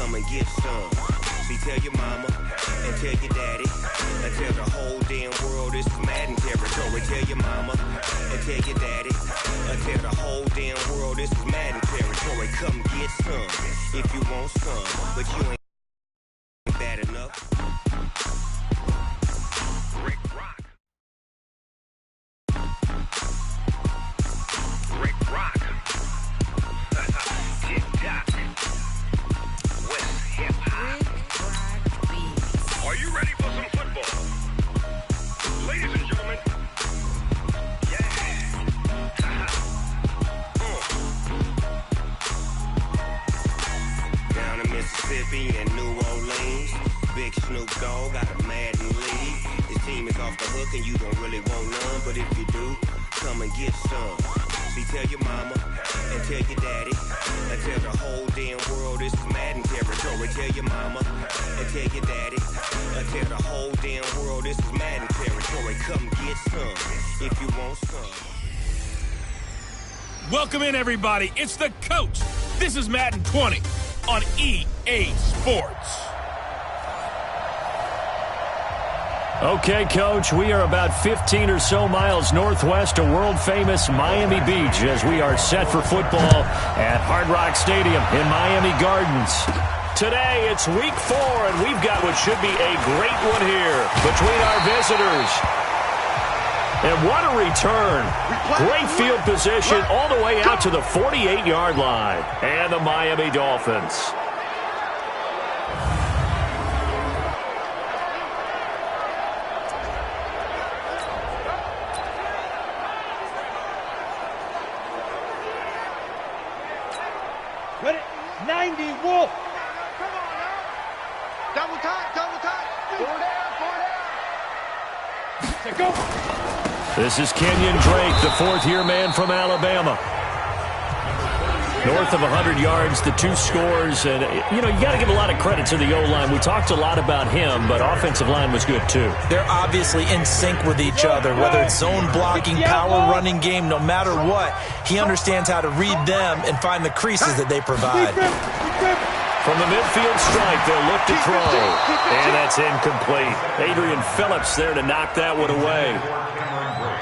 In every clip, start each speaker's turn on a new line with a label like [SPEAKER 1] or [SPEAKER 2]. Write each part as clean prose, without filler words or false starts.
[SPEAKER 1] come and get some. See, tell your mama and tell your daddy and tell the whole damn world this is Madden territory. Tell your mama and tell your daddy and tell the whole damn world this is Madden territory. Come get some if you want some, but you ain't bad enough. Rick Rock. Rick Rock. TikTok. West Hip Hop. Are you ready for some football? Ladies and gentlemen. Yeah. Down in Mississippi and New Orleans, Big Snoop Dogg got a Madden league. His team is off the hook and you don't really want none, but if you do, come and get some. See, tell your mama and tell your daddy and tell the whole damn world this is Madden territory. Tell your mama and tell your daddy and tell the whole damn world this is Madden territory. Come get some if you want some.
[SPEAKER 2] Welcome in, everybody. It's the coach. This is Madden 20 on EA Sports.
[SPEAKER 3] Okay, Coach, we are about 15 or so miles northwest of world-famous Miami Beach as we are set for football at Hard Rock Stadium in Miami Gardens. Today, it's week 4, and we've got what should be a great one here between our visitors. And what a return. Great field position all the way out to the 48-yard line. And the Miami Dolphins.
[SPEAKER 4] Ready? 90, Wolf.
[SPEAKER 5] Come on now. Double time. 4 down.
[SPEAKER 4] Go.
[SPEAKER 3] This is Kenyon Drake, the fourth-year man from Alabama. North of 100 yards, the 2 scores. And, you got to give a lot of credit to the O-line. We talked a lot about him, but offensive line was good, too.
[SPEAKER 6] They're obviously in sync with each other, whether it's zone blocking, power running game, no matter what. He understands how to read them and find the creases that they provide.
[SPEAKER 3] From the midfield stripe, they'll look to throw. And that's incomplete. Adrian Phillips there to knock that one away.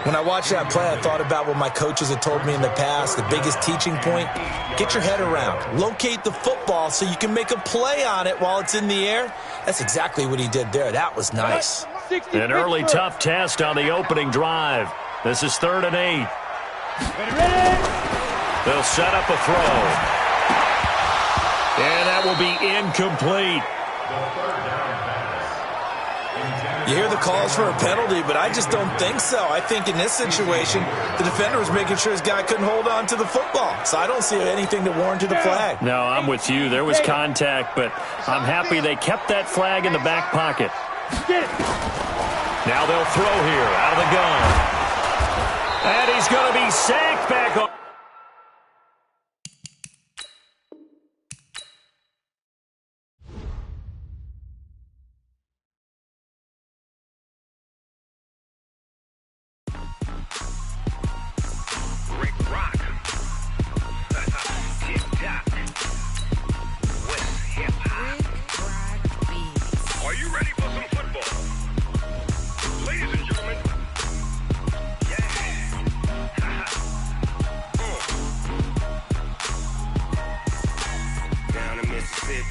[SPEAKER 6] When I watched that play, I thought about what my coaches had told me in the past. The biggest teaching point, get your head around. Locate the football so you can make a play on it while it's in the air. That's exactly what he did there. That was nice.
[SPEAKER 3] An early tough test on the opening drive. This is 3rd and 8.
[SPEAKER 4] Ready.
[SPEAKER 3] They'll set up a throw. And that will be incomplete.
[SPEAKER 6] You hear the calls for a penalty, but I just don't think so. I think in this situation, the defender was making sure his guy couldn't hold on to the football. So I don't see anything to warrant the flag.
[SPEAKER 3] No, I'm with you. There was contact, but I'm happy they kept that flag in the back pocket. Now they'll throw here out of the gun. And he's going to be sacked back on.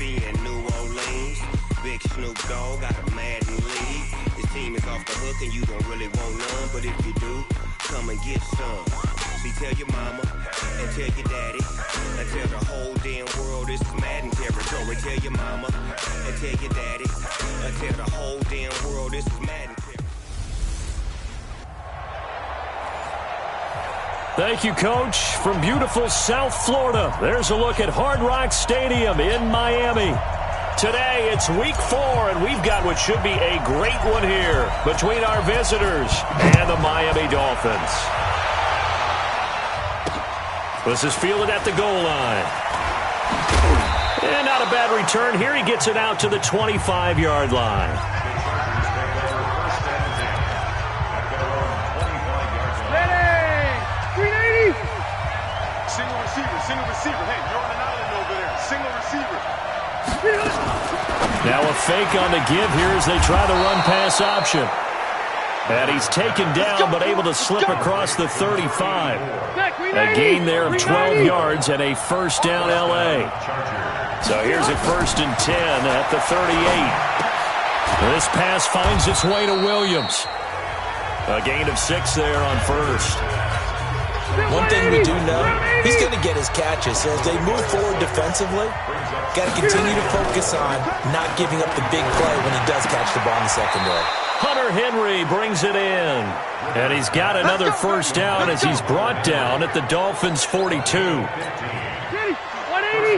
[SPEAKER 1] And New Orleans, Big Snoop Dogg got a Madden league. His team is off the hook and you don't really want none, but if you do, come and get some. See, tell your mama and tell your daddy and tell the whole damn world this is Madden territory. Tell your mama and tell your daddy and tell the whole damn world this is Madden territory.
[SPEAKER 3] Thank you, Coach. From beautiful South Florida, there's a look at Hard Rock Stadium in Miami. Today, it's week 4, and we've got what should be a great one here between our visitors and the Miami Dolphins. This is fielded at the goal line. And not a bad return. Here he gets it out to the 25-yard line.
[SPEAKER 5] Single receiver. Hey, you're on an island over there. Single receiver.
[SPEAKER 3] Now a fake on the give here as they try the run-pass option. And he's taken down but able to slip across the 35. A gain there of 12 yards and a first down L.A. So here's a 1st and 10 at the 38. This pass finds its way to Williams. A gain of 6 there on first.
[SPEAKER 6] One thing we do know, he's going to get his catches. So as they move forward defensively, got to continue to focus on not giving up the big play when he does catch the ball in the secondary.
[SPEAKER 3] Hunter Henry brings it in. And he's got another first down as he's brought down at the Dolphins' 42.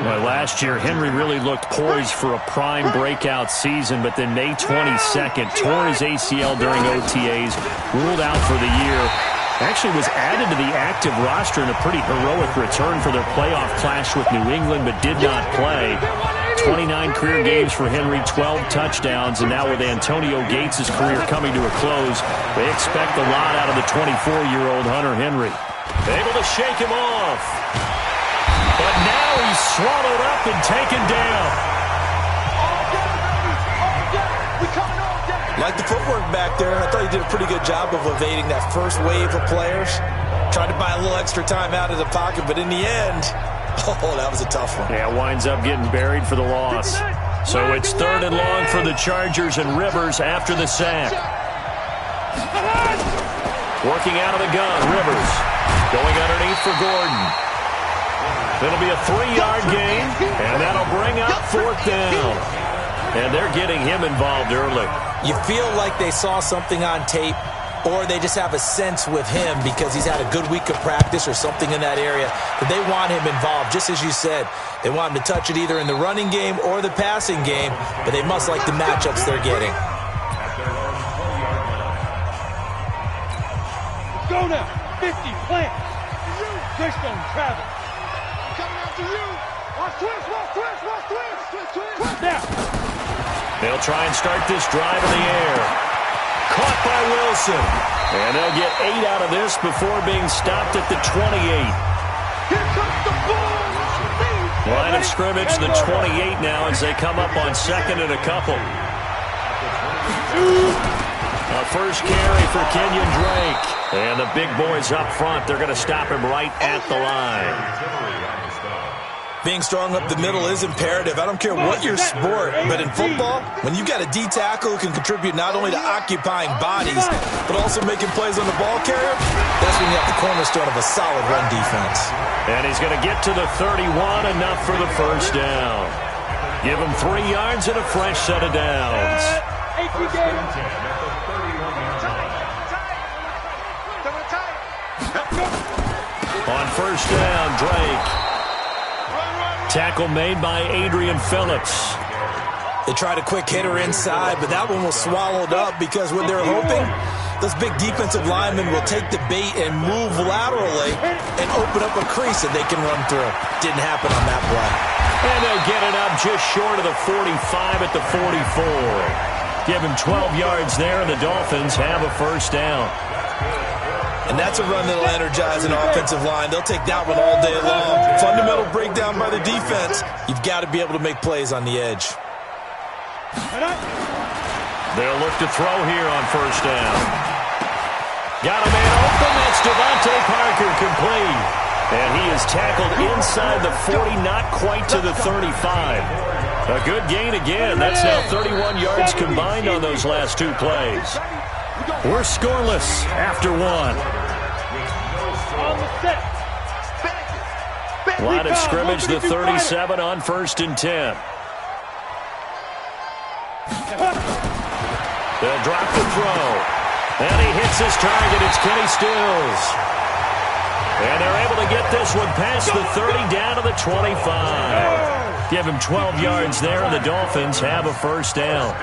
[SPEAKER 3] Well, last year, Henry really looked poised for a prime breakout season, but then May 22nd, tore his ACL during OTAs, ruled out for the year. Actually was added to the active roster in a pretty heroic return for their playoff clash with New England, but did not play. 29 career games for Henry, 12 touchdowns, and now with Antonio Gates' career coming to a close, they expect a lot out of the 24-year-old Hunter Henry. Able to shake him off. But now he's swallowed up and taken down.
[SPEAKER 6] Like the footwork back there, I thought he did a pretty good job of evading that first wave of players. Tried to buy a little extra time out of the pocket, but in the end, oh, that was a tough one.
[SPEAKER 3] Yeah, winds up getting buried for the loss. So it's 3rd and long for the Chargers and Rivers after the sack. Working out of the gun, Rivers. Going underneath for Gordon. It'll be a 3-yard gain, and that'll bring up 4th down. And they're getting him involved early.
[SPEAKER 6] You feel like they saw something on tape, or they just have a sense with him because he's had a good week of practice or something in that area that they want him involved. Just as you said, they want him to touch it either in the running game or the passing game, but they must like the matchups they're getting.
[SPEAKER 4] Let's go now. 50, plant. Twist on travel.
[SPEAKER 5] Coming after you. Watch twist, watch twist, watch twist. Twist.
[SPEAKER 4] Now.
[SPEAKER 3] They'll try and start this drive in the air. Caught by Wilson. And they'll get 8 out of this before being stopped at the 28.
[SPEAKER 5] Here comes the ball.
[SPEAKER 3] Line of scrimmage, the 28 now as they come up on 2nd and a couple. A first carry for Kenyon Drake. And the big boys up front, they're going to stop him right at the line.
[SPEAKER 6] Being strong up the middle is imperative. I don't care what your sport, but in football, when you've got a D tackle who can contribute not only to occupying bodies, but also making plays on the ball carrier, that's when you have the cornerstone of a solid run defense.
[SPEAKER 3] And he's going to get to the 31, enough for the first down. Give him 3 yards and a fresh set of downs. On first down, Drake. Tackle made by Adrian Phillips.
[SPEAKER 6] They tried a quick hitter inside, but that one was swallowed up because what they're hoping, those big defensive linemen will take the bait and move laterally and open up a crease that they can run through. Didn't happen on that play.
[SPEAKER 3] And they'll get it up just short of the 45 at the 44. Give him 12 yards there, and the Dolphins have a first down.
[SPEAKER 6] And that's a run that'll energize an offensive line. They'll take that one all day long. Fundamental breakdown by the defense. You've got to be able to make plays on the edge.
[SPEAKER 3] They'll look to throw here on first down. Got a man open. That's Devontae Parker, complete. And he is tackled inside the 40, not quite to the 35. A good gain again. That's now 31 yards combined on those last 2 plays. We're scoreless after 1. Line of scrimmage, the 37 on 1st and 10. They'll drop the throw. And he hits his target. It's Kenny Stills. And they're able to get this one past the 30 down to the 25. Give him 12 yards there, and the Dolphins have a first down.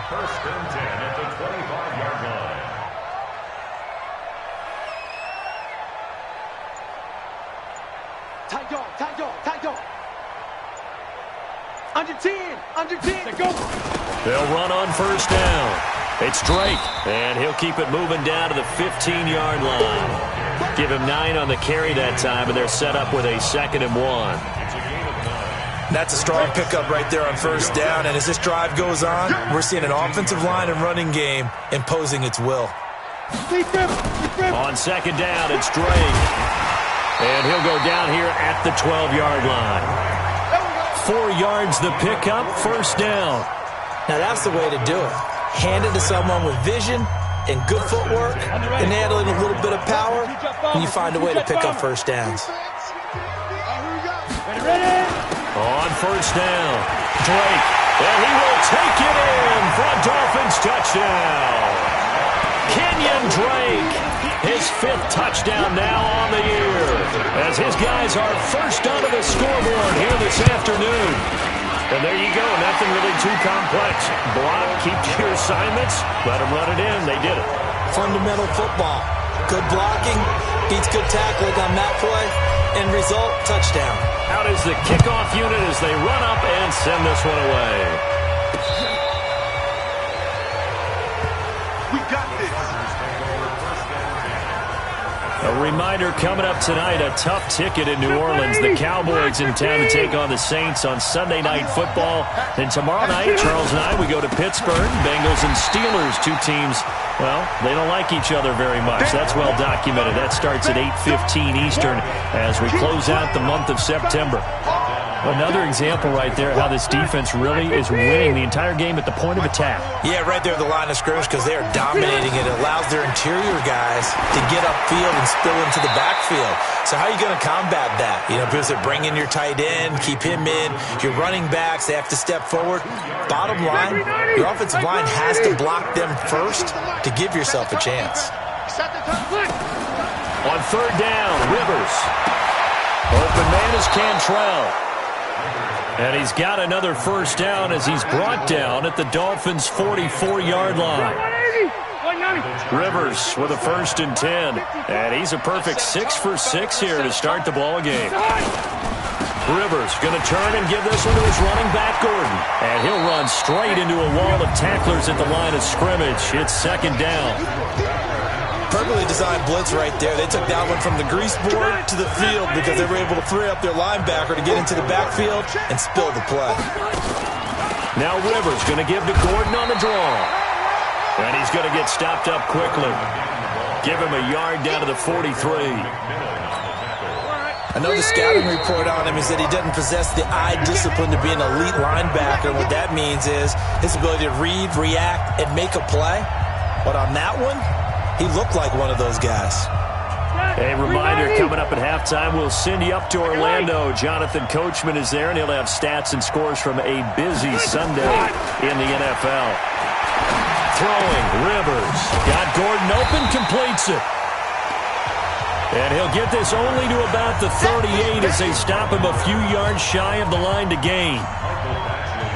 [SPEAKER 7] First and 10 at the 25-yard line.
[SPEAKER 5] Tight dog. Under 10. Go.
[SPEAKER 3] They'll run on first down. It's Drake, and he'll keep it moving down to the 15-yard line. Give him 9 on the carry that time, and they're set up with a 2nd and 1.
[SPEAKER 6] That's a strong pickup right there on first down. And as this drive goes on, we're seeing an offensive line and running game imposing its will.
[SPEAKER 3] On second down, it's Drake. And he'll go down here at the 12-yard line. 4 yards the pickup, first down.
[SPEAKER 6] Now that's the way to do it. Hand it to someone with vision and good footwork, and add a little bit of power, and you find a way to pick up first downs.
[SPEAKER 3] On first down, Drake, and he will take it in for a Dolphins touchdown. Kenyon Drake, his 5th touchdown now on the year, as his guys are first onto the scoreboard here this afternoon. And there you go, nothing really too complex. Block, keep to your assignments, let them run it in. They did it.
[SPEAKER 6] Fundamental football. Good blocking, beats good tackling on that play. End result, touchdown.
[SPEAKER 3] Out is the kickoff unit as they run up and send this one away.
[SPEAKER 5] We got this.
[SPEAKER 3] A reminder coming up tonight, a tough ticket in New Orleans. The Cowboys in town to take on the Saints on Sunday Night Football. Then tomorrow night, Charles and I, we go to Pittsburgh. Bengals and Steelers, 2 teams, well, they don't like each other very much. That's well documented. That starts at 8:15 Eastern as we close out the month of September. Another example right there how this defense really is winning the entire game at the point of attack.
[SPEAKER 6] Yeah, right there at the line of scrimmage because they are dominating it. It allows their interior guys to get upfield and spill into the backfield. So how are you going to combat that? You know, because they're bringing your tight end, keep him in. Your running backs, they have to step forward. Bottom line, your offensive line has to block them first to give yourself a chance.
[SPEAKER 3] On third down, Rivers. Open man is Cantrell. And he's got another first down as he's brought down at the Dolphins' 44-yard line. Rivers with a 1st and 10. And he's a perfect 6 for 6 here to start the ball game. Rivers going to turn and give this one to his running back, Gordon. And he'll run straight into a wall of tacklers at the line of scrimmage. It's second down.
[SPEAKER 6] Perfectly designed blitz right there. They took that one from the grease board to the field because they were able to free up their linebacker to get into the backfield and spill the play.
[SPEAKER 3] Now Rivers going to give to Gordon on the draw. And he's going to get stopped up quickly. Give him a yard down to the 43.
[SPEAKER 6] Another scouting report on him is that he doesn't possess the eye discipline to be an elite linebacker. And what that means is his ability to read, react, and make a play. But on that one, he looked like one of those guys.
[SPEAKER 3] A reminder, coming up at halftime, we'll send you up to Orlando. Jonathan Coachman is there, and he'll have stats and scores from a busy Sunday in the NFL. Throwing, Rivers. Got Gordon open, completes it. And he'll get this only to about the 38 as they stop him a few yards shy of the line to gain.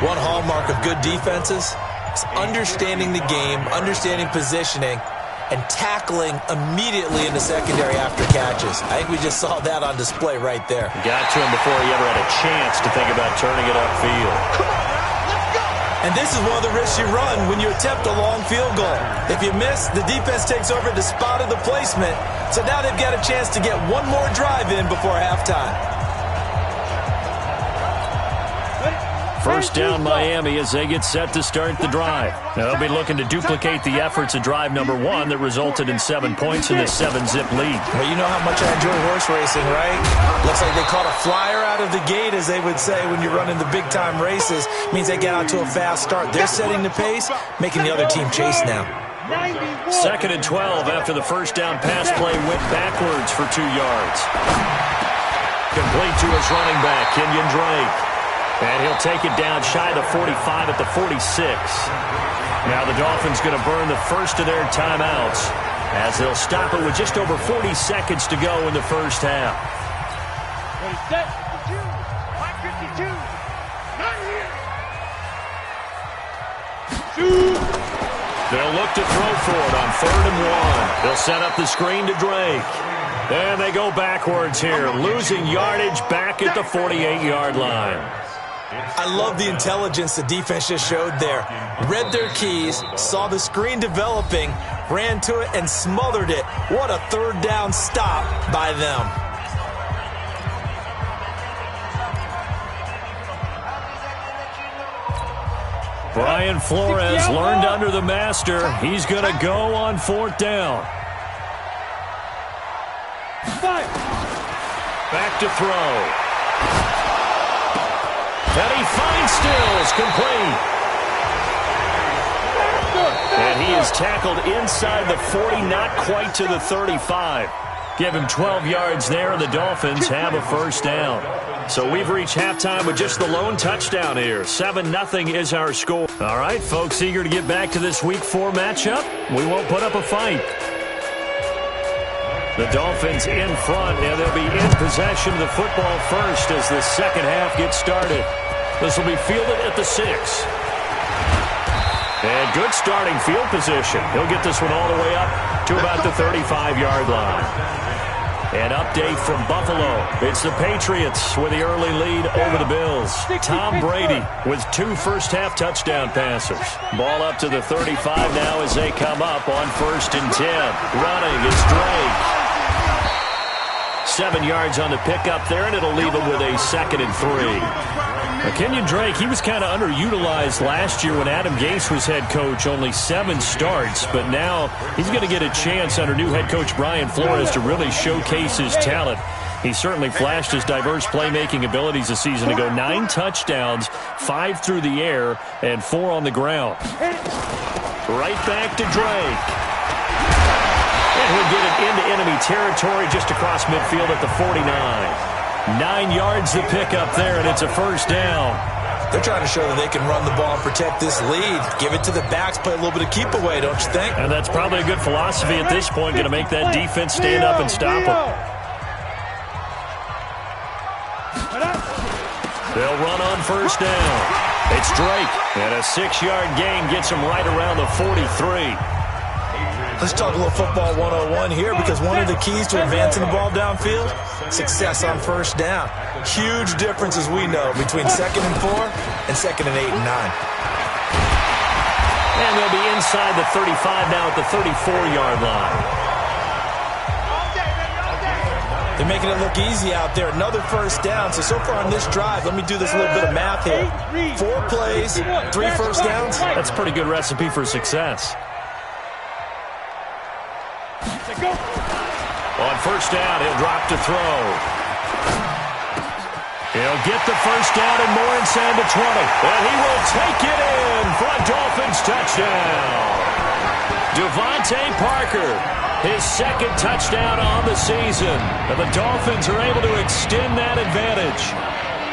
[SPEAKER 6] One hallmark of good defenses is understanding the game, understanding positioning, and tackling immediately in the secondary after catches. I think we just saw that on display right there.
[SPEAKER 3] Got to him before he ever had a chance to think about turning it upfield.
[SPEAKER 6] And this is one of the risks you run when you attempt a long field goal. If you miss, the defense takes over the spot of the placement. So now they've got a chance to get one more drive in before halftime.
[SPEAKER 3] First down, Miami, as they get set to start the drive. Now, they'll be looking to duplicate the efforts of drive number 1 that resulted in 7 points in this 7-zip lead.
[SPEAKER 6] Well, you know how much I enjoy horse racing, right? Looks like they caught a flyer out of the gate, as they would say when you're running the big-time races. Means they get out to a fast start. They're setting the pace, making the other team chase now.
[SPEAKER 3] 2nd and 12 after the first down pass play went backwards for 2 yards. Complete to his running back, Kenyon Drake. And he'll take it down shy of the 45 at the 46. Now the Dolphins going to burn the first of their timeouts as they'll stop it with just over 40 seconds to go in the first half.
[SPEAKER 4] Ready, set, 52, 552, not here.
[SPEAKER 3] They'll look to throw for it on 3rd and 1. They'll set up the screen to Drake. And they go backwards here, losing yardage back at the 48-yard line.
[SPEAKER 6] I love the intelligence the defense just showed there. Read their keys, saw the screen developing, ran to it, and smothered it. What a 3rd down stop by them.
[SPEAKER 3] Brian Flores learned under the master. He's going to go on 4th down. Back to throw. And he finds Stills, complete. And he is tackled inside the 40, not quite to the 35. Give him 12 yards there, and the Dolphins have a 1st down. So we've reached halftime with just the lone touchdown here. 7-0 is our score. All right, folks, eager to get back to this Week 4 matchup. We won't put up a fight. The Dolphins in front, and they'll be in possession of the football first as the second half gets started. This will be fielded at the 6. And good starting field position. He'll get this one all the way up to about the 35-yard line. An update from Buffalo. It's the Patriots with the early lead over the Bills. Tom Brady with 2 first-half touchdown passes. Ball up to the 35 now as they come up on 1st and 10. Running is Drake. 7 yards on the pickup there, and it'll leave him with a 2nd and 3. Kenyon Drake, he was kind of underutilized last year when Adam Gase was head coach. Only 7 starts, but now he's going to get a chance under new head coach Brian Flores to really showcase his talent. He certainly flashed his diverse playmaking abilities a season ago. 9 touchdowns, 5 through the air, and 4 on the ground. Right back to Drake. And he'll get it into enemy territory just across midfield at the 49. 9 yards to pick up there, and it's a 1st down.
[SPEAKER 6] They're trying to show that they can run the ball and protect this lead. Give it to the backs, play a little bit of keep away, don't you think?
[SPEAKER 3] And that's probably a good philosophy at this point, going to make that defense stand up and stop them. They'll run on 1st down. It's Drake, and a 6-yard gain gets him right around the 43.
[SPEAKER 6] Let's talk a little football 101 here, because one of the keys to advancing the ball downfield, success on 1st down. Huge difference, as we know, between 2nd and 4 and 2nd and 8 and 9.
[SPEAKER 3] And they'll be inside the 35 now at the 34-yard line.
[SPEAKER 6] They're making it look easy out there. Another 1st down. So far on this drive, let me do this little bit of math here. 4 plays, 3 1st downs.
[SPEAKER 3] That's a pretty good recipe for success. On 1st down, he'll drop to throw. He'll get the 1st down and more inside the 20. And he will take it in for a Dolphins touchdown. Devontae Parker, his 2nd touchdown on the season. And the Dolphins are able to extend that advantage.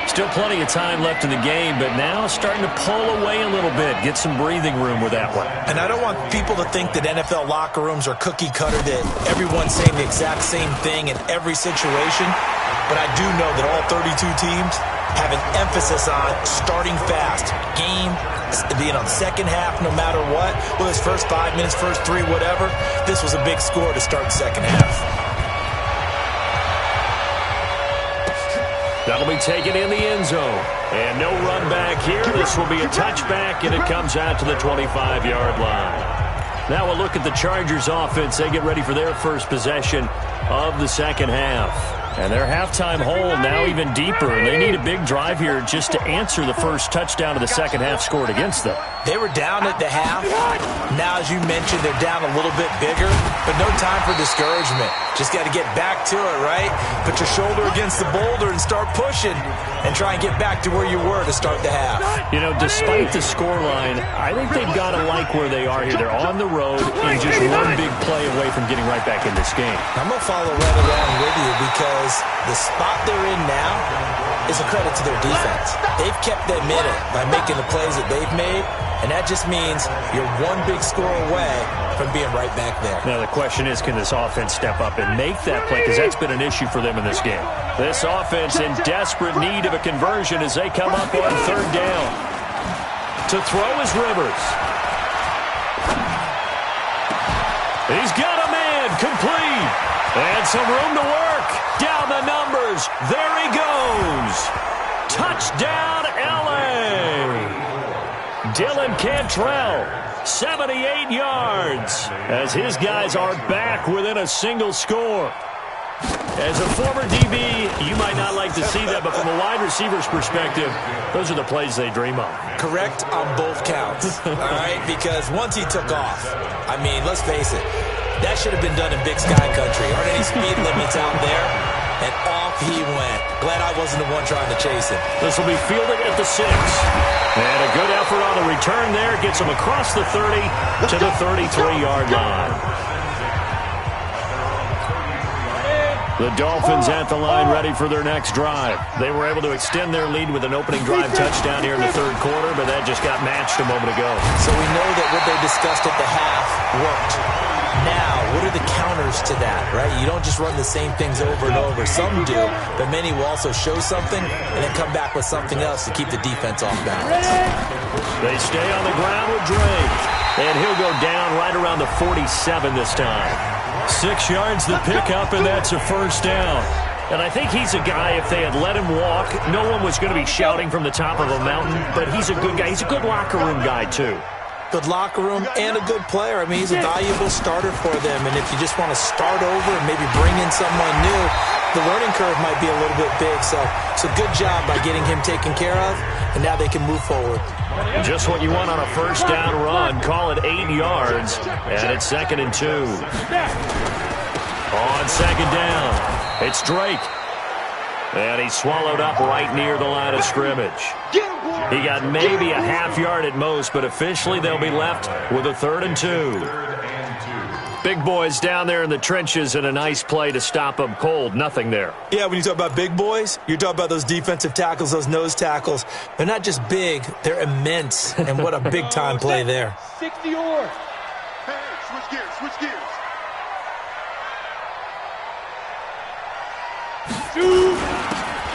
[SPEAKER 3] Still plenty of time left in the game, but now starting to pull away a little bit. Get some breathing room with that one.
[SPEAKER 6] And I don't want people to think that NFL locker rooms are cookie cutter, that everyone's saying the exact same thing in every situation. But I do know that all 32 teams have an emphasis on starting fast. Game being on 2nd half no matter what. Whether it's first 5 minutes, first 3, whatever. This was a big score to start the 2nd half.
[SPEAKER 3] That'll be taken in the end zone. And no run back here. This will be a touchback, and it comes out to the 25-yard line. Now we'll look at the Chargers offense. They get ready for their first possession of the 2nd half. And their halftime hole now even deeper. And they need a big drive here just to answer the first touchdown of the 2nd half scored against them.
[SPEAKER 6] They were down at the half. Now, as you mentioned, they're down a little bit bigger, but no time for discouragement. Just got to get back to it, right? Put your shoulder against the boulder and start pushing and try and get back to where you were to start the half.
[SPEAKER 3] You know, despite the scoreline, I think they've got to like where they are here. They're on the road and just one big play away from getting right back in this game.
[SPEAKER 6] I'm going to follow right along with you, because the spot they're in now is a credit to their defense. They've kept them in it by making the plays that they've made, and that just means you're one big score away from being right back there.
[SPEAKER 3] Now the question is, can this offense step up and make that play? Because that's been an issue for them in this game. This offense in desperate need of a conversion as they come up on 3rd down. To throw is Rivers. He's got a man, complete. And some room to work. Down the numbers. There he goes. Touchdown, L.A. Dylan Cantrell, 78 yards, as his guys are back within a single score. As a former DB, you might not like to see that, but from a wide receiver's perspective, those are the plays they dream of.
[SPEAKER 6] Correct on both counts, all right? Because once he took off, I mean, let's face it, that should have been done in Big Sky Country. Aren't any speed limits out there? And off he went. Glad I wasn't the one trying to chase him.
[SPEAKER 3] This will be fielded at the 6. And a good effort on the return there. Gets him across the 30 to the 33-yard line. The Dolphins at the line ready for their next drive. They were able to extend their lead with an opening drive touchdown here in the third quarter, but that just got matched a moment ago.
[SPEAKER 6] So we know that what they discussed at the half worked. Now, what are the counters to that, right? You don't just run the same things over and over. Some do, but many will also show something and then come back with something else to keep the defense off balance.
[SPEAKER 3] They stay on the ground with Drake. And he'll go down right around the 47 this time. 6 yards the pickup, and that's a first down. And I think he's a guy, if they had let him walk, no one was going to be shouting from the top of a mountain, but he's a good guy. He's a good locker room guy, too.
[SPEAKER 6] Good locker room and a good player. I mean, he's a valuable starter for them. And if you just want to start over and maybe bring in someone new, the learning curve might be a little bit big. So it's a good job by getting him taken care of, and now they can move forward.
[SPEAKER 3] Just what you want on a first down run. Call it 8 yards, and it's 2nd and 2. On second down, it's Drake. And he's swallowed up right near the line of scrimmage. He got maybe a half yard at most, but officially they'll be left with a 3rd and 2. Big boys down there in the trenches, and a nice play to stop them cold. Nothing there.
[SPEAKER 6] Yeah, when you talk about big boys, you're talking about those defensive tackles, those nose tackles. They're not just big, they're immense. And what a big-time play there.
[SPEAKER 4] 60 yards.
[SPEAKER 5] Hey, switch gears, switch gears.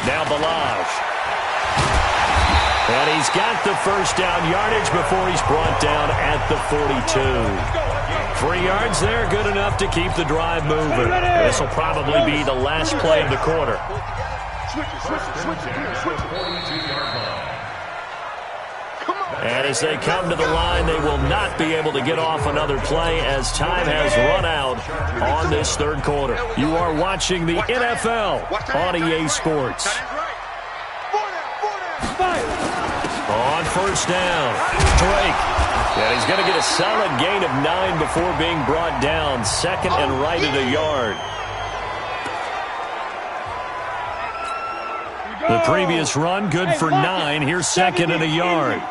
[SPEAKER 3] Now Balaj. And he's got the first down yardage before he's brought down at the 42. 3 yards there, good enough to keep the drive moving. This will probably be the last play of the quarter. And as they come to the line, they will not be able to get off another play as time has run out on this third quarter. You are watching the NFL on EA Sports. On first down, Drake. And he's going to get a solid gain of 9 before being brought down. 2nd and right at a yard. The previous run, good for 9. Here's 2nd and a yard.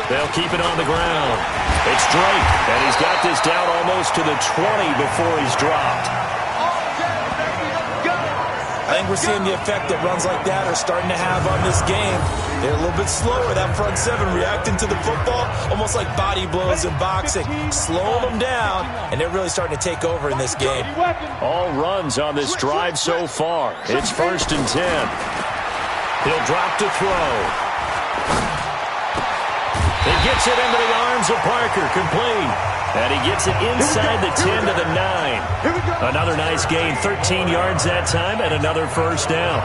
[SPEAKER 3] They'll keep it on the ground. It's Drake, and he's got this down almost to the 20 before he's dropped.
[SPEAKER 6] I think we're seeing the effect that runs like that are starting to have on this game. They're a little bit slower, that front seven reacting to the football, almost like body blows in boxing. Slowing them down, and they're really starting to take over in this game.
[SPEAKER 3] All runs on this drive so far. It's 1st and 10. He'll drop to throw. He gets it into the arms of Parker, complete. And he gets it inside the 10 to the 9. Another nice gain, 13 yards that time, and another first down.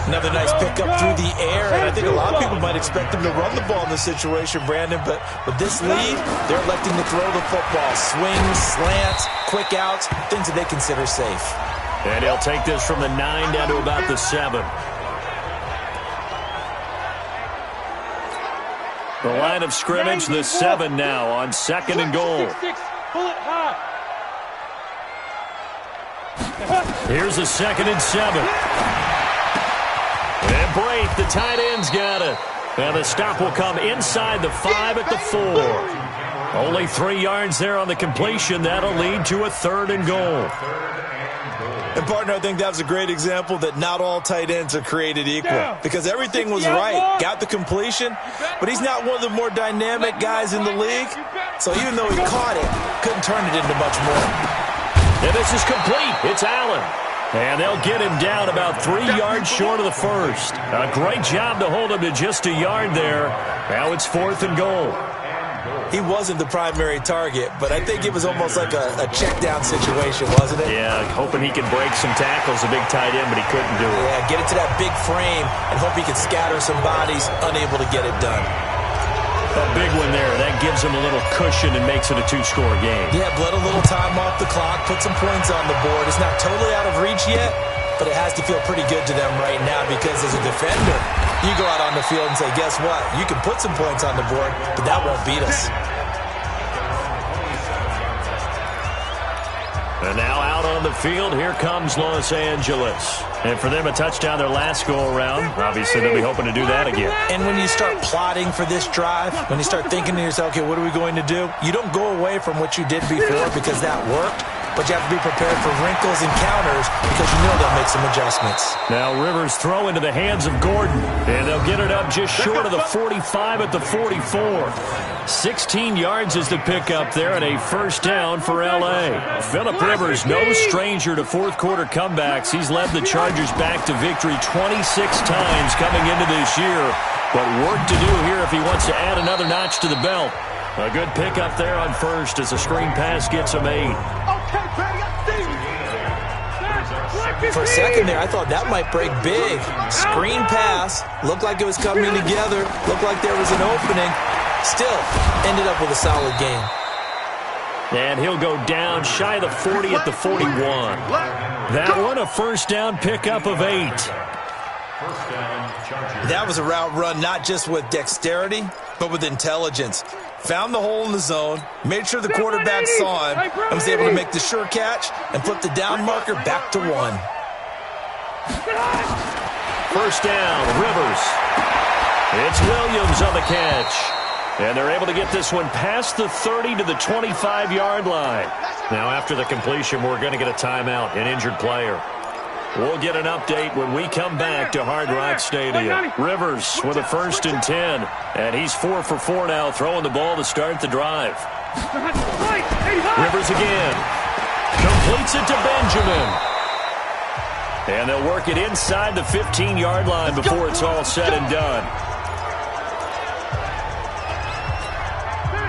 [SPEAKER 6] Another nice pickup through the air, and I think a lot of people might expect him to run the ball in this situation, Brandon, but with this lead, they're electing to throw the football. Swings, slants, quick outs, things that they consider safe.
[SPEAKER 3] And he'll take this from the 9 down to about the 7. The line of scrimmage, the 7 now on 2nd and goal. Here's the 2nd and 7. And Braith, the tight end's got it. And the stop will come inside the 5 at the 4. Only 3 yards there on the completion. That'll lead to a 3rd and goal.
[SPEAKER 6] And, partner, I think that was a great example that not all tight ends are created equal. Because everything was right. Got the completion, but he's not one of the more dynamic guys in the league. So even though he caught it, couldn't turn it into much more.
[SPEAKER 3] And this is complete. It's Allen. And they'll get him down about 3 yards short of the first. A great job to hold him to just a yard there. Now it's 4th and goal.
[SPEAKER 6] He wasn't the primary target, but I think it was almost like a check-down situation, wasn't it?
[SPEAKER 3] Yeah, hoping he could break some tackles, a big tight end, but he couldn't do it.
[SPEAKER 6] Yeah, get it to that big frame and hope he could scatter some bodies, unable to get it done.
[SPEAKER 3] A big one there. That gives them a little cushion and makes it a two-score game.
[SPEAKER 6] Yeah, bled a little time off the clock, put some points on the board. It's not totally out of reach yet, but it has to feel pretty good to them right now because as a defender, you go out on the field and say, guess what? You can put some points on the board, but that won't beat us.
[SPEAKER 3] And now out on the field, here comes Los Angeles. And for them, a touchdown their last go-around. Obviously, they'll be hoping to do that again.
[SPEAKER 6] And when you start plotting for this drive, when you start thinking to yourself, okay, what are we going to do? You don't go away from what you did before because that worked, but you have to be prepared for wrinkles and counters because you know they'll make some adjustments.
[SPEAKER 3] Now Rivers throw into the hands of Gordon, and they'll get it up just short of the 45 at the 44. 16 yards is the pickup there and a first down for L.A. Phillip Rivers, no stranger to fourth-quarter comebacks. He's led the Chargers back to victory 26 times coming into this year, but work to do here if he wants to add another notch to the belt. A good pickup there on first as a screen pass gets him 8.
[SPEAKER 6] For a second there, I thought that might break big. Screen pass, looked like it was coming together, looked like there was an opening. Still, ended up with a solid game.
[SPEAKER 3] And he'll go down shy of the 40 at the 41. That one a first down pickup of 8.
[SPEAKER 6] That was a route run not just with dexterity, but with intelligence. Found the hole in the zone, made sure the quarterback saw him, and was able to make the sure catch and flip the down marker back to 1.
[SPEAKER 3] First down, Rivers. It's Williams on the catch. And they're able to get this one past the 30 to the 25-yard line. Now after the completion, we're going to get a timeout, an injured player. We'll get an update when we come back to Hard Rock Stadium. Rivers with a 1st and 10. And he's 4 for 4 now, throwing the ball to start the drive. Rivers again. Completes it to Benjamin. And they'll work it inside the 15-yard line before it's all said and done.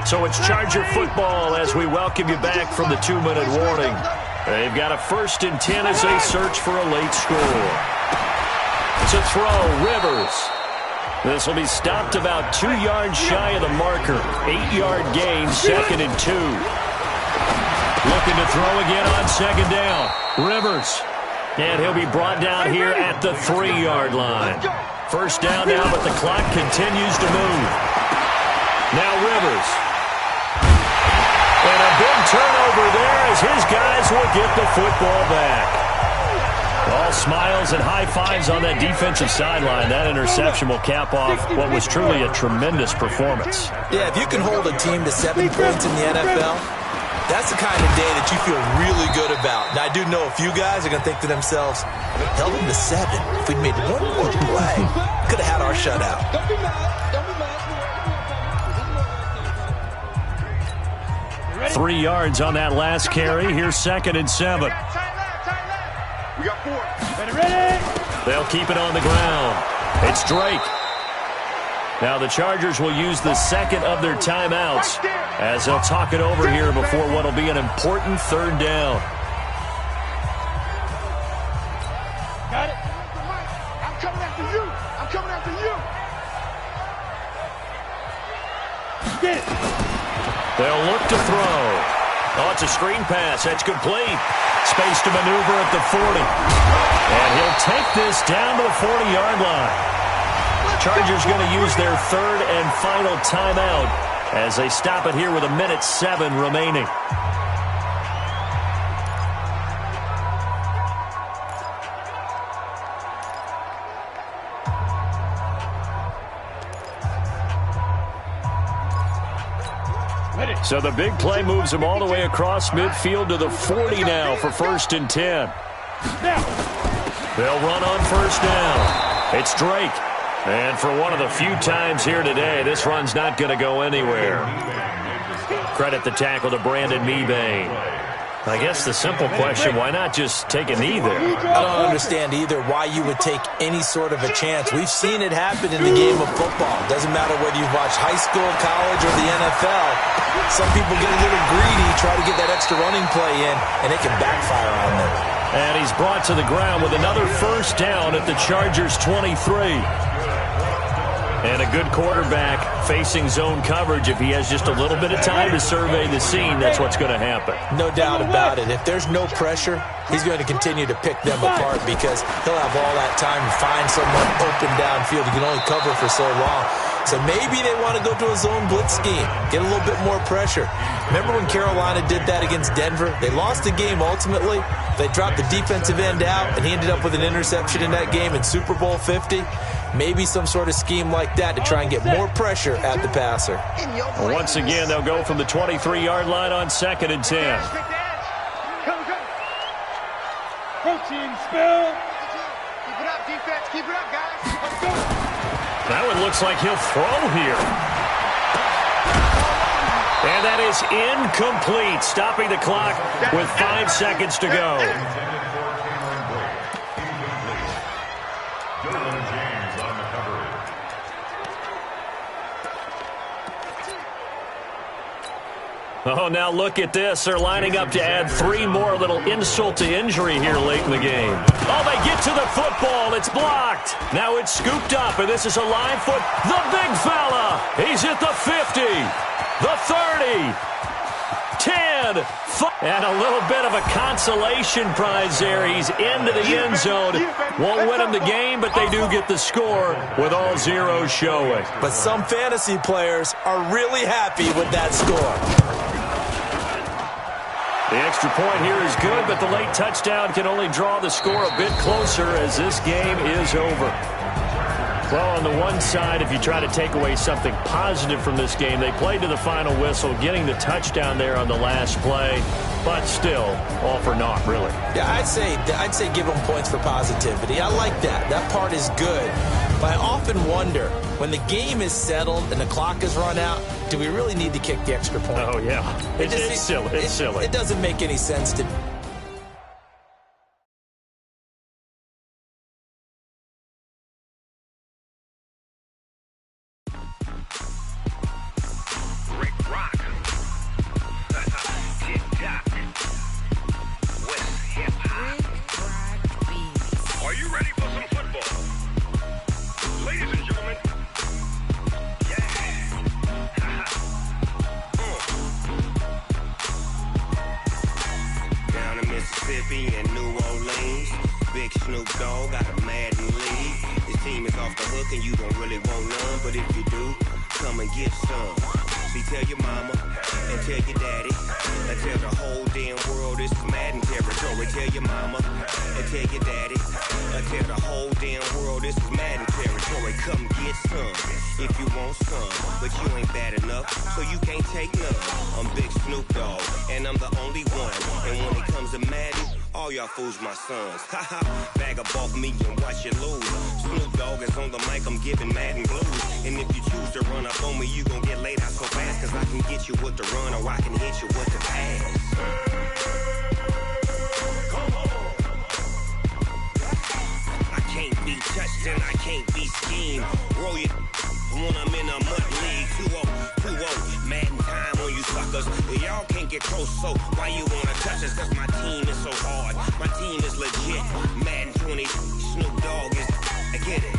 [SPEAKER 3] So it's Charger football as we welcome you back from the 2-minute warning. They've got a 1st and 10 as they search for a late score. To throw, Rivers. This will be stopped about 2 yards shy of the marker. 8-yard gain, 2nd and 2. Looking to throw again on 2nd down. Rivers. And he'll be brought down here at the 3-yard line. First down now, but the clock continues to move. Now Rivers. And a big turnover there as his guys will get the football back. All smiles and high fives on that defensive sideline. That interception will cap off what was truly a tremendous performance.
[SPEAKER 6] Yeah, if you can hold a team to 7 points in the NFL, that's the kind of day that you feel really good about. Now, I do know a few guys are going to think to themselves, held them to 7. If we'd made one more play, could have had our shutout.
[SPEAKER 5] Don't be mad. Don't be mad.
[SPEAKER 3] 3 yards on that last carry. Here's 2nd and 7.
[SPEAKER 5] We got 4. Ready.
[SPEAKER 3] They'll keep it on the ground. It's Drake. Now the Chargers will use the 2nd of their timeouts as they'll talk it over here before what will be an important 3rd down.
[SPEAKER 5] Got it. I'm coming after you. I'm coming after you. Get it.
[SPEAKER 3] They'll look to throw. Oh, it's a screen pass. That's complete. Space to maneuver at the 40. And he'll take this down to the 40-yard line. Chargers going to use their 3rd and final timeout as they stop it here with 1:07 remaining. So the big play moves them all the way across midfield to the 40 now for 1st and 10. They'll run on 1st down. It's Drake. And for one of the few times here today, this run's not going to go anywhere. Credit the tackle to Brandon Mebane. I guess the simple question, why not just take a knee there?
[SPEAKER 6] I don't understand either why you would take any sort of a chance. We've seen it happen in the game of football. Doesn't matter whether you watch high school, college, or the NFL. Some people get a little greedy, try to get that extra running play in, and it can backfire on them.
[SPEAKER 3] And he's brought to the ground with another 1st down at the Chargers' 23. And a good quarterback facing zone coverage, if he has just a little bit of time to survey the scene, that's what's going to happen.
[SPEAKER 6] No doubt about it. If there's no pressure, he's going to continue to pick them apart because he'll have all that time to find someone open downfield. He can only cover for so long. So maybe they want to go to a zone blitz scheme, get a little bit more pressure. Remember when Carolina did that against Denver? They lost the game ultimately. They dropped the defensive end out, and he ended up with an interception in that game in Super Bowl 50. Maybe some sort of scheme like that to try and get more pressure at the passer.
[SPEAKER 3] Well, once again, they'll go from the 23-yard line on 2nd and 10.
[SPEAKER 4] Protein spill.
[SPEAKER 5] Keep it up, defense. Keep it up, guys. Let's go.
[SPEAKER 3] That one looks like he'll throw here. And that is incomplete, stopping the clock with 5 seconds to go. Oh, now look at this. They're lining up to add 3 more, little insult to injury here late in the game. Oh, they get to the football. It's blocked. Now it's scooped up, and this is a live foot. The big fella. He's at the 50, the 30, 10, 5. And a little bit of a consolation prize there. He's into the end zone. Won't win him the game, but they do get the score with all zeros showing.
[SPEAKER 6] But some fantasy players are really happy with that score.
[SPEAKER 3] The extra point here is good, but the late touchdown can only draw the score a bit closer as this game is over. Well, on the one side, if you try to take away something positive from this game, they played to the final whistle, getting the touchdown there on the last play, but still, all for naught, really.
[SPEAKER 6] Yeah, I'd say give them points for positivity. I like that. That part is good. But I often wonder, when the game is settled and the clock is run out, do we really need to kick the extra point?
[SPEAKER 3] Oh, yeah. It's silly. It's silly.
[SPEAKER 6] It doesn't make any sense to me.
[SPEAKER 1] Fools my sons. Bag up off me and watch you lose. Snoop Dogg is on the mic, I'm giving Madden blues. And if you choose to run up on me, you gon' get laid out so fast. Cause I can get you with the run or I can hit you with the pass. I can't be touched and I can't be schemed. Roll you when I'm in a mud league. 2-0, Madden time on you suckers. Y'all can't get close, so why you wanna touch us? Cause my team is so hard. My team is legit. Madden 20, Snoop Dogg is. I get it.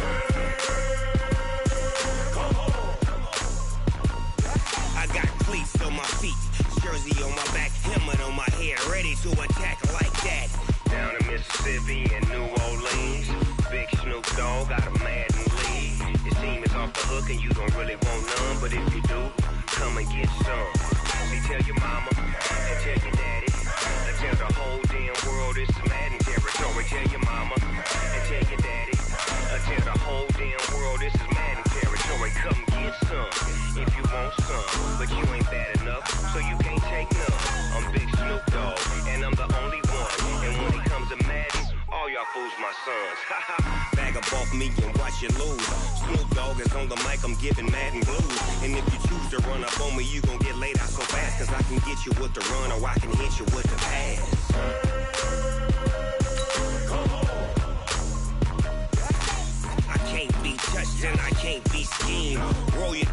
[SPEAKER 1] I got cleats on my feet, jersey on my back, helmet on my head, ready to attack like that. Down in Mississippi and New Orleans, big Snoop Dogg got a Madden league. Your team is off the hook and you don't really want none, but if you do, come and get some. See, tell your mama and tell your daddy. Tell the whole damn world it's Madden territory. Tell your mama and tell your daddy. Tell the whole damn world this is Madden territory. Come get some if you want some, but you ain't bad enough, so you can't take none. I'm Big Snoop Dogg, and I'm the only one. And when it comes to Madden, all y'all fools my sons. Bag up off me and watch you lose. Snoop Dogg is on the mic, I'm giving Madden blues. And if you choose to run up on me, you gon' get laid out so fast. Cause I can get you with the run or I can hit you with the pass. I can't be touched and I can't be schemed. Roll you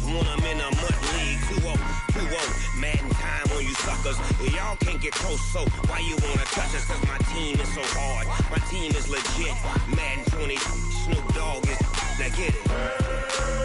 [SPEAKER 1] when I'm in a mud league. 2-0, Madden time on you suckers. Y'all can't get close, so why you wanna touch us? Cause my team is so hard. My team is legit. Madden 20, Snoop Dogg is. Now get it.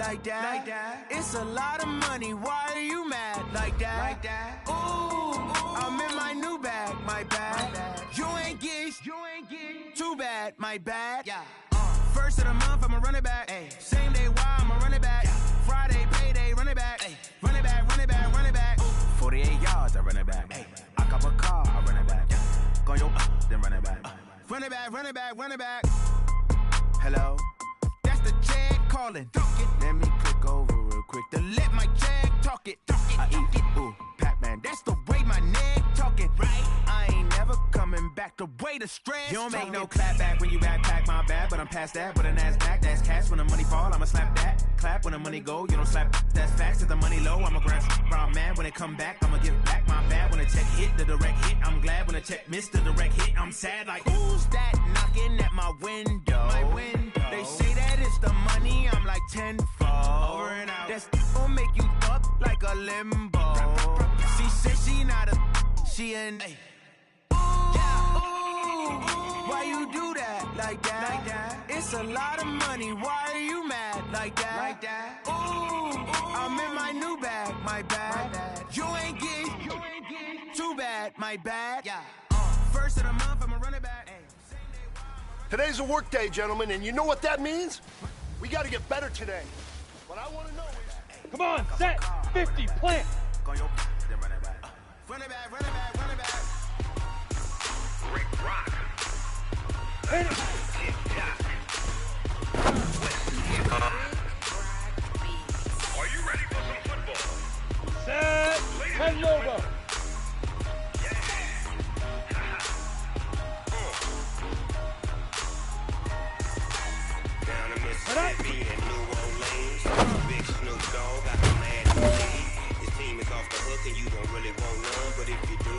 [SPEAKER 1] like that? It's a lot of money. Why are you mad like that? Ooh, I'm in my new bag, my bad. You ain't get too bad, my bad. Yeah. First of the month, I'ma run it back. Ay. Same day, why I'ma run it back. Friday, payday, run it back. Ay. Run it back, run it back, run it back. 48 yards, I run it back. Ay. I cop a car, I run it back. Go yo, then run it back. Run it back, run it back, run it back. Hello, that's the jag calling. Let me click over real quick to let my jag talk it. I eat it, ooh, Pac-Man. That's the way my neck talking. Right, I ain't never coming back. The way the stress. You don't make no clap back when you backpack, my bad. But I'm past that. But a NASDAQ, that's cash. When the money fall, I'ma slap that. Clap when the money go, you don't slap. That's facts. If the money low, I'ma grab brown man. When it come back, I'ma give back my bad. When the check hit, the direct hit. I'm glad when the check missed the direct hit. I'm sad like, who's that knocking at my window? My window. They say that it's the money. I'm like tenfold. Over and out. That's gon' make you up like a limbo. She said she not a, she an. Ay. Why you do that like that? It's a lot of money. Why are you mad like that? Ooh, I'm in my new bag, my bad. You ain't get too bad, my bad. Yeah. First of the month, I'ma run it back.
[SPEAKER 8] Today's a work day, gentlemen, and you know what that means? We got to get better today. What I want to know is...
[SPEAKER 4] Come on, set, 50, plant.
[SPEAKER 1] Go yo, then run it back. Run it back, run it back, run it back.
[SPEAKER 7] Rick Rock.
[SPEAKER 4] Hit it.
[SPEAKER 7] Are you ready for some football?
[SPEAKER 4] Set, and logo.
[SPEAKER 1] Down in Mississippi and New Orleans, Big Snoop Dogg got the mad lead. His team is off the hook and you don't really want none, but if you do,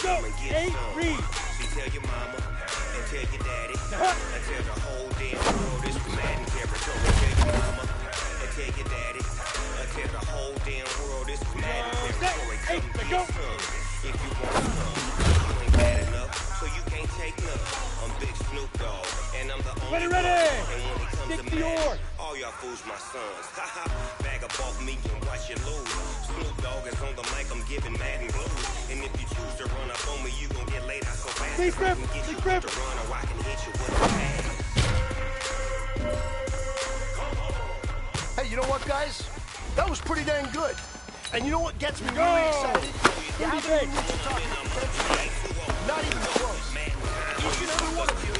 [SPEAKER 1] come and get some. See, tell your mama and tell your daddy and tell the whole damn world this was Madden territory. Tell your mama and tell your daddy and tell the whole damn world this was Madden territory. Come get some if you want some. You ain't bad enough, so you can't take none. I'm Big Snoop Dogg and I'm the only one. And when it comes to Madden, all y'all fools my sons. Bag up off me and watch you lose. Snoop Dogg is on the mic, I'm giving Madden blues. And if you choose to run up on me, you gon' get laid out so fast. I can get you with the run or I can hit you with a pass.
[SPEAKER 8] Hey, you know what, guys? That was pretty dang good. And you know what gets me really excited? You haven't even reached the top of the defense. Not even close. Each and every one of you,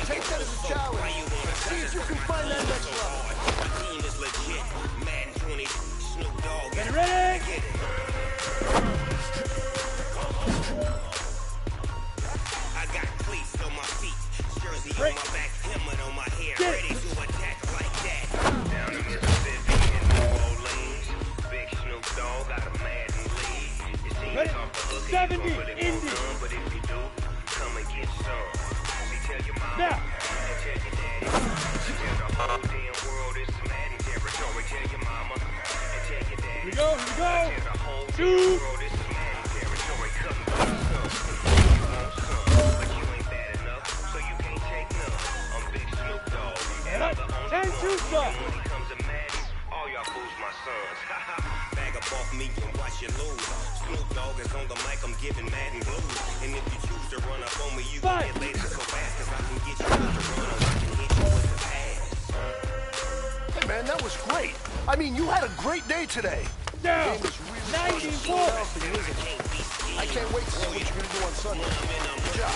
[SPEAKER 8] take that as a challenge. See if you can find that next level.
[SPEAKER 1] My team is legit. Madden 20, Snoop Dogg.
[SPEAKER 4] Get ready.
[SPEAKER 1] Get it. I got cleats on my feet, jersey on my back, helmet on my hair, ready to attack like that. Down in Mississippi and New Orleans, Big Snoop Dogg got a Madden lead. His team is off the hook and you don't really want none, but if you do, come and get some. See, tell your mama and tell your daddy, tell the whole damn world this is Madden territory. Tell your mama and tell your daddy.
[SPEAKER 4] Here we go.
[SPEAKER 1] Tell the whole damn world this is Madden territory. Come and get some. You want some, but you ain't bad enough, so you can't take none. I'm Big Snoop Dogg, and I'm the only one. And when it comes to Madden, all y'all fools my sons. Bag up off me and watch you lose. Snoop Dogg is on the mic, I'm giving Madden blues. And if you choose to run up on me, you can get laid out so fast, cause I can get you with the run or I can hit you with the pass.
[SPEAKER 8] Hey, man, that was great. I mean, you had a great day today.
[SPEAKER 4] Down.
[SPEAKER 8] The game is really
[SPEAKER 4] 94.
[SPEAKER 8] I can't wait to see what you're going to do on Sunday. Good job.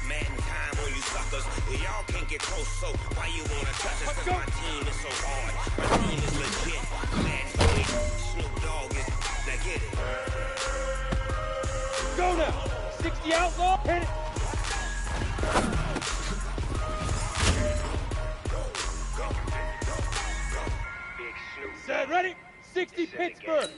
[SPEAKER 1] Madden time on you suckers. Y'all can't get close, so why you wanna touch us? Cause my team is so hard. My team is legit. Madden 20, Snoop Dogg is, now get it.
[SPEAKER 4] Go now. 60 outlaw. Hit it.
[SPEAKER 1] Big Snoop.
[SPEAKER 4] Set, ready. 60 Pittsburgh.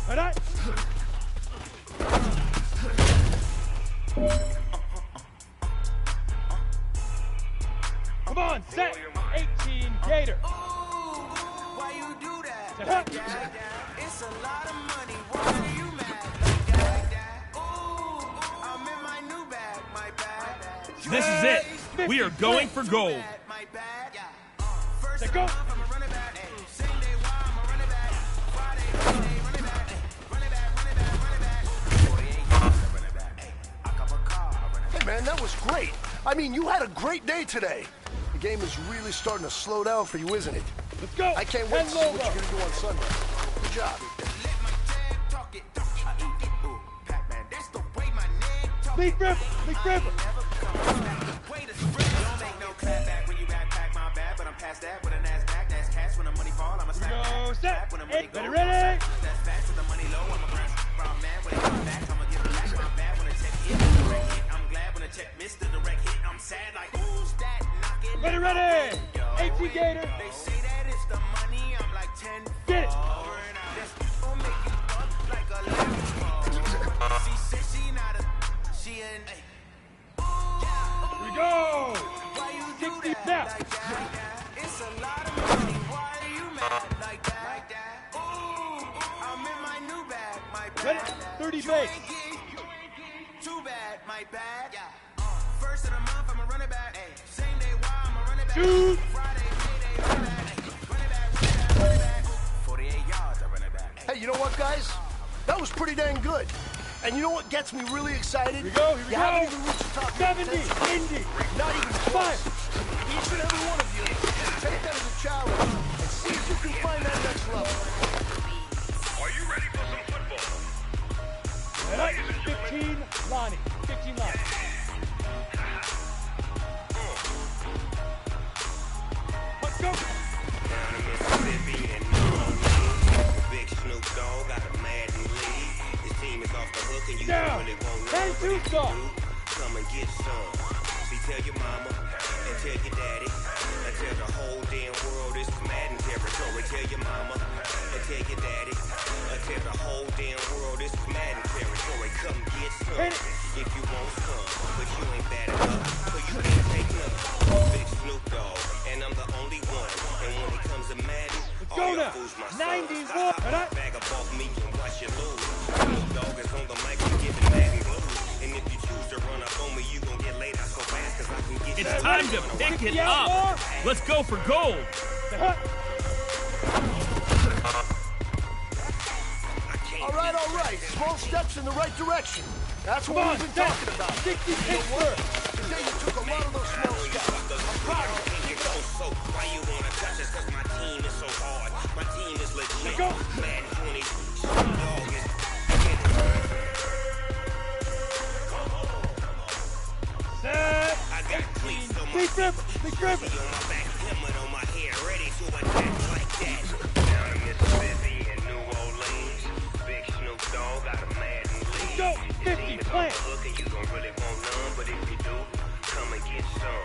[SPEAKER 4] All right. Come on, set. 18 Gator.
[SPEAKER 1] Why you do that? It's a lot of money. Why are you mad like that? Ooh, I'm
[SPEAKER 2] This is it. We are going for gold.
[SPEAKER 4] Let's go.
[SPEAKER 8] Hey, man, that was great. I mean, you had a great day today. The game is really starting to slow down for you, isn't it?
[SPEAKER 4] Let's go.
[SPEAKER 8] I can't wait to see what you're going to do on Sunday. Good job.
[SPEAKER 4] Big River. Big River. Go set. Hey, better ready. Better ready. 18 Gator. Get it. Here we go. 60 now.
[SPEAKER 1] It's a lot of money. Why are you mad like that? Ooh, I'm in my new bag, my bad.
[SPEAKER 4] Ready? 30 base.
[SPEAKER 1] Too bad, my bad. First of the month, I'ma run it back. Same day, why I'ma run it back.
[SPEAKER 4] Shoot.
[SPEAKER 1] Friday, payday, run it back. Run it back. 48 yards, I run it back.
[SPEAKER 8] Hey, you know what, guys? That was pretty dang good. And you know what gets me really excited?
[SPEAKER 4] Here we go. Here we
[SPEAKER 8] You
[SPEAKER 4] go.
[SPEAKER 8] haven't even reached the top
[SPEAKER 4] 70.
[SPEAKER 8] 10.
[SPEAKER 4] Indy.
[SPEAKER 8] Not even close. Each and every one of you, take that as a challenge and see if you can find that next level.
[SPEAKER 7] Are you ready for some football?
[SPEAKER 4] Ladies and gentlemen. 15 Lonnie. 15 Lonnie. Let's go.
[SPEAKER 1] Down in Mississippi and New Orleans, Big Snoop Dogg got a Madden lead. His team is off the hook and you
[SPEAKER 4] Down.
[SPEAKER 1] really won't know.
[SPEAKER 4] And
[SPEAKER 1] But if you
[SPEAKER 4] two-star.
[SPEAKER 1] do, come and get some. See, tell your mama and tell your daddy and tell the whole damn world this is Madden territory. Tell your mama and tell your daddy and tell the whole damn world this is Madden territory. Come get some
[SPEAKER 4] Hit it.
[SPEAKER 1] if you want some, but you ain't bad enough, so you can't take none. Big Snoop Dogg, and I'm the only one. And when it comes to Madden,
[SPEAKER 4] Let's
[SPEAKER 1] all
[SPEAKER 4] go
[SPEAKER 1] y'all
[SPEAKER 4] now.
[SPEAKER 1] fools my
[SPEAKER 4] 91.
[SPEAKER 1] sons.
[SPEAKER 4] Alright.
[SPEAKER 1] Bag up off me and watch you lose. Snoop Dogg is on the mic, we giving Madden blues. And if you choose to run up on me, you gon' get laid out so fast, cause I can get you.
[SPEAKER 2] It's time to pick it up. Let's go for gold.
[SPEAKER 8] All right. Small steps in the right direction. That's what we've been talking about.
[SPEAKER 4] 60
[SPEAKER 8] You know what? Today you took a lot of those small steps. I'm proud of you.
[SPEAKER 1] So why you wanna touch us? Cause my team is so hard. My team is legit.
[SPEAKER 4] Go.
[SPEAKER 1] Madden 20, Snoop Dogg is
[SPEAKER 4] Set.
[SPEAKER 1] I got cleats on my
[SPEAKER 4] Big River. Big River.
[SPEAKER 1] on my back, helmet on my head, ready to attack like that. Down in Mississippi and New Orleans, Big Snoop Dogg got a Madden lead.
[SPEAKER 4] Go.
[SPEAKER 1] Your
[SPEAKER 4] 50
[SPEAKER 1] team is off
[SPEAKER 4] plant.
[SPEAKER 1] the hook and you don't really want none, but if you do, come and get some.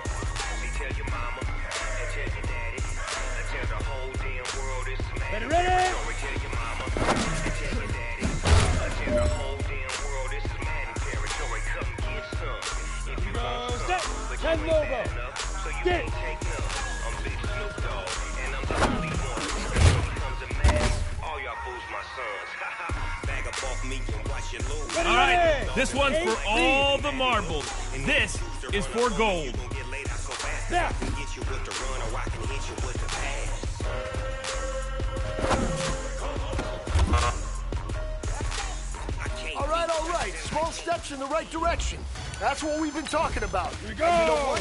[SPEAKER 1] See, tell your mama and tell your daddy and tell the whole damn world this is Madden.
[SPEAKER 4] Better ready.
[SPEAKER 1] territory. Tell your mama and tell your daddy and tell the whole damn world this is Madden territory. Come get some. If you want
[SPEAKER 4] set.
[SPEAKER 1] some, but you
[SPEAKER 4] 10
[SPEAKER 1] ain't
[SPEAKER 4] logo.
[SPEAKER 1] bad enough, so you
[SPEAKER 4] Get
[SPEAKER 1] can't
[SPEAKER 4] it.
[SPEAKER 1] take none. I'm Big Snoop Dogg, and I'm the only one. And when it comes to Madden, all y'all fools my sons. Bag up off me and watch you lose.
[SPEAKER 2] All right, this one's for all the marbles. This is for gold.
[SPEAKER 1] You gon' get laid out so fast,
[SPEAKER 4] Yeah.
[SPEAKER 1] I can get you with the run or I can hit you with the pass.
[SPEAKER 8] All right. Small steps in the right direction. That's what we've been talking about.
[SPEAKER 4] Here we go.
[SPEAKER 8] And you know what?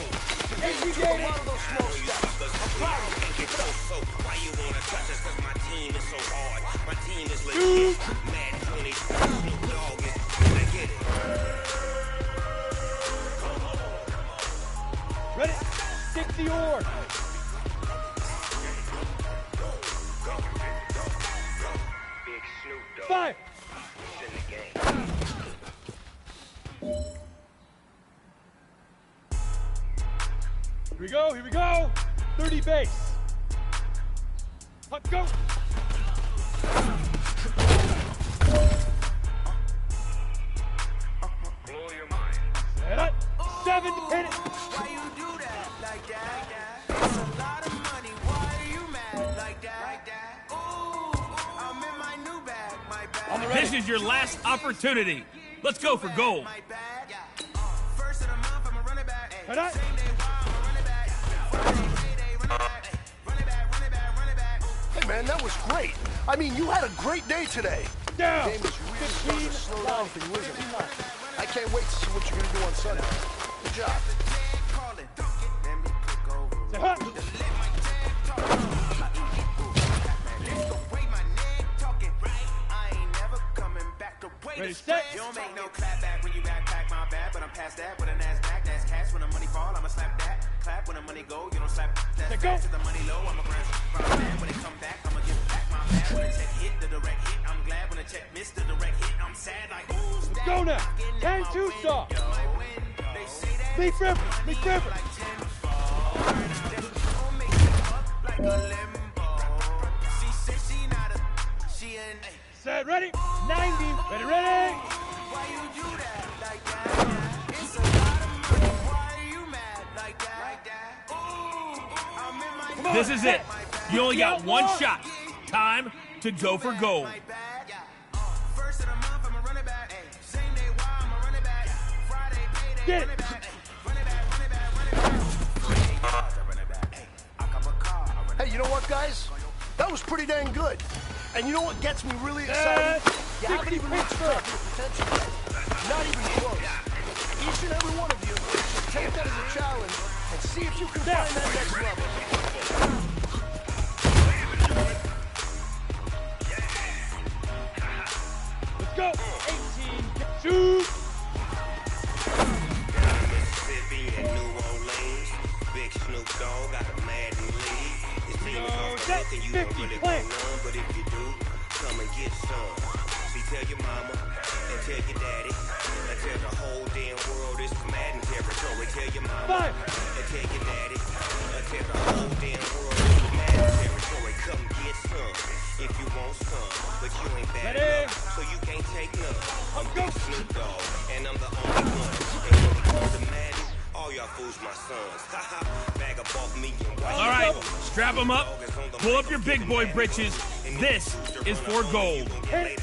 [SPEAKER 4] Hey,
[SPEAKER 8] You took a lot of those small steps. I'm proud of you. Keep it up.
[SPEAKER 1] So why you wanna touch us? Cause my team is so hard. My team is legit. Madden 20, Snoop Dogg is gonna get it.
[SPEAKER 4] Ready? 60 or.
[SPEAKER 1] Big Snoop Dogg
[SPEAKER 4] 5.
[SPEAKER 1] is in the game.
[SPEAKER 4] Here we go. Here we go. 30 base. Let's go.
[SPEAKER 7] Blow your mind.
[SPEAKER 4] Set up. 7 to hit it.
[SPEAKER 1] Why you do that like that? It's a lot of money. Why are you mad like that? Ooh, I'm in my new bag, my bag.
[SPEAKER 2] This is your last opportunity. Let's go for gold.
[SPEAKER 1] My bag. First of the month, I'ma run it back.
[SPEAKER 4] Right.
[SPEAKER 8] Hey, man, that was great. I mean, you had a great day today.
[SPEAKER 4] Down.
[SPEAKER 8] The game is really starting to slow down for you, isn't it? I can't wait to see what you're going to do on Sunday. Good job.
[SPEAKER 4] Say hut. Ready, set.
[SPEAKER 9] You don't make no clap back when you backpack my bad, but I'm past that with a NASDAQ. That's cash when the money fall, I'ma slap that. Clap when the money go, you don't slap that. Fast to the money low, I'ma grind man. When it come back, I'ma give back my bad. When the check hit, the direct hit, I'm glad. When the check missed the direct hit, I'm sad like ooh.
[SPEAKER 4] Let's go now. 10-2 stop. Lee Griffin. Lee Griffin. Set, ready? 90. Ready, ready.
[SPEAKER 9] Why you do that like that? It's a lot of money. Why are you mad like that? Ooh, I'm in my
[SPEAKER 2] This is it. You only got one shot. Time to go for gold.
[SPEAKER 9] First of the month, I'ma run it back. Same day, why I'ma run it back. Friday, payday,
[SPEAKER 4] Get
[SPEAKER 9] run
[SPEAKER 4] it.
[SPEAKER 9] it back. Run it back, run it back, run it back. I cop a car.
[SPEAKER 8] Hey, you know what, guys? That was pretty dang good. And you know what gets me really excited? You haven't even reached the top of your potential yet. Not even close. Each and every one of you should take that as a challenge and see if you can find that next level.
[SPEAKER 4] Let's go. 18. Shoot.
[SPEAKER 1] Mississippi and New Orleans. Big Snoop Dogg got a Madden lead. His team is off the hook and you don't really want none, but if you do, come and get some. See, tell your mama and tell your daddy and tell the whole damn world this is Madden territory. Tell your mama and tell your daddy and tell the whole damn world this is Madden territory. Come get some if you want some, but you ain't bad enough, so you can't take none. I'm Big Snoop Dogg and I'm the only one. And when it comes to Madden, all y'all fools my sons. Bag up off me and white.
[SPEAKER 2] All right, strap them up. Pull up your big boy britches. This is for gold.
[SPEAKER 8] All right.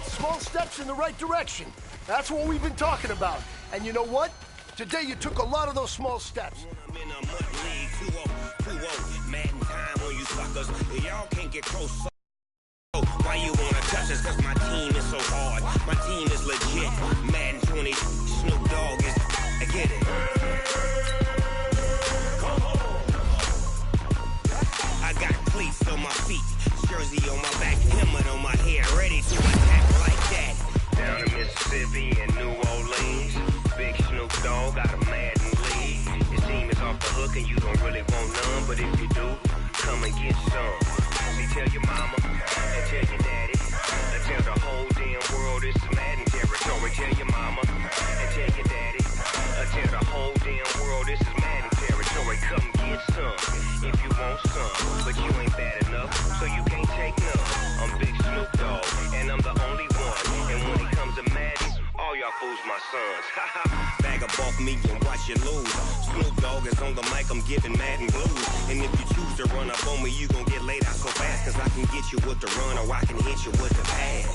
[SPEAKER 8] Small steps in the right direction. That's what we've been talking about. And you know what? Today you took a lot of those small steps.
[SPEAKER 1] Madden time on you suckers. Y'all can't get close. Why you wanna touch us? Cause my team is so hard. My team is legit. Madden 20, Snoop Dogg is. I get it. I got cleats on my feet, jersey on my back, helmet on my head, ready to attack like that. Down in Mississippi and New Orleans, Big Snoop Dogg got a Madden lead. His team is off the hook and you don't really want none, but if you do, come and get some. See, tell your mama and tell your daddy and tell the whole damn world this is Madden territory. Tell your mama and tell your daddy and tell the whole damn world this is Madden territory. Come get some if you want some, but you ain't bad enough, so you can't take none. I'm Big Snoop Dogg and I'm the only one. And when it comes to Madden, all y'all fools my sons. Bag up off me and watch you lose. Snoop Dogg is on the mic, I'm giving Madden blues. And if you choose to run up on me, you gon' get laid out so fast. Cause I can get you with the run or I can hit you with the pass.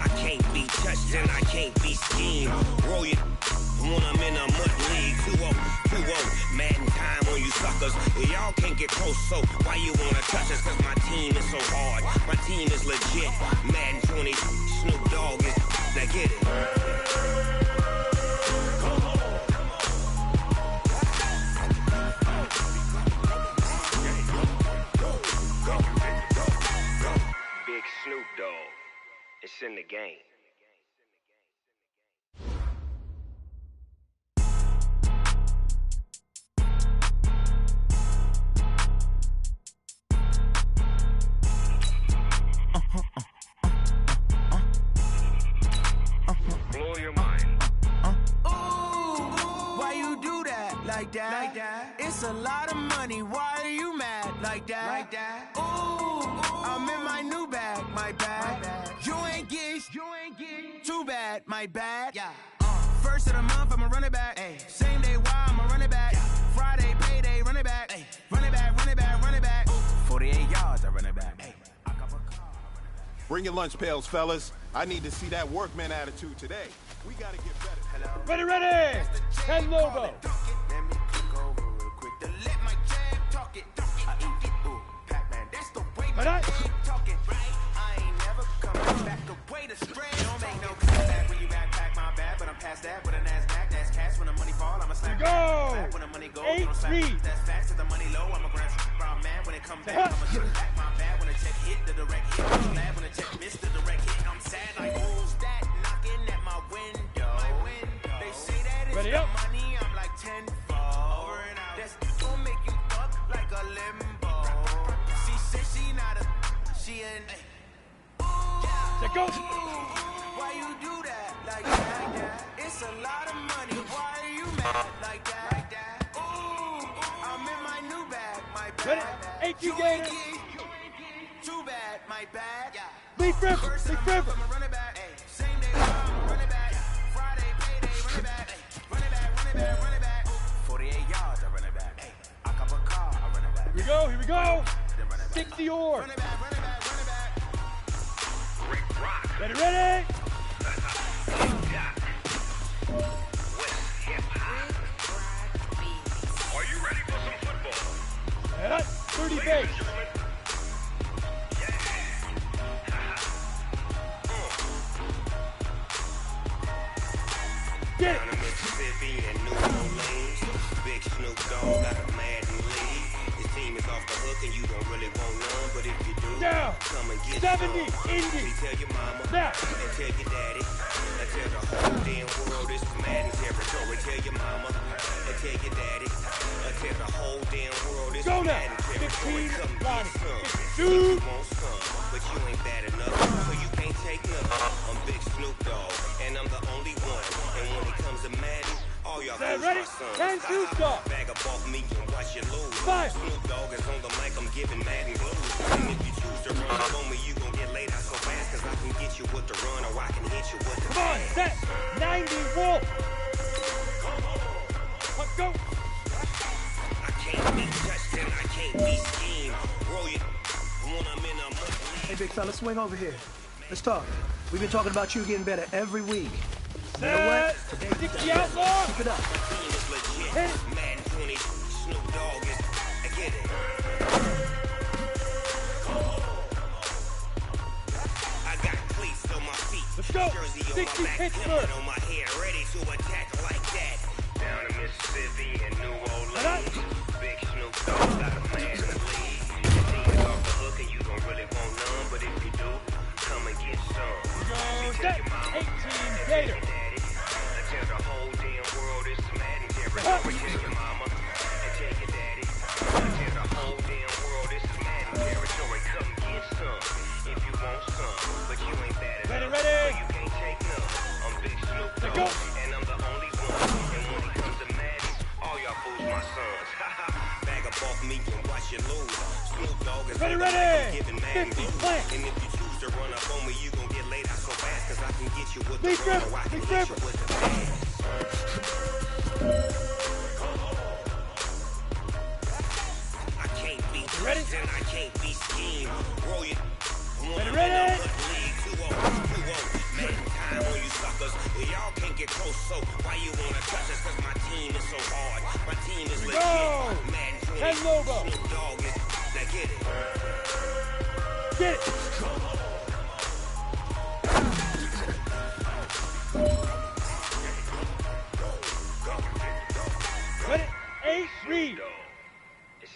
[SPEAKER 1] I can't be touched and I can't be schemed. Roll you when I'm in a mud league. 2-0, Madden time on you suckers. Y'all can't get close, so why you wanna touch us? Cause my team is so hard. My team is legit. Madden 20, Snoop Dogg is. Now get it. Big Snoop Dogg. It's in the game. Blow your mind.
[SPEAKER 9] Ooh, why you do that like that? It's a lot of money. Why are you mad like that? Ooh, I'm in my new bag, my bad. You ain't get too bad, my bad. First of the month, I'ma run it back. Same day, why I'ma run it back. Friday, payday, run it back. Run it back, run it back, run it back. 48
[SPEAKER 10] Bring your lunch pails, fellas. I need to see that workman attitude today. We gotta get better.
[SPEAKER 4] Ready, ready! Ken Lobo.
[SPEAKER 9] Let me click over real quick to let my jam talk it. I eat it, ooh, Pac-Man, that's the way my
[SPEAKER 4] Right.
[SPEAKER 9] jam talking. I ain't never coming back the way the spread. Don't make no comeback when you backpack my bad, but I'm past that with a NASDAQ. That's cash when the money fall. I'm a slap back when the money goes.
[SPEAKER 4] 8-3.
[SPEAKER 9] That's facts. If the money low, I'm a grand brown man. When it comes back, I'm a shit back my bad. When the check hit, the direct hit. I'm glad when the check missed, the direct hit. I'm sad like who's that knocking at my window? They say that it's
[SPEAKER 4] Ready
[SPEAKER 9] the
[SPEAKER 4] up.
[SPEAKER 9] money. I'm like tenfold. That's gonna make you fuck like a limbo. She said she not a, she ain't.
[SPEAKER 4] Set go.
[SPEAKER 9] Why you do that like that? It's a lot of money. Why are you mad like that? Ooh, I'm in my new bag, my
[SPEAKER 4] Ready?
[SPEAKER 9] bag.
[SPEAKER 4] 18 Gator.
[SPEAKER 9] Too bad, my bad.
[SPEAKER 4] Leaf River.
[SPEAKER 9] First
[SPEAKER 4] Leaf
[SPEAKER 9] I'm
[SPEAKER 4] River.
[SPEAKER 9] up, I'ma run it back. Same day, run it back. Friday, payday, run it back. Run it back, run it back, run it back. 48 yards, I run it back. I cop a car, I run it back.
[SPEAKER 4] Here we go. Here we go.
[SPEAKER 9] Then run it back.
[SPEAKER 4] 60 or.
[SPEAKER 9] Run it back, run it back, run it back.
[SPEAKER 7] Rick Rock.
[SPEAKER 4] Ready, ready?
[SPEAKER 7] Are you ready for some football?
[SPEAKER 4] And 30
[SPEAKER 7] Ladies
[SPEAKER 4] base.
[SPEAKER 7] and gentlemen.
[SPEAKER 4] Get
[SPEAKER 1] Down
[SPEAKER 4] it.
[SPEAKER 1] in Mississippi and New Orleans, Big Snoop Dogg got a Madden lead. His team is off the hook and you don't really want none, but if you do,
[SPEAKER 4] Now.
[SPEAKER 1] come and get
[SPEAKER 4] 70,
[SPEAKER 1] some.
[SPEAKER 4] Indy.
[SPEAKER 1] See, tell your mama
[SPEAKER 4] Now.
[SPEAKER 1] and tell your daddy. And tell the whole damn world this is Madden territory. Tell your mama and tell your daddy. And tell the whole damn world this
[SPEAKER 4] Go
[SPEAKER 1] is
[SPEAKER 4] now.
[SPEAKER 1] Madden territory.
[SPEAKER 4] 15,
[SPEAKER 1] Come get
[SPEAKER 4] Lonnie.
[SPEAKER 1] some.
[SPEAKER 4] 52.
[SPEAKER 1] You want some, but you ain't bad enough, so you can't take nothing. I'm Big Snoop Dogg, and I'm the only one. And when it comes to Madden, all y'all
[SPEAKER 4] Stand
[SPEAKER 1] fools
[SPEAKER 4] ready?
[SPEAKER 1] my sons.
[SPEAKER 4] Stand Snoop Dogg.
[SPEAKER 1] Bag up off me and watch you lose.
[SPEAKER 4] 5.
[SPEAKER 1] Snoop Dogg is on the mic, I'm giving Madden blues. And if you choose to run up on me, you gon' get laid out so fast, cause I can get you with the run, or I can hit you with the
[SPEAKER 4] Come on. Set. 90 Wolf. Let's go.
[SPEAKER 1] I can't be touched and I can't be schemed. Roll you when I'm in a
[SPEAKER 11] Hey, big fella, swing over here. Let's talk. We've been talking about you getting better every week. You know what?
[SPEAKER 4] Set. 60 outlaw.
[SPEAKER 11] Keep it up.
[SPEAKER 1] team is legit.
[SPEAKER 4] Hit it.
[SPEAKER 1] Madden 20, Snoop Dogg is, I get it. I got cleats on my feet.
[SPEAKER 4] Let's go.
[SPEAKER 1] Jersey on
[SPEAKER 4] 60
[SPEAKER 1] my back,
[SPEAKER 4] Pittsburgh.
[SPEAKER 1] helmet on my head, ready to attack like that. Down in Mississippi and New Orleans, Big Snoop Dogg got a man in the league. The team is off the hook and you don't really want none, but if you do, come and get some.
[SPEAKER 4] Go.
[SPEAKER 1] See,
[SPEAKER 4] Set.
[SPEAKER 1] tell your mama
[SPEAKER 4] 18
[SPEAKER 1] and
[SPEAKER 4] Gator.
[SPEAKER 1] tell your daddy. And tell the whole damn world it's Madden territory. Tell your mama and tell your daddy. And tell the whole damn world it's Madden territory. Come get some if you want some, but you ain't bad enough.
[SPEAKER 4] Ready, ready.
[SPEAKER 1] So you can't take none. I'm Big Snoop
[SPEAKER 4] Let
[SPEAKER 1] Dogg,
[SPEAKER 4] go.
[SPEAKER 1] and I'm the only one. And when it comes to Madden, all y'all fools my sons. Bag up off me and watch you lose. Snoop Dogg is
[SPEAKER 4] Ready,
[SPEAKER 1] on the mic,
[SPEAKER 4] ready.
[SPEAKER 1] I'm giving Madden
[SPEAKER 4] 50
[SPEAKER 1] blues.
[SPEAKER 4] plant.
[SPEAKER 1] And if you choose to run up on me, you gon' get laid out so fast, cause I can get you with the
[SPEAKER 4] Leaf
[SPEAKER 1] run,
[SPEAKER 4] River.
[SPEAKER 1] or I can
[SPEAKER 4] Leaf
[SPEAKER 1] hit you
[SPEAKER 4] River.
[SPEAKER 1] with the pass. I can't be
[SPEAKER 4] Ready?
[SPEAKER 1] touched and I can't be schemed. Roll you.
[SPEAKER 4] Ready, ready?
[SPEAKER 1] Man, time on you suckers. Y'all can't get close, so why you wanna touch us? Cause my team is so hard. My team is legit.
[SPEAKER 4] Go.
[SPEAKER 1] Madden 20,
[SPEAKER 4] Ken Lobo.
[SPEAKER 1] Snoop Dogg is, now get it.
[SPEAKER 4] Get it. Ready? 8-3.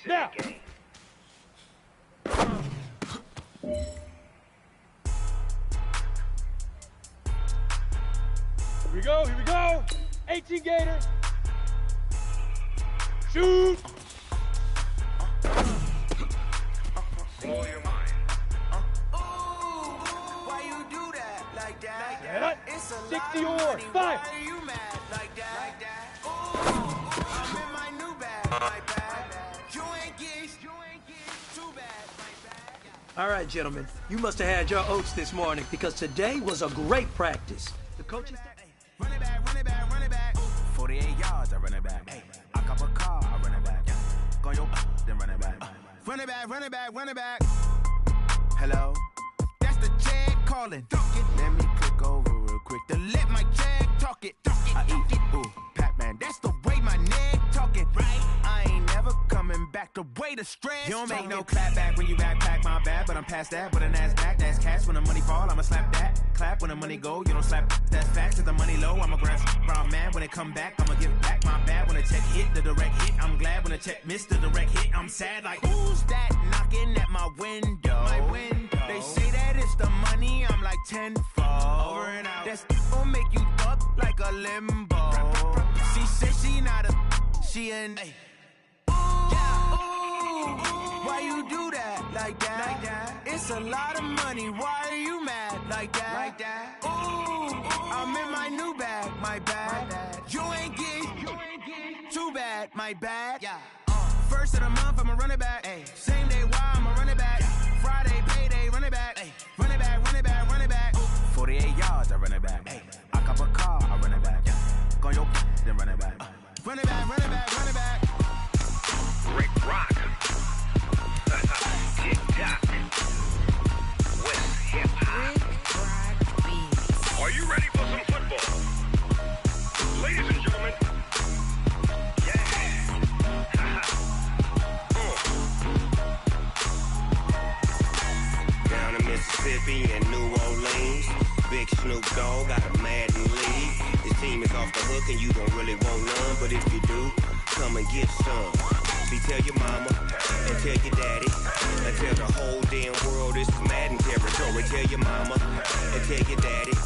[SPEAKER 4] Now. Here we go. Here we go. 18 Gator. Shoot.
[SPEAKER 7] Blow your mind.
[SPEAKER 9] Why you do that like that?
[SPEAKER 4] And
[SPEAKER 9] It's a
[SPEAKER 4] 60
[SPEAKER 9] lot of
[SPEAKER 4] or
[SPEAKER 9] money.
[SPEAKER 4] 5.
[SPEAKER 9] Why are you mad like that? Ooh, I'm in my new bag, my bag. You ain't get too bad, my bag.
[SPEAKER 11] All right, gentlemen. You must have had your oats this morning because today was a great practice. The coaches.
[SPEAKER 9] Run it back, run it back, run it back. 48 yards, I run it back. I cop a car, I run it back. Go yo, then run it back. Run it back, run it back, run it back. Hello, that's the jam calling. Let me click over real quick to let my jag talk it. I eat, ooh, Pac-Man, that's the way my neck talking. Right? I ain't never coming back the way the stress. You don't make no clap back when you backpack, my bad, but I'm past that. With a NASDAQ, that's cash. When the money fall, I'ma slap that. Clap when the money go, you don't slap. That's facts. Cause the money low, I'ma grab brown man. When it come back, I'ma give back my bad. When the check hit, the direct hit. I'm glad when the check missed the direct hit. I'm sad like, who's that knocking at my window? My window. They say that it's the money, I'm like tenfold. Over and out. That's gon' make you up like a limbo. She said she not a, she an. Hey. Why you do that like that? Like that? It's a lot of money. Why are you mad like that? Like that? Ooh, I'm in my new bag. My bad. You ain't get too bad. My bad. Yeah. First of the month, I'ma run it back. Ay. Same day, why I'ma run it back. Friday, payday, run it back. Ay. Run it back, run it back, run it back. 48 yards, I run it back. Ay. I cop a car, I run it back. Yeah. Go your then run it back. Run it back, run it back, run it back.
[SPEAKER 1] Rick Rock. TikTok. West Hip Hop. Are you ready for some football? Ladies and gentlemen. Yeah. Down in Mississippi and New Orleans, Big Snoop Dogg got a Madden league. His team is off the hook and you don't really want none, but if you do, come and get some. See, tell your mama and tell your daddy and tell the whole damn world this is Madden territory. Tell your mama and tell your daddy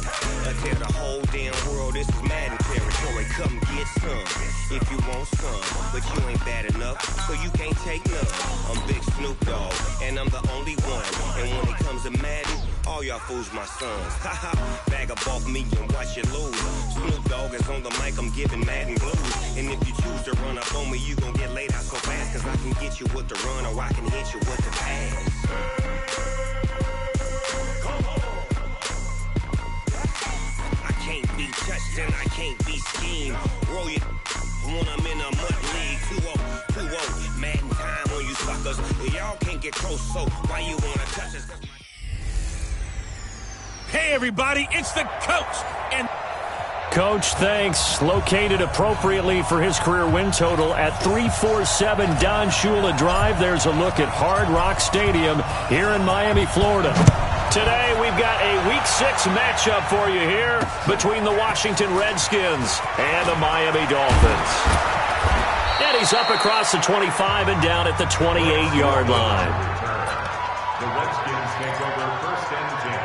[SPEAKER 1] and tell the whole damn world this is Madden territory. Come get some if you want some, but you ain't bad enough, so you can't take none. I'm Big Snoop Dogg and I'm the only one. And when it comes to Madden, all y'all fools my sons. Haha, bag up off me and watch you lose. Snoop Dogg is on the mic, I'm giving Madden blues. And if you choose to run up on me, you gon' get laid out so fast. Cause I can get you with the run or I can hit you with the pass. I can't be touched and I can't be schemed. Roll you when I'm in a mud league. 2-0, Madden time on you suckers. Y'all can't get close, so why you wanna touch us?
[SPEAKER 2] Hey, everybody, it's the coach. And
[SPEAKER 3] Coach, thanks. Located appropriately for his career win total at 347 Don Shula Drive. There's a look at Hard Rock Stadium here in Miami, Florida. Today, we've got a Week 6 matchup for you here between the Washington Redskins and the Miami Dolphins. And he's up across the 25 and down at the 28-yard line.
[SPEAKER 7] The Redskins take over 1st and 10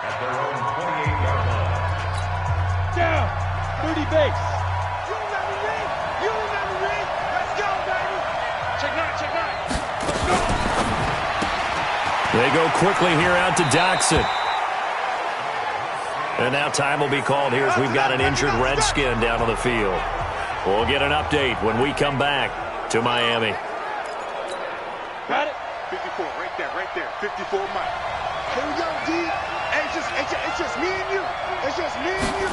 [SPEAKER 7] at their own 28-yard line.
[SPEAKER 4] Down, 30 base.
[SPEAKER 5] You remember me? You remember me? Let's go, baby.
[SPEAKER 4] Check nine, check nine. Let's go.
[SPEAKER 3] They go quickly here out to Doxson. And now time will be called here as we've got an injured Redskin down on the field. We'll get an update when we come back to Miami.
[SPEAKER 4] Got it?
[SPEAKER 5] 54, right there. 54 Mike. Here we go, D. It's just me and you. It's just me and you.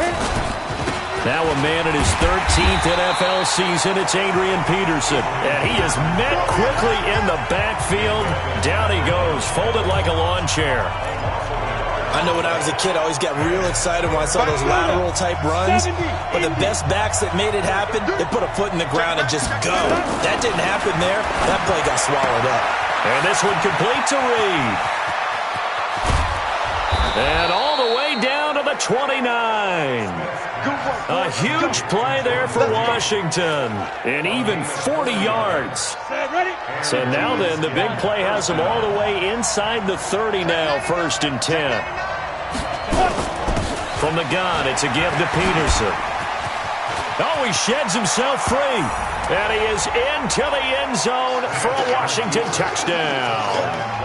[SPEAKER 3] Now a man in his 13th NFL season, it's Adrian Peterson. And he is met quickly in the backfield. Down he goes, folded like a lawn chair.
[SPEAKER 6] I know when I was a kid, I always got real excited when I saw those lateral-type runs. But the best backs that made it happen, they put a foot in the ground and just go. That didn't happen there. That play got swallowed up.
[SPEAKER 3] And this one complete to Reed. And all the way down to the 29. A huge play there for Washington. And even 40 yards. So now then, the big play has him all the way inside the 30 now, 1st and 10. From the gun, it's a give to Peterson. Oh, he sheds himself free. And he is into the end zone for a Washington touchdown.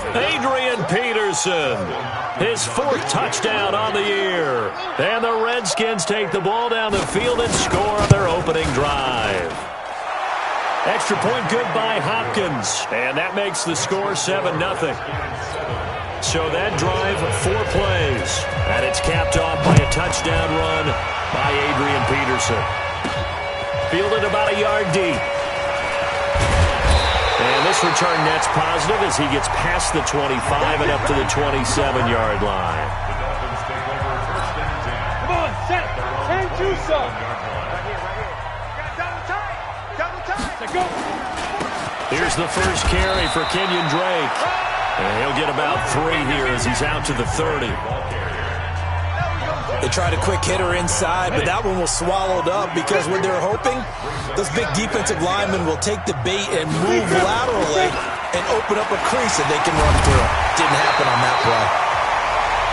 [SPEAKER 3] Adrian Peterson, his 4th touchdown on the year. And the Redskins take the ball down the field and score on their opening drive. Extra point good by Hopkins. And that makes the score 7-0. So that drive, 4 plays. And it's capped off by a touchdown run by Adrian Peterson. Fielded about a yard deep. And And this return net's positive as he gets past the 25 and up to the 27-yard line.
[SPEAKER 4] Come on, set. 10-2 some.
[SPEAKER 8] Double tight.
[SPEAKER 4] Go.
[SPEAKER 3] Here's the first carry for Kenyon Drake. And he'll get about 3 here as he's out to the 30.
[SPEAKER 6] They tried a quick hitter inside, but that one was swallowed up because what they're hoping, those big defensive linemen will take the bait and move laterally and open up a crease that they can run through. Didn't happen on that play.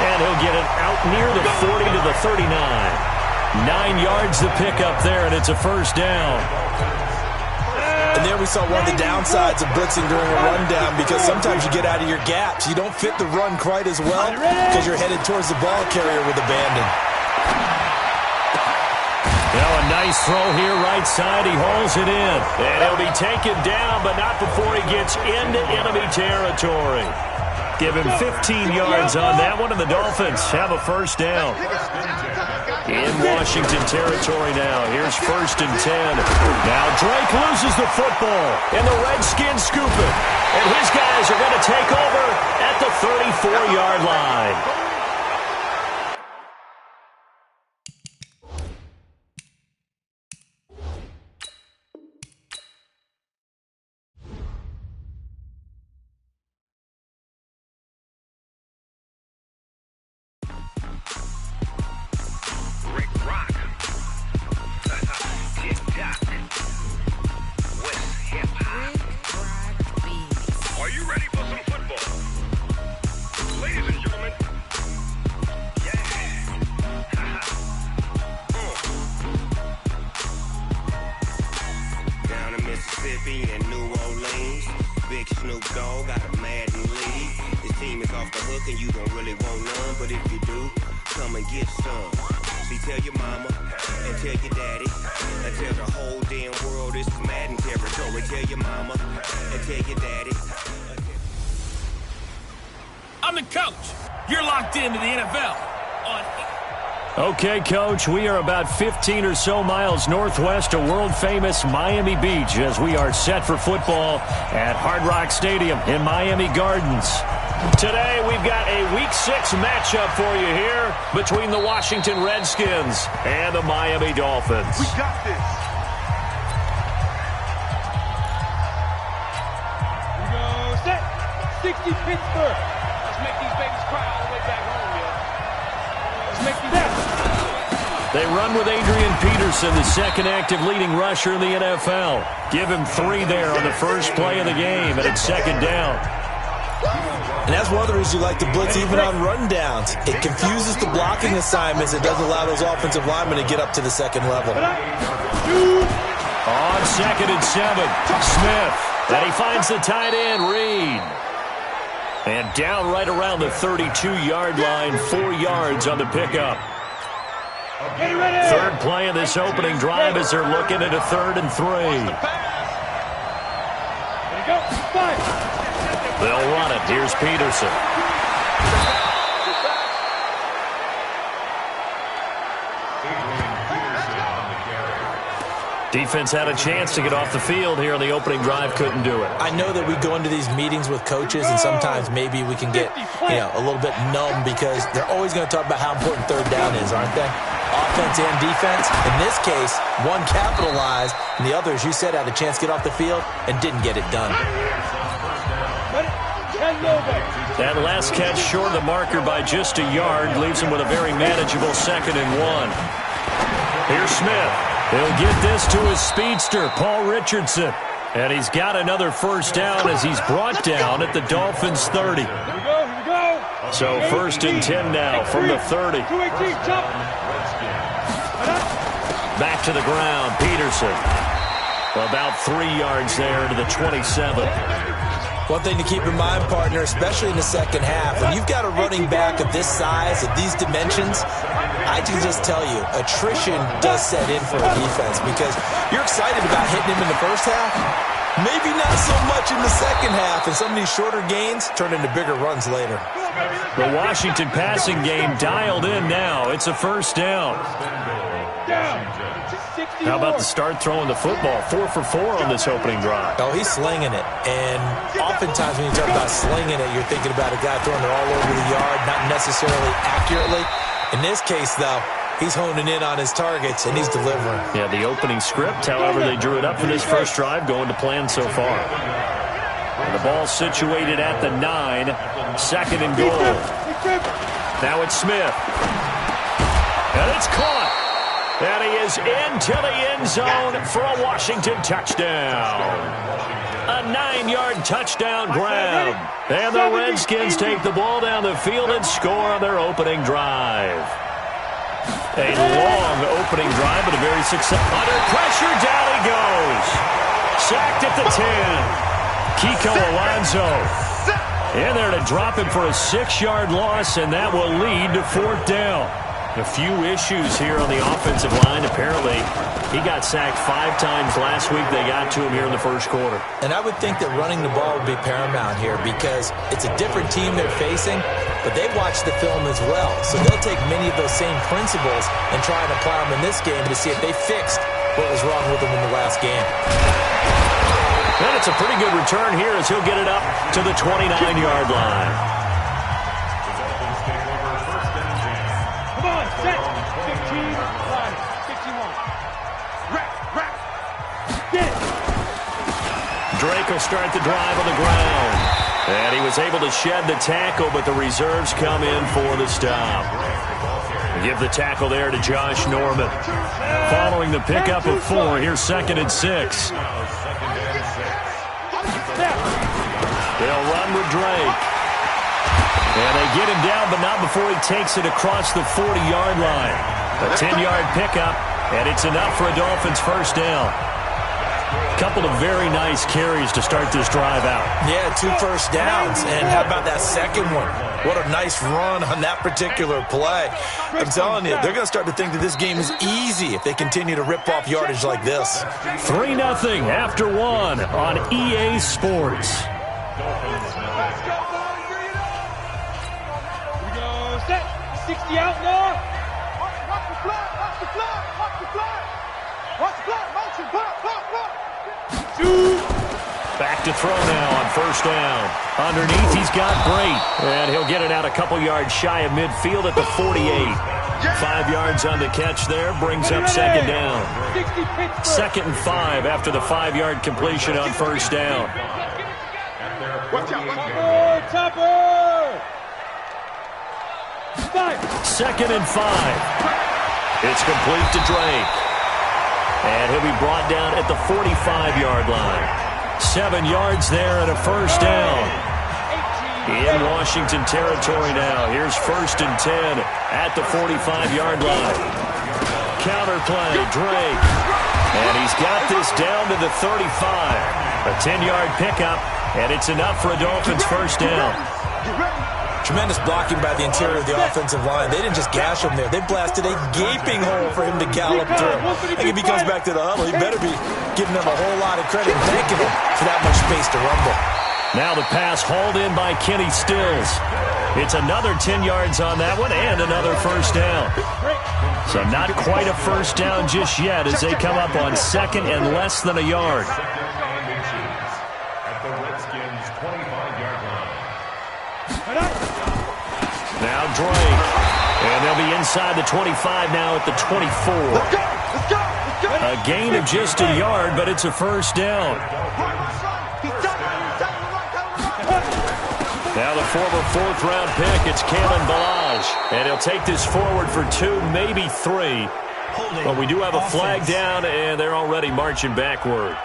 [SPEAKER 3] And he'll get it out near the 40 to the 39. 9 yards to pick up there, and it's a first down.
[SPEAKER 6] And there we saw one of the downsides of blitzing during a rundown because sometimes you get out of your gaps. You don't fit the run quite as well because you're headed towards the ball carrier with abandon.
[SPEAKER 3] Now a nice throw here, right side. He hauls it in. And he'll be taken down, but not before he gets into enemy territory. Give him 15 yards on that one, and the Dolphins have a first down. In Washington territory now. Here's 1st and 10. Now Drake loses the football, and the Redskins scoop it. And his guys are going to take over at the 34-yard line. Okay, Coach, we are about 15 or so miles northwest of world-famous Miami Beach as we are set for football at Hard Rock Stadium in Miami Gardens. Today, we've got a Week 6 matchup for you here between the Washington Redskins and the Miami Dolphins.
[SPEAKER 5] We got this.
[SPEAKER 4] We go set. 60 Pittsburgh. Let's make these babies cry all the way back home, yo. Let's make these happen.
[SPEAKER 3] They run with Adrian Peterson, the second active leading rusher in the NFL. Give him 3 there on the first play of the game, and it's second down.
[SPEAKER 6] And that's one of the reasons you like to blitz even on rundowns. It confuses the blocking assignments. It doesn't allow those offensive linemen to get up to the second level.
[SPEAKER 3] On 2nd and 7, Smith. And he finds the tight end, Reed. And down right around the 32-yard line, 4 yards on the pickup. Third play of this opening drive as they're looking at a 3rd and 3. They'll run it. Here's Peterson. Defense had a chance to get off the field here on the opening drive, couldn't do it.
[SPEAKER 6] I know that we go into these meetings with coaches, and sometimes maybe we can get, a little bit numb because they're always going to talk about how important third down is, aren't they? Offense and defense. In this case, one capitalized, and the other, as you said, had a chance to get off the field and didn't get it done.
[SPEAKER 3] That last catch short of the marker by just a yard leaves him with a very manageable 2nd and 1. Here's Smith. He'll get this to his speedster, Paul Richardson. And he's got another first down as he's brought down at the Dolphins' 30.
[SPEAKER 4] Here we go.
[SPEAKER 3] So 1st and 10 now from the 30. Back to the ground, Peterson. About 3 yards there to the 27.
[SPEAKER 6] One thing to keep in mind, partner, especially in the second half, when you've got a running back of this size, of these dimensions, I can just tell you, attrition does set in for a defense because you're excited about hitting him in the first half, maybe not so much in the second half, and some of these shorter gains turn into bigger runs later.
[SPEAKER 3] The Washington passing game dialed in now. It's a first down. How about the start throwing the football? 4 for 4 on this opening drive.
[SPEAKER 6] Oh, he's slinging it. And oftentimes when you talk about slinging it, you're thinking about a guy throwing it all over the yard, not necessarily accurately. In this case, though, he's honing in on his targets, and he's delivering.
[SPEAKER 3] Yeah, the opening script, however, they drew it up for this first drive, going to plan so far. And the ball situated at the 9, 2nd and goal. Now it's Smith. And it's caught. And he is into the end zone for a Washington touchdown. A 9-yard touchdown grab. And the Redskins take the ball down the field and score on their opening drive. A long opening drive, but a very successful. Under pressure, down he goes. Sacked at the 10. Kiko Alonso in there to drop him for a 6-yard loss, and that will lead to 4th down. A few issues here on the offensive line. Apparently, he got sacked 5 times last week. They got to him here in the first quarter.
[SPEAKER 6] And I would think that running the ball would be paramount here because it's a different team they're facing, but they've watched the film as well. So they'll take many of those same principles and try and apply them in this game to see if they fixed what was wrong with them in the last game.
[SPEAKER 3] And it's a pretty good return here as he'll get it up to the 29-yard line.
[SPEAKER 4] Come on, set. 15, line, 51. Rack. Get it.
[SPEAKER 3] Drake will start the drive on the ground. And he was able to shed the tackle, but the reserves come in for the stop. Give the tackle there to Josh Norman. Following the pickup of 4, here's 2nd and 6. They'll run with Drake. And they get him down, but not before he takes it across the 40-yard line. A 10-yard pickup, and it's enough for a Dolphins first down. Couple of very nice carries to start this drive out.
[SPEAKER 6] Yeah, 2 first downs. And how about that second one? What a nice run on that particular play. I'm telling you, they're going to start to think that this game is easy if they continue to rip off yardage like this.
[SPEAKER 3] 3-0 after 1 on EA Sports.
[SPEAKER 4] We go set. 60 out now. Watch the flag. Motion. Block.
[SPEAKER 3] Shoot. Back to throw now on first down. Underneath, he's got Brate. And he'll get it out a couple yards shy of midfield at the 48. 5 yards on the catch there. Brings up 2nd down. 2nd and 5 after the 5-yard completion on first down.
[SPEAKER 4] Topper.
[SPEAKER 3] 2nd and 5. It's complete to Drake. And he'll be brought down at the 45-yard line. 7 yards there and a first down. In Washington territory now. Here's 1st and 10 at the 45-yard line. Counter play, Drake. And he's got this down to the 35. A 10-yard pickup, and it's enough for a Dolphins first down.
[SPEAKER 6] Tremendous blocking by the interior of the offensive line. They didn't just gash him there. They blasted a gaping hole for him to gallop through. And if he comes back to the huddle, he better be giving them a whole lot of credit and thanking him for that much space to rumble.
[SPEAKER 3] Now the pass hauled in by Kenny Stills. It's another 10 yards on that one and another first down. So not quite a first down just yet as they come up on 2nd and less than a yard.
[SPEAKER 7] At the Redskins' 25-yard line.
[SPEAKER 3] Now Drake. And they'll be inside the 25 now at the 24.
[SPEAKER 8] Let's go.
[SPEAKER 3] A gain of just a yard, but it's a first down. Now the former 4th-round pick, it's Kalen Ballage. And he'll take this forward for 2, maybe 3. But we do have a flag down, and they're already marching backward.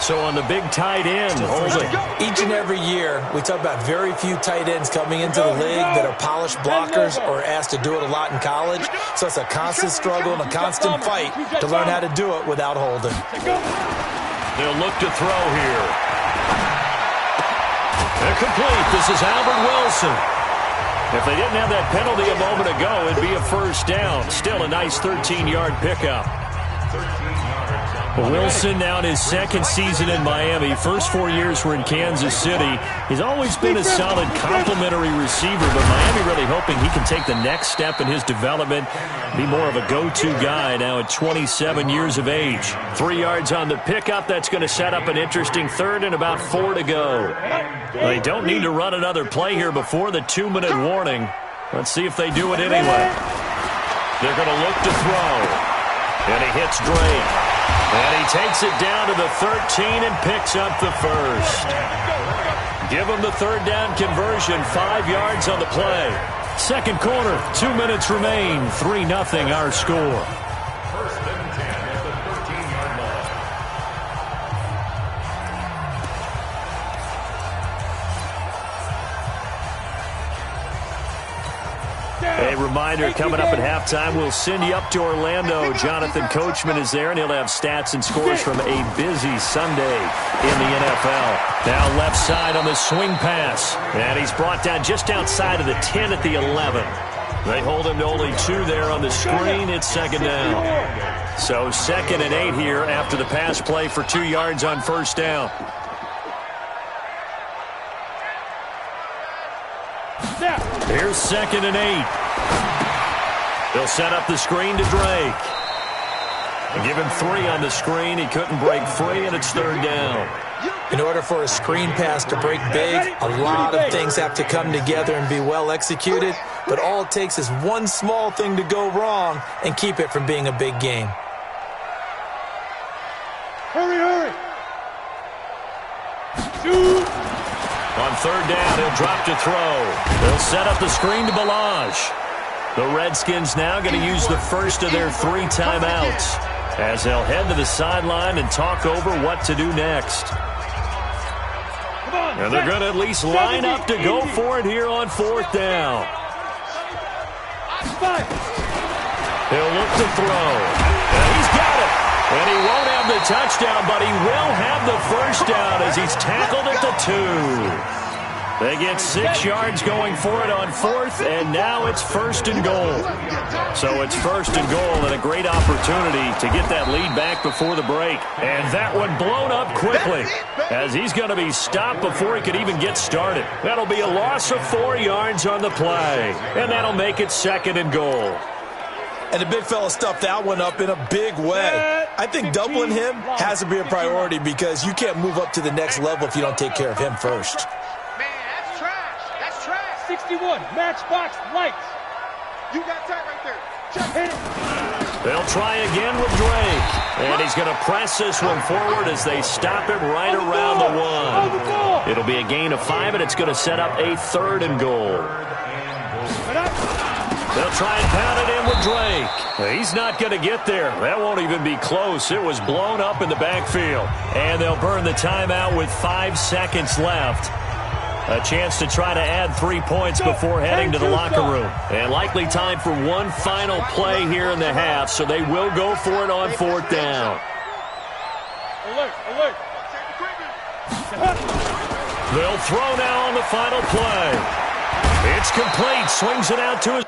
[SPEAKER 3] So on the big tight end, holding.
[SPEAKER 6] Each and every year, we talk about very few tight ends coming into the league that are polished blockers or asked to do it a lot in college. So it's a constant struggle and a constant fight to learn how to do it without holding.
[SPEAKER 3] They'll look to throw here. They're complete. This is Albert Wilson. If they didn't have that penalty a moment ago, it'd be a first down. Still a nice 13-yard pickup.
[SPEAKER 7] 13 yards.
[SPEAKER 3] Wilson now in his second season in Miami. First 4 years were in Kansas City. He's always been a solid complementary receiver, but Miami really hoping he can take the next step in his development, be more of a go-to guy now at 27 years of age. 3 yards on the pickup. That's going to set up an interesting third and about 4 to go. They don't need to run another play here before the 2-minute warning. Let's see if they do it anyway. They're going to look to throw. And he hits Drake. And he takes it down to the 13 and picks up the first. Give him the third down conversion, 5 yards on the play. Second quarter, 2 minutes remain, 3-0 our score.
[SPEAKER 7] First and 10 at the 13-yard line.
[SPEAKER 3] A reminder, coming up at halftime, we'll send you up to Orlando. Jonathan Coachman is there, and he'll have stats and scores from a busy Sunday in the NFL. Now left side on the swing pass, and he's brought down just outside of the 10 at the 11. They hold him to only 2 there on the screen. It's second down. So 2nd and 8 here after the pass play for 2 yards on first down. Here's 2nd and 8. They'll set up the screen to Drake. Give him 3 on the screen. He couldn't break free, and it's third down.
[SPEAKER 6] In order for a screen pass to break big, a lot of things have to come together and be well executed, but all it takes is one small thing to go wrong and keep it from being a big game.
[SPEAKER 4] Hurry! Shoot!
[SPEAKER 3] On third down, he'll drop to throw. They'll set up the screen to Balaj. The Redskins now going to use the first of their 3 timeouts as they'll head to the sideline and talk over what to do next. And they're going to at least line up to go for it here on fourth down. He'll look to throw. And he's got it. And he won't have the touchdown, but he will have the first down as he's tackled at the 2. They get 6 yards going for it on fourth, and now it's first and goal. So it's first and goal and a great opportunity to get that lead back before the break. And that one blown up quickly as he's going to be stopped before he could even get started. That'll be a loss of 4 yards on the play, and that'll make it second and goal.
[SPEAKER 6] And the big fella stuffed that one up in a big way. I think doubling him has to be a priority because you can't move up to the next level if you don't take care of him first.
[SPEAKER 4] 61, matchbox lights.
[SPEAKER 5] You got time right there. Check.
[SPEAKER 4] Hit it.
[SPEAKER 3] They'll try again with Drake. And he's going to press this one forward as they stop him right around the 1. It'll be a gain of 5, and it's going to set up a third and goal. They'll try and pound it in with Drake. He's not going to get there. That won't even be close. It was blown up in the backfield. And they'll burn the timeout with 5 seconds left. A chance to try to add 3 points before heading to the locker room. And likely time for one final play here in the half, so they will go for it on fourth down.
[SPEAKER 4] Alert.
[SPEAKER 3] They'll throw now on the final play. It's complete. Swings it out to his...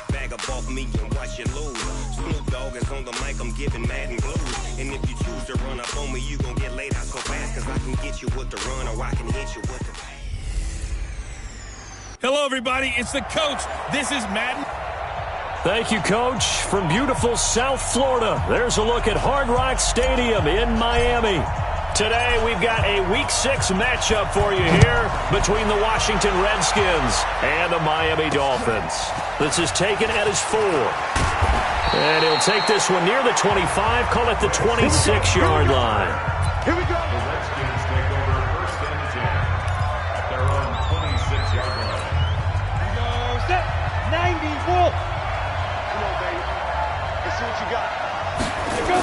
[SPEAKER 1] Bag up off me and watch you lose. Snoop Dogg is on the mic, I'm giving Madden blues. And if you choose to run up on me, you gon' get laid out so fast. Cause I can get you with the run or I can hit you with the...
[SPEAKER 2] Hello, everybody. It's the coach. This is Madden.
[SPEAKER 3] Thank you, Coach. From beautiful South Florida, there's a look at Hard Rock Stadium in Miami. Today, we've got a Week 6 matchup for you here between the Washington Redskins and the Miami Dolphins. This is taken at his 4. And he'll take this one near the 25, call it the 26-yard line.
[SPEAKER 7] Here we go. The Redskins take over first and 10 at their own 26-yard line.
[SPEAKER 4] Go, set, 90, Wolf.
[SPEAKER 8] Come on, baby. Let's see what you got.
[SPEAKER 4] Go.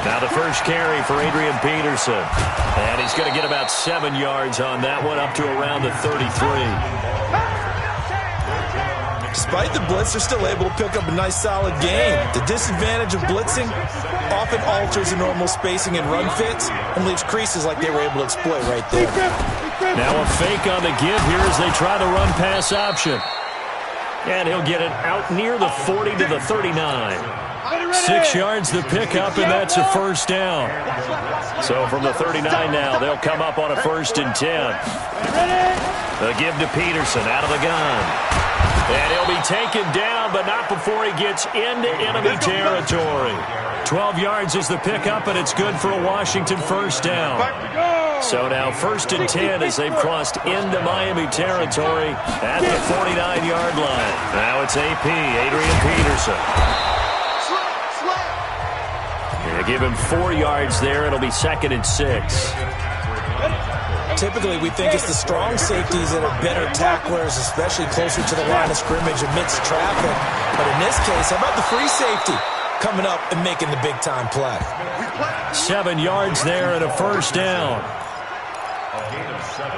[SPEAKER 3] Now the first carry for Adrian Peterson. And he's going to get about 7 yards on that one, up to around the 33.
[SPEAKER 6] Despite the blitz, they're still able to pick up a nice, solid gain. The disadvantage of blitzing often alters the normal spacing and run fits and leaves creases like they were able to exploit right there.
[SPEAKER 3] Now a fake on the give here as they try the run-pass option. And he'll get it out near the 40 to the 39. 6 yards the pickup, and that's a first down. So from the 39 now, they'll come up on a 1st and 10. The give to Peterson out of the gun. And he'll be taken down, but not before he gets into enemy territory. 12 yards is the pickup, and it's good for a Washington first down. So now 1st and 10 as they've crossed into Miami territory at the 49-yard line. Now it's AP, Adrian Peterson. They give him 4 yards there. It'll be 2nd and 6.
[SPEAKER 6] Typically, we think it's the strong safeties that are better tacklers, especially closer to the line of scrimmage amidst traffic. But in this case, how about the free safety coming up and making the big-time play?
[SPEAKER 3] 7 yards there and a first down.
[SPEAKER 7] A gain of 7.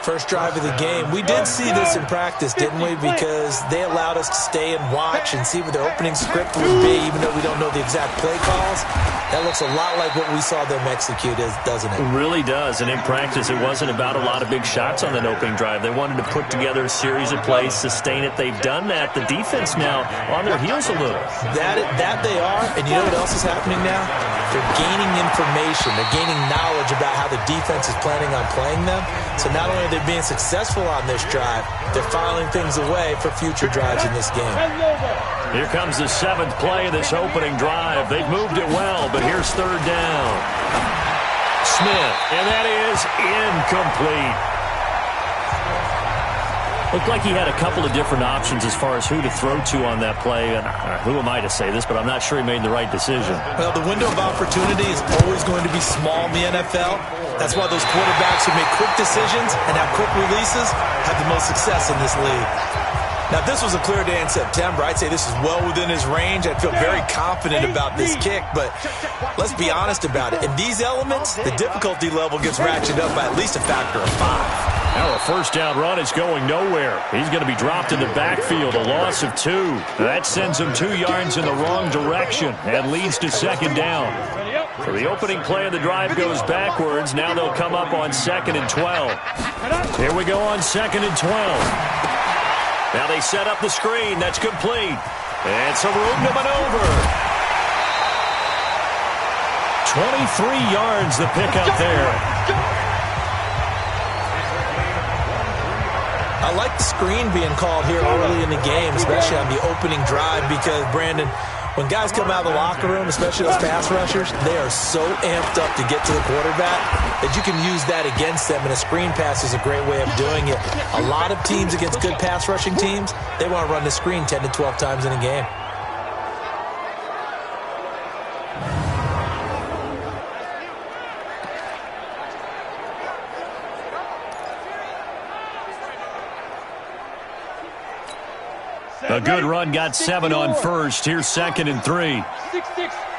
[SPEAKER 6] First drive of the game. We did see this in practice, didn't we? Because they allowed us to stay and watch and see what their opening script would be, even though we don't know the exact play calls. That looks a lot like what we saw them execute, doesn't it?
[SPEAKER 3] It really does. And in practice, it wasn't about a lot of big shots on that opening drive. They wanted to put together a series of plays, sustain it. They've done that. The defense now on their heels a little.
[SPEAKER 6] That they are. And you know what else is happening now? They're gaining information. They're gaining knowledge about how the defense is planning on playing them. So not only are they being successful on this drive, they're filing things away for future drives in this game.
[SPEAKER 3] Here comes the 7th play of this opening drive. They've moved it well, but here's 3rd down. Smith, and that is incomplete. Looked like he had a couple of different options as far as who to throw to on that play. And who am I to say this, but I'm not sure he made the right decision.
[SPEAKER 6] Well, the window of opportunity is always going to be small in the NFL. That's why those quarterbacks who make quick decisions and have quick releases have the most success in this league. Now, if this was a clear day in September, I'd say this is well within his range. I'd feel very confident about this kick, but let's be honest about it. In these elements, the difficulty level gets ratcheted up by at least a factor of 5.
[SPEAKER 3] Now a first down run is going nowhere. He's going to be dropped in the backfield, a loss of 2. That sends him 2 yards in the wrong direction and leads to 2nd down. So the opening play of the drive goes backwards. Now they'll come up on 2nd and 12. Here we go on 2nd and 12. Now they set up the screen. That's complete. And some room to maneuver. 23 yards the pickup there.
[SPEAKER 6] I like the screen being called here early in the game, especially on the opening drive, because, Brandon, when guys come out of the locker room, especially those pass rushers, they are so amped up to get to the quarterback that you can use that against them, and a screen pass is a great way of doing it. A lot of teams against good pass rushing teams, they want to run the screen 10 to 12 times in a game.
[SPEAKER 3] A good run got 7 on first. Here's 2nd and 3.
[SPEAKER 4] 6-6,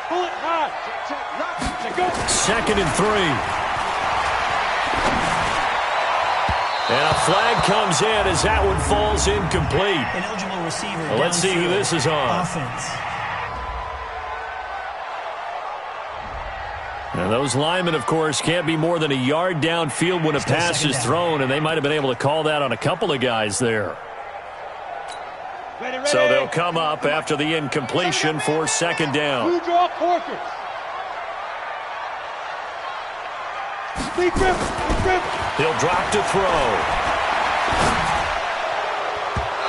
[SPEAKER 4] pull it hard.
[SPEAKER 3] 2nd and 3. And a flag comes in as that one falls incomplete.
[SPEAKER 12] An eligible receiver.
[SPEAKER 3] Well, let's see who this is on.
[SPEAKER 12] Offense.
[SPEAKER 3] And those linemen, of course, can't be more than a yard downfield when a pass is thrown, and they might have been able to call that on a couple of guys there. So they'll come up after the incompletion for 2nd down.
[SPEAKER 4] Blue draw Corkers.
[SPEAKER 3] He'll drop to throw.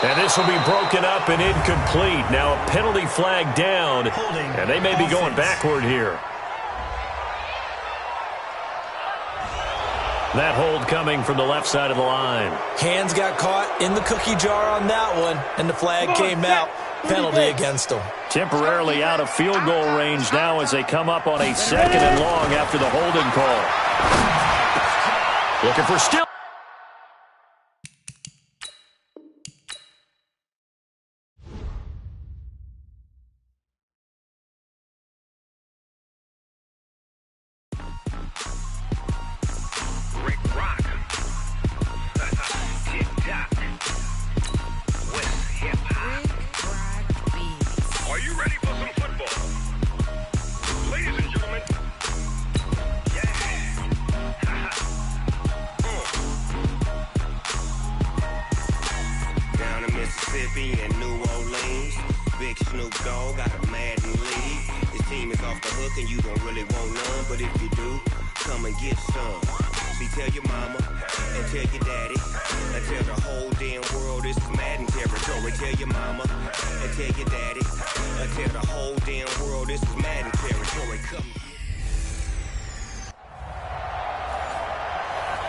[SPEAKER 3] And this will be broken up and incomplete. Now a penalty flag down, and they may be going backward here. That hold coming from the left side of the line.
[SPEAKER 6] Hands got caught in the cookie jar on that one, and the flag came out. Penalty against them.
[SPEAKER 3] Temporarily out of field goal range now as they come up on a 2nd and long after the holding call. Looking for still.
[SPEAKER 1] Mississippi and New Orleans. Big Snoop Dogg got a Madden league. His team is off the hook and you don't really want none, but if you do, come and get some. See, tell your mama and tell your daddy and tell the whole damn world this is Madden territory. Tell your mama and tell your daddy and tell the whole damn world this is Madden territory. Come.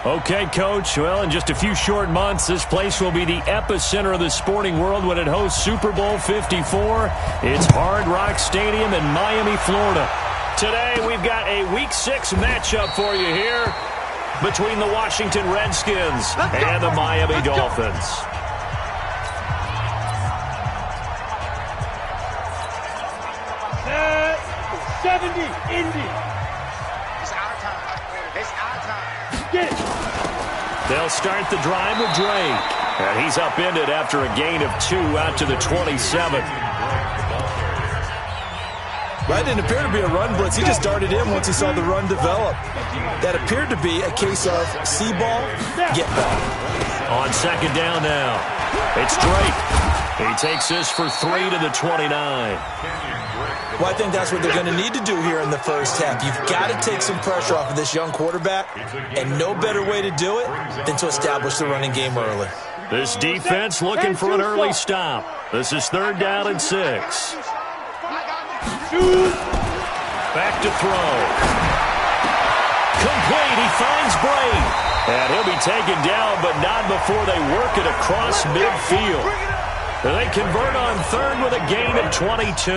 [SPEAKER 3] Okay, Coach. Well, in just a few short months, this place will be the epicenter of the sporting world when it hosts Super Bowl 54. It's Hard Rock Stadium in Miami, Florida. Today, we've got a Week 6 matchup for you here between the Washington Redskins and the Miami Dolphins.
[SPEAKER 4] Set 70, Indy.
[SPEAKER 5] It's our time. It's our time.
[SPEAKER 4] Get it.
[SPEAKER 3] They'll start the drive with Drake. And he's upended after a gain of 2 out to the 27.
[SPEAKER 6] That didn't appear to be a run blitz. He just darted in once he saw the run develop. That appeared to be a case of see ball, get ball.
[SPEAKER 3] On 2nd down now, it's Drake. He takes this for 3 to the 29.
[SPEAKER 6] Well, I think that's what they're going to need to do here in the first half. You've got to take some pressure off of this young quarterback, and no better way to do it than to establish the running game early.
[SPEAKER 3] This defense looking for an early stop. This is 3rd down and 6. Back to throw. Complete. He finds Bray. And he'll be taken down, but not before they work it across midfield. They convert on 3rd with a gain of 22.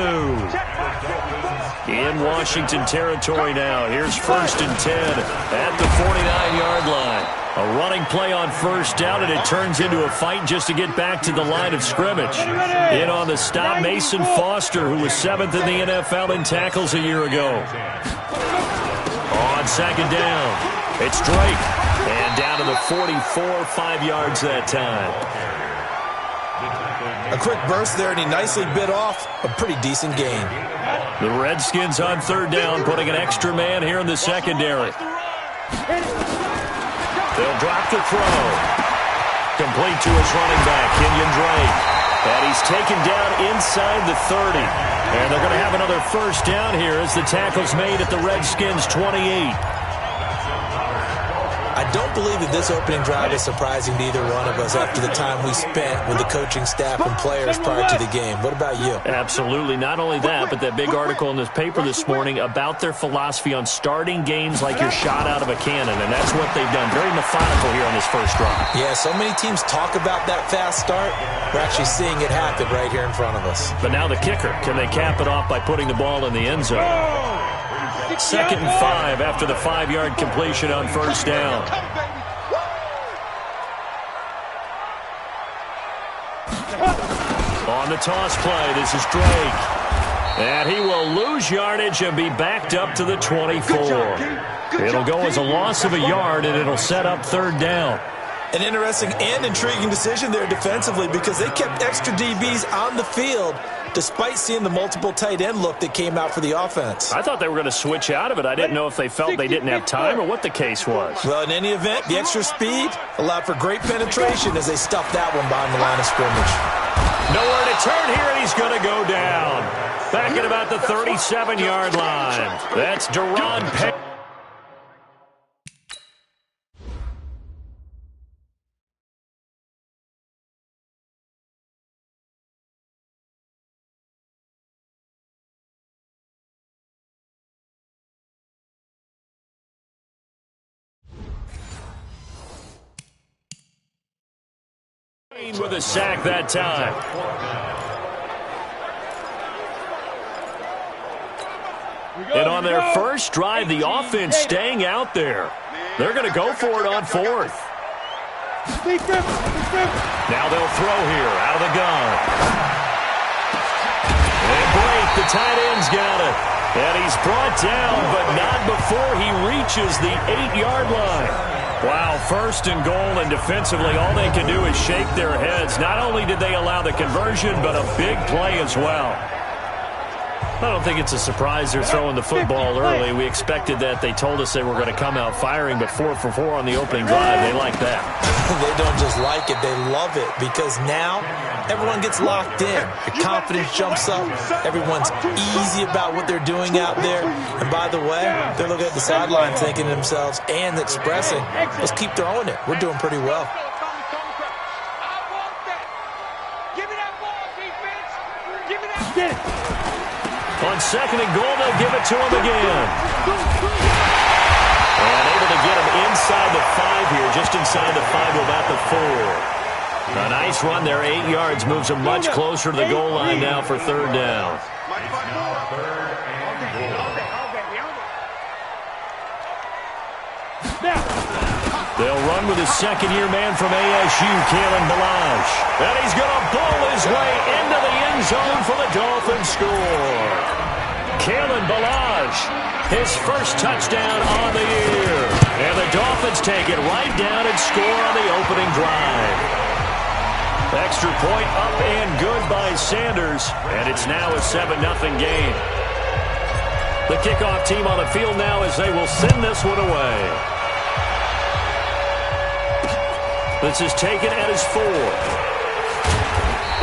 [SPEAKER 3] In Washington territory now. Here's 1st and 10 at the 49-yard line. A running play on 1st down, and it turns into a fight just to get back to the line of scrimmage. In on the stop, Mason Foster, who was 7th in the NFL in tackles a year ago. On 2nd down, it's Drake. And down to the 44, 5 yards that time.
[SPEAKER 6] A quick burst there, and he nicely bit off a pretty decent gain.
[SPEAKER 3] The Redskins on 3rd down, putting an extra man here in the secondary. They'll drop the throw. Complete to his running back, Kenyon Drake. And he's taken down inside the 30. And they're going to have another 1st down here as the tackle's made at the Redskins' 28.
[SPEAKER 6] I don't believe that this opening drive is surprising to either one of us after the time we spent with the coaching staff and players prior to the game. What about you?
[SPEAKER 3] Absolutely. Not only that, but that big article in this paper this morning about their philosophy on starting games like you're shot out of a cannon, and that's what they've done. Very methodical here on this first drive.
[SPEAKER 6] Yeah, so many teams talk about that fast start. We're actually seeing it happen right here in front of us.
[SPEAKER 3] But now the kicker. Can they cap it off by putting the ball in the end zone? 2nd and 5 after the 5-yard completion on 1st down. On the toss play, this is Drake. And he will lose yardage and be backed up to the 24. It'll go as a loss of a yard, and it'll set up 3rd down.
[SPEAKER 6] An interesting and intriguing decision there defensively because they kept extra DBs on the field despite seeing the multiple tight end look that came out for the offense.
[SPEAKER 3] I thought they were going to switch out of it. I didn't know if they felt they didn't have time or what the case was.
[SPEAKER 6] Well, in any event, the extra speed allowed for great penetration as they stuffed that one behind the line of scrimmage.
[SPEAKER 3] Nowhere to turn here, and he's going to go down. Back at about the 37-yard line. That's Deron Payne. with a sack that time. And on their first drive, the offense staying out there. They're going to go for it on fourth. Now they'll throw here out of the gun. And break, the tight end's got it. And he's brought down, but not before he reaches the 8-yard line. Wow, first and goal, and defensively all they can do is shake their heads. Not only did they allow the conversion, but a big play as well. I don't think it's a surprise they're throwing the football early. We expected that. They told us they were going to come out firing, but 4 for 4 on the opening drive. They like that.
[SPEAKER 6] They don't just like it, they love it, because now everyone gets locked in. The confidence jumps up. Everyone's easy about what they're doing out there. And by the way, they're looking at the sideline thinking to themselves and expressing, let's keep throwing it. We're doing pretty well.
[SPEAKER 4] Get it.
[SPEAKER 3] On second and goal, they'll give it to him again. And able to get him inside the 5 here, just inside the 5 to about the 4. A nice run there, 8 yards, moves him much closer to the goal line now for third down. They'll run with his second-year man from ASU, Kalen Balazs. And he's going to bowl his way into the end zone for the Dolphins score. Kalen Balazs, his first touchdown on the year. And the Dolphins take it right down and score on the opening drive. Extra point up and good by Sanders. And it's now a 7-0 game. The kickoff team on the field now as they will send this one away. This is taken at his 4.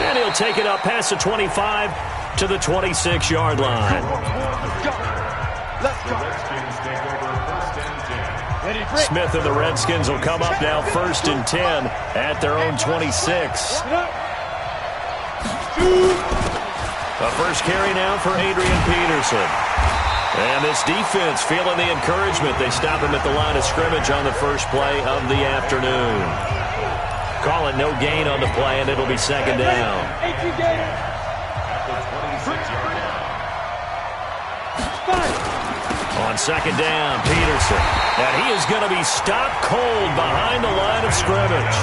[SPEAKER 3] And he'll take it up past the 25 to the 26-yard line. Smith and the Redskins will come up now 1st and 10 at their own 26. A first carry now for Adrian Peterson. And this defense feeling the encouragement. They stop him at the line of scrimmage on the first play of the afternoon. Call it no gain on the play, and it'll be second down. On second down, Peterson. And he is going to be stopped cold behind the line of scrimmage.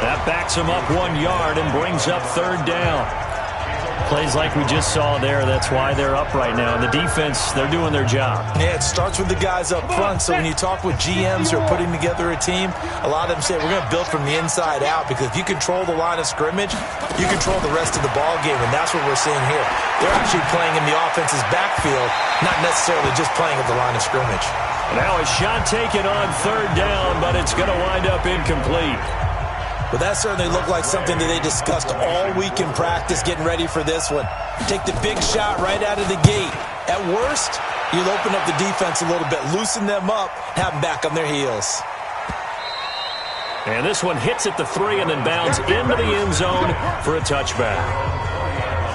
[SPEAKER 3] That backs him up 1 yard and brings up third down. Plays like we just saw there. That's why they're up right now. And the defense, they're doing their job.
[SPEAKER 6] Yeah, it starts with the guys up front. So when you talk with GMs who are putting together a team, a lot of them say we're going to build from the inside out, because if you control the line of scrimmage, you control the rest of the ball game, and that's what we're seeing here. They're actually playing in the offense's backfield, not necessarily just playing at the line of scrimmage.
[SPEAKER 3] Now a shot taken on third down, but it's going to wind up incomplete.
[SPEAKER 6] But that certainly looked like something that they discussed all week in practice, getting ready for this one. Take the big shot right out of the gate. At worst, you'll open up the defense a little bit, loosen them up, have them back on their heels.
[SPEAKER 3] And this one hits at the 3 and then bounds into the end zone for a touchback.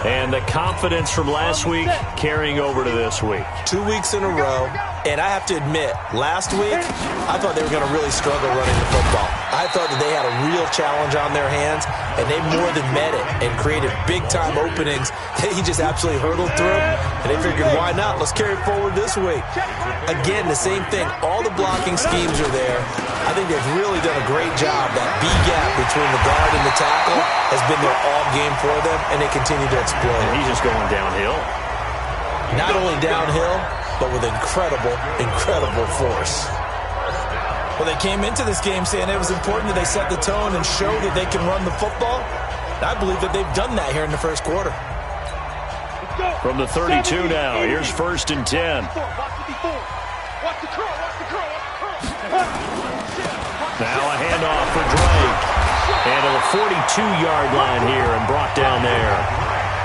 [SPEAKER 3] And the confidence from last week carrying over to this week.
[SPEAKER 6] 2 weeks in a row. And I have to admit, last week, I thought they were going to really struggle running the football. I thought that they had a real challenge on their hands, and they more than met it and created big-time openings that he just absolutely hurdled through. And they figured, why not? Let's carry it forward this week. Again, the same thing. All the blocking schemes are there. I think they've really done a great job. That B-gap between the guard and the tackle has been there all game for them, and they continue to explode.
[SPEAKER 3] And he's just going downhill.
[SPEAKER 6] Not only downhill, but with incredible, incredible force. Well, they came into this game saying it was important that they set the tone and show that they can run the football. I believe that they've done that here in the first quarter.
[SPEAKER 3] From the 32 now, here's 1st and 10. Now a handoff for Drake. And to the 42-yard line here and brought down there.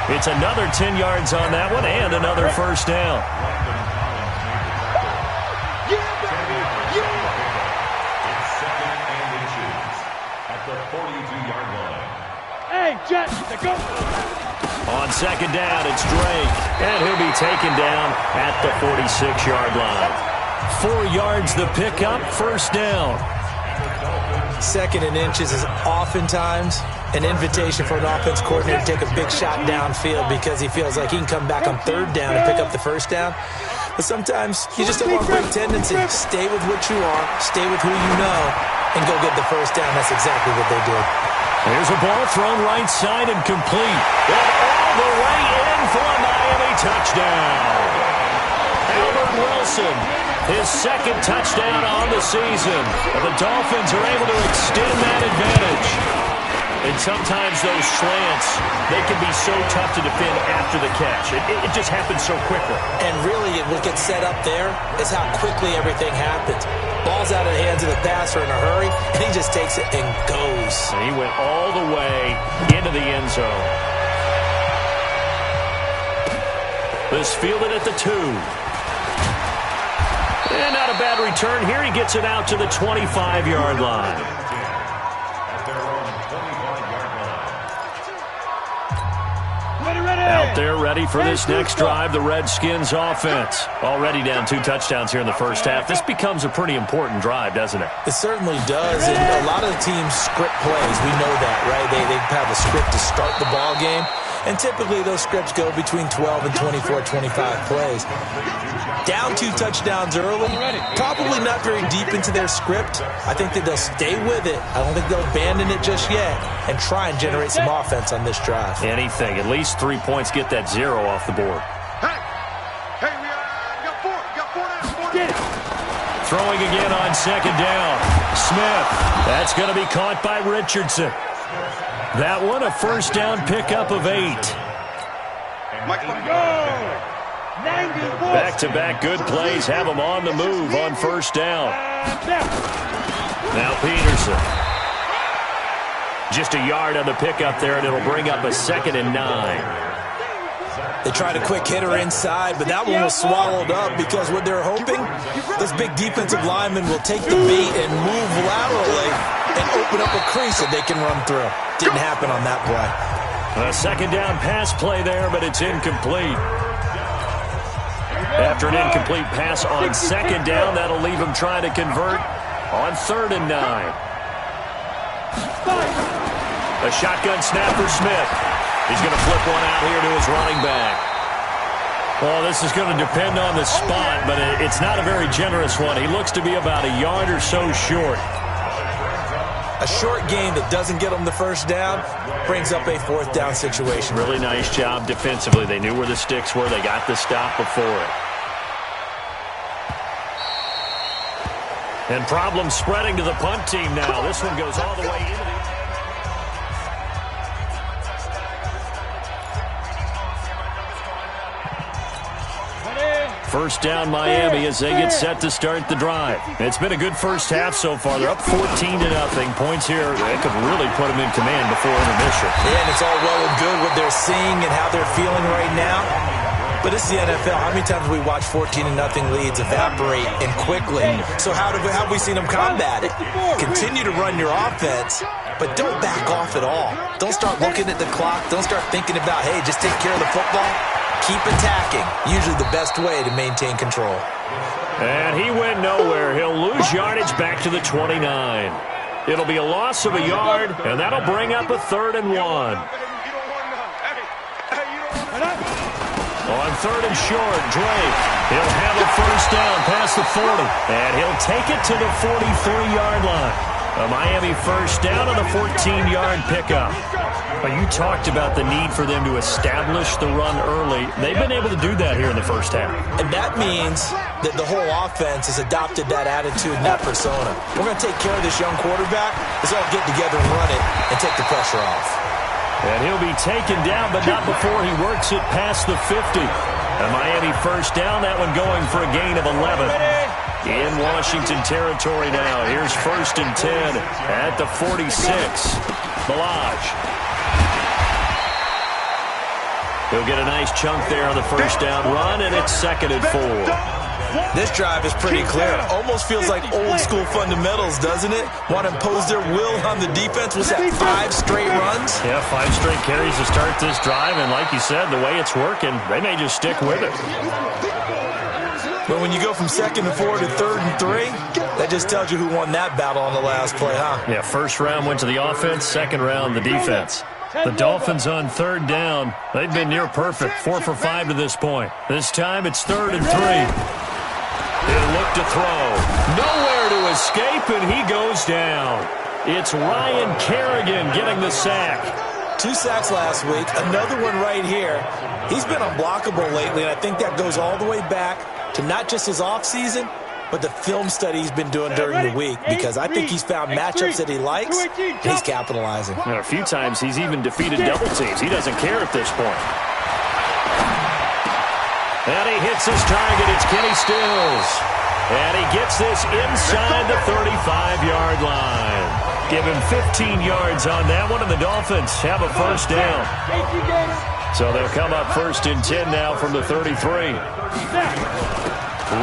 [SPEAKER 3] It's another 10 yards on that one and another first down. On second down, it's Drake, and he'll be taken down at the 46-yard line. 4 yards the pickup, first down.
[SPEAKER 6] Second and inches is oftentimes an invitation for an offense coordinator to take a big shot downfield because he feels like he can come back on third down and pick up the first down. But sometimes you just don't want to break tendency. Stay with what you are, stay with who you know, and go get the first down. That's exactly what they did.
[SPEAKER 3] Here's a ball thrown right side and complete. And all the way in for a Miami touchdown. Albert Wilson, his second touchdown on the season. And the Dolphins are able to extend that advantage. And sometimes those slants, they can be so tough to defend after the catch. It just happens so quickly.
[SPEAKER 6] And really, what gets set up there is how quickly everything happens. Ball's out of the hands of the passer in a hurry, and he just takes it and goes.
[SPEAKER 3] And he went all the way into the end zone. This fielded at the 2. And not a bad return here. He gets it out to the 25-yard line. Out there ready for this next drive, the Redskins offense. Already down 2 touchdowns here in the first half. This becomes a pretty important drive, doesn't it?
[SPEAKER 6] It certainly does, and a lot of the teams script plays. We know that, right? They have a script to start the ball game, and typically those scripts go between 12 and 24, 25 plays. Down 2 touchdowns early, probably not very deep into their script. I think that they'll stay with it. I don't think they'll abandon it just yet and try and generate some offense on this drive.
[SPEAKER 3] Anything. At least 3 points, get that 0 off the board.
[SPEAKER 5] Hey, we got 4 now. Get it.
[SPEAKER 3] Throwing again on second down. Smith. That's going to be caught by Richardson. That one, a first down pickup of 8. Back-to-back good plays have them on the move on first down. Now Peterson. Just a yard on the pickup there, and it'll bring up a 2nd and 9.
[SPEAKER 6] They tried a quick hitter inside, but that one was swallowed up because what they're hoping, this big defensive lineman will take the bait and move laterally and open up a crease that they can run through. Didn't happen on that play.
[SPEAKER 3] A 2nd down pass play there, but it's incomplete. After an incomplete pass on 2nd down, that'll leave him trying to convert on 3rd and 9. A shotgun snap for Smith. He's going to flip one out here to his running back. Well, this is going to depend on the spot, but it's not a very generous one. He looks to be about a yard or so short.
[SPEAKER 6] A short game that doesn't get them the first down brings up a 4th down situation.
[SPEAKER 3] Really nice job defensively. They knew where the sticks were. They got the stop before it. And problems spreading to the punt team now. This one goes all the way into the... First down Miami as they get set to start the drive. It's been a good first half so far. They're up 14-0. Points here, they could really put them in command before intermission.
[SPEAKER 6] Yeah, and it's all well and good what they're seeing and how they're feeling right now. But it's the NFL. How many times have we watched 14-0 leads evaporate and quickly? So how have we seen them combat it? Continue to run your offense, but don't back off at all. Don't start looking at the clock. Don't start thinking about, hey, just take care of the football. Keep attacking. Usually the best way to maintain control.
[SPEAKER 3] And he went nowhere. He'll lose yardage back to the 29. It'll be a loss of a yard, and that'll bring up a 3rd and 1. On 3rd and short, Drake. He'll have a first down past the 40. And he'll take it to the 43-yard line. A Miami first down on the 14-yard pickup. Well, you talked about the need for them to establish the run early. They've been able to do that here in the first half.
[SPEAKER 6] And that means that the whole offense has adopted that attitude and that persona. We're going to take care of this young quarterback. Let's all get together and run it and take the pressure off.
[SPEAKER 3] And he'll be taken down, but not before he works it past the 50. A Miami first down, that one going for a gain of 11. In Washington territory now. Here's 1st and 10 at the 46. Balaj. He'll get a nice chunk there on the first down run, and it's 2nd and 4.
[SPEAKER 6] This drive is pretty clear. Almost feels like old school fundamentals, doesn't it? Want to impose their will on the defense. Was that 5 straight runs?
[SPEAKER 3] Yeah, 5 straight carries to start this drive, and like you said, the way it's working, they may just stick with it.
[SPEAKER 6] But when you go from 2nd and 4 to 3rd and 3, that just tells you who won that battle on the last play, huh?
[SPEAKER 3] Yeah, first round went to the offense, second round the defense. The Dolphins on 3rd down. They've been near perfect, 4 for 5 to this point. This time it's 3rd and 3. He'll look to throw. Nowhere to escape, and he goes down. It's Ryan Kerrigan getting the sack.
[SPEAKER 6] 2 sacks last week, another one right here. He's been unblockable lately, and I think that goes all the way back to not just his offseason, but the film study he's been doing during the week, because I think he's found matchups that he likes, and he's capitalizing.
[SPEAKER 3] And a few times he's even defeated double teams. He doesn't care at this point. And he hits his target. It's Kenny Stills. And he gets this inside the 35-yard line. Give him 15 yards on that one, and the Dolphins have a first down. So they'll come up 1st and 10 now from the 33.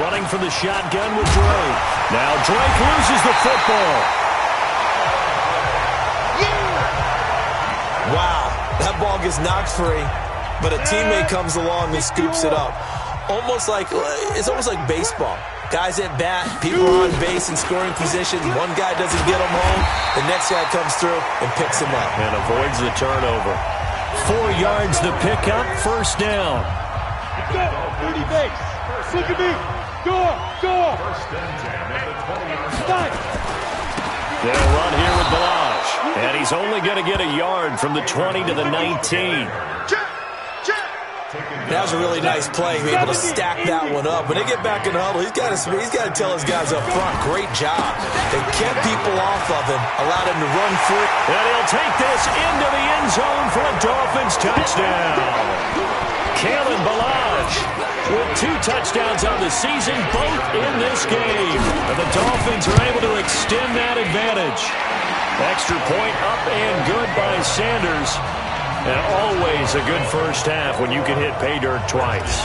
[SPEAKER 3] Running from the shotgun with Drake. Now Drake loses the football.
[SPEAKER 6] Wow, that ball gets knocked free, but a teammate comes along and scoops it up. It's almost like baseball. Guys at bat, people are on base in scoring position. One guy doesn't get them home. The next guy comes through and picks him up.
[SPEAKER 3] And avoids the turnover. 4 yards the pickup, first down.
[SPEAKER 4] Go, 30 base. Look at me. Go.
[SPEAKER 3] They'll run here with Balaj. And he's only going to get a yard from the 20 to the 19.
[SPEAKER 6] That was a really nice play. He was able to stack that one up. When they get back in the huddle, he's got to tell his guys up front, great job. They kept people off of him, allowed him to run free.
[SPEAKER 3] And he'll take this into the end zone for a Dolphins touchdown. Kalen Balaj with 2 touchdowns on the season, both in this game. And the Dolphins are able to extend that advantage. Extra point up and good by Sanders. And always a good first half when you can hit pay dirt twice.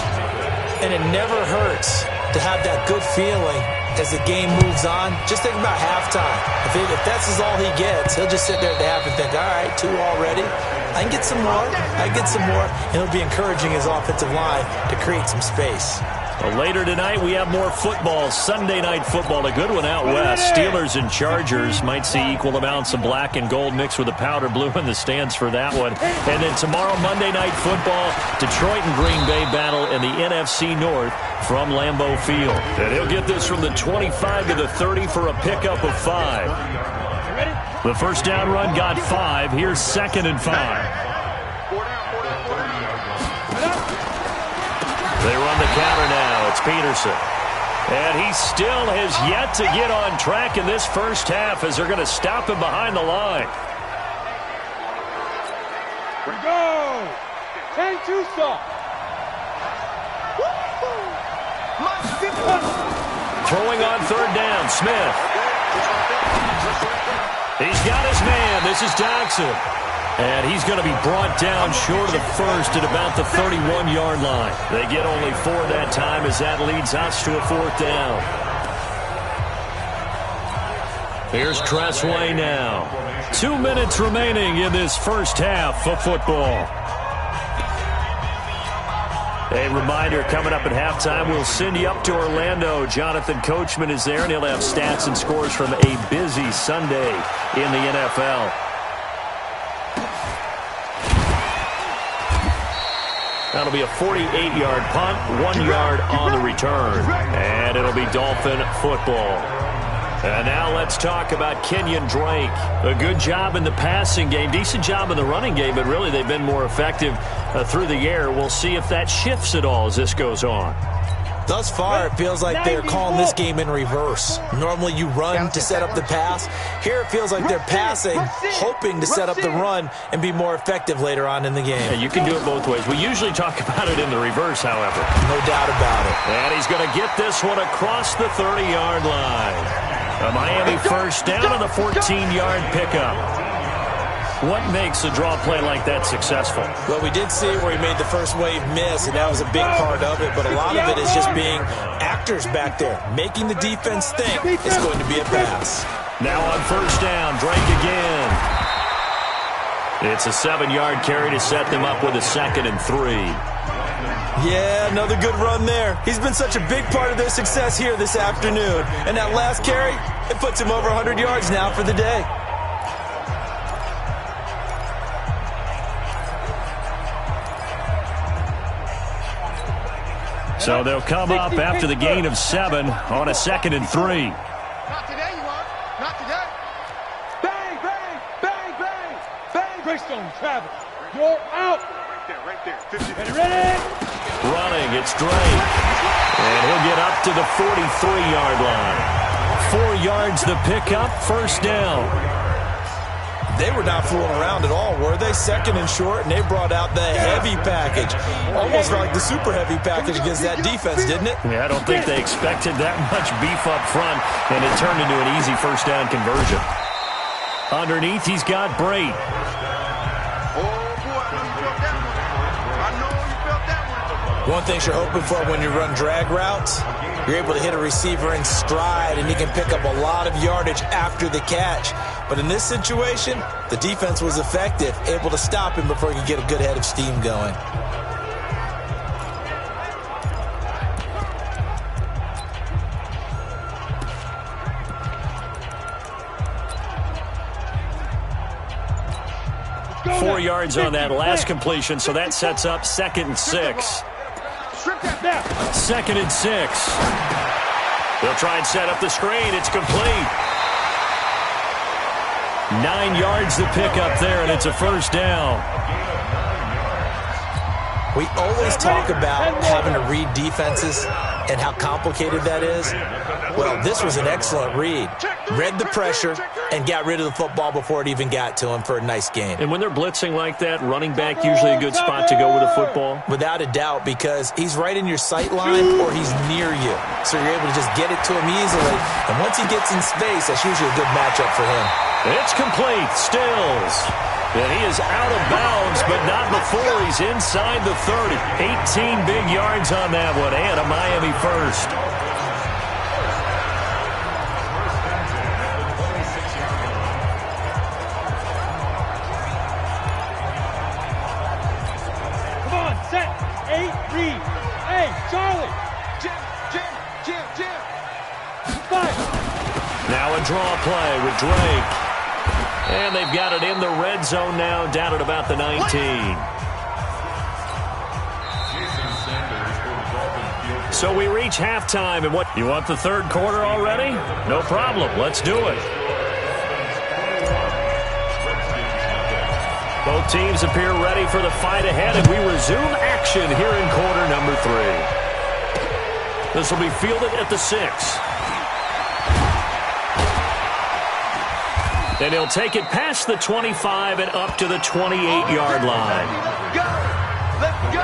[SPEAKER 6] And it never hurts to have that good feeling as the game moves on. Just think about halftime. If that's all he gets, he'll just sit there at the half and think, all right, 2 already. I can get some more. And he'll be encouraging his offensive line to create some space.
[SPEAKER 3] Well, later tonight, we have more football. Sunday night football, a good one out west. Steelers and Chargers might see equal amounts of black and gold mixed with the powder blue in the stands for that one. And then tomorrow, Monday night football, Detroit and Green Bay battle in the NFC North from Lambeau Field. And he'll get this from the 25 to the 30 for a pickup of 5. The first down run got 5. Here's 2nd and 5. They run the counter now. It's Peterson. And he still has yet to get on track in this first half as they're going to stop him behind the line.
[SPEAKER 4] We go. 10-2 stop.
[SPEAKER 3] Throwing on 3rd down, Smith. He's got his man. This is Jackson. And he's going to be brought down short of the first at about the 31-yard line. They get only 4 that time as that leads us to a 4th down. Here's Tressway now. 2 minutes remaining in this first half of football. A reminder, coming up at halftime, we'll send you up to Orlando. Jonathan Coachman is there, and he'll have stats and scores from a busy Sunday in the NFL. That'll be a 48-yard punt, 1 yard on the return. And it'll be Dolphin football. And now let's talk about Kenyon Drake. A good job in the passing game, decent job in the running game, but really they've been more effective through the air. We'll see if that shifts at all as this goes on.
[SPEAKER 6] Thus far, it feels like they're calling this game in reverse. Normally you run to set up the pass. Here it feels like they're passing, hoping to set up the run and be more effective later on in the game.
[SPEAKER 3] Yeah, you can do it both ways. We usually talk about it in the reverse, however.
[SPEAKER 6] No doubt about it.
[SPEAKER 3] And he's going to get this one across the 30-yard line. A Miami first down on the 14-yard pickup. What makes a draw play like that successful?
[SPEAKER 6] Well, we did see it where he made the first wave miss, and that was a big part of it. But a lot of it is just being actors back there, making the defense think it's going to be a pass.
[SPEAKER 3] Now on first down, Drake again. It's a 7-yard carry to set them up with a 2nd and 3.
[SPEAKER 6] Yeah, another good run there. He's been such a big part of their success here this afternoon. And that last carry, it puts him over 100 yards now for the day.
[SPEAKER 3] So they'll come up after the gain of 7 on a 2nd and 3.
[SPEAKER 5] Not today, you are. Not today.
[SPEAKER 4] Bang, bang, bang, bang, bang. Greystone, Travis, you're out.
[SPEAKER 5] Right there. 50.
[SPEAKER 4] Ready?
[SPEAKER 3] Running, it's Drake. And he'll get up to the 43-yard line. 4 yards the pickup, first down.
[SPEAKER 6] They were not fooling around at all, were they? 2nd and short, and they brought out the heavy package. Almost like the super heavy package against that defense, didn't it?
[SPEAKER 3] Yeah, I don't think they expected that much beef up front, and it turned into an easy first down conversion. Underneath, he's got Brate.
[SPEAKER 6] One thing you're hoping for when you run drag routes, you're able to hit a receiver in stride, and he can pick up a lot of yardage after the catch. But in this situation, the defense was effective, able to stop him before he could get a good head of steam going.
[SPEAKER 3] Go 4 yards on that last completion, so that sets up 2nd and 6. 2nd and 6. They'll try and set up the screen. It's complete. 9 yards to pick up there, and it's a first down.
[SPEAKER 6] We always talk about having to read defenses and how complicated that is. Well, this was an excellent read. Read the pressure and got rid of the football before it even got to him for a nice gain.
[SPEAKER 3] And when they're blitzing like that, running back usually a good spot to go with a football?
[SPEAKER 6] Without a doubt, because he's right in your sight line or he's near you. So you're able to just get it to him easily. And once he gets in space, that's usually a good matchup for him.
[SPEAKER 3] It's complete. Stills. And he is out of bounds, but not before he's inside the 30. 18 big yards on that one, and a Miami first.
[SPEAKER 4] Come on, set, 8, read. Hey, Charlie. Jim. 5.
[SPEAKER 3] Now a draw play with Drake. And they've got it in the red zone now, down at about the 19. So we reach halftime, and what, you want the third quarter already? No problem, let's do it. Both teams appear ready for the fight ahead, and we resume action here in quarter number 3. This will be fielded at the 6. And he'll take it past the 25 and up to the 28-yard line.
[SPEAKER 8] Let's go!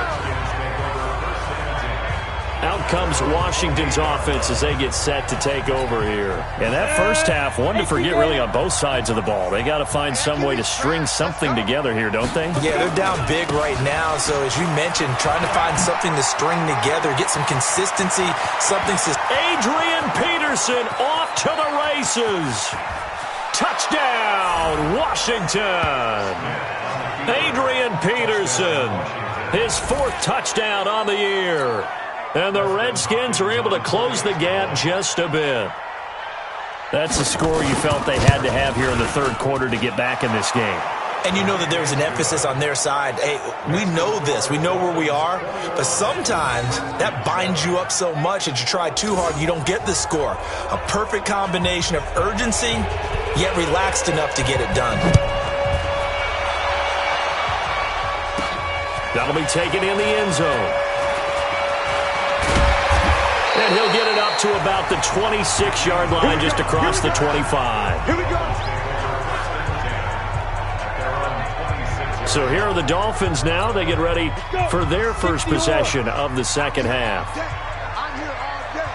[SPEAKER 3] Out comes Washington's offense as they get set to take over here. And that first half, one to forget really on both sides of the ball. They got to find some way to string something together here, don't they?
[SPEAKER 6] Yeah, they're down big right now. So as you mentioned, trying to find something to string together, get some consistency, something.
[SPEAKER 3] Adrian Peterson off to the races. Touchdown, Washington. Adrian Peterson, his 4th touchdown on the year. And the Redskins are able to close the gap just a bit. That's the score you felt they had to have here in the third quarter to get back in this game.
[SPEAKER 6] And you know that there's an emphasis on their side. Hey, we know this. We know where we are. But sometimes that binds you up so much that you try too hard, you don't get the score. A perfect combination of urgency, yet relaxed enough to get it done.
[SPEAKER 3] That'll be taken in the end zone. And he'll get it up to about the 26-yard line, just across the 25.
[SPEAKER 8] Here we go.
[SPEAKER 3] So here are the Dolphins now. They get ready for their first possession of the second half.
[SPEAKER 8] I'm here all day.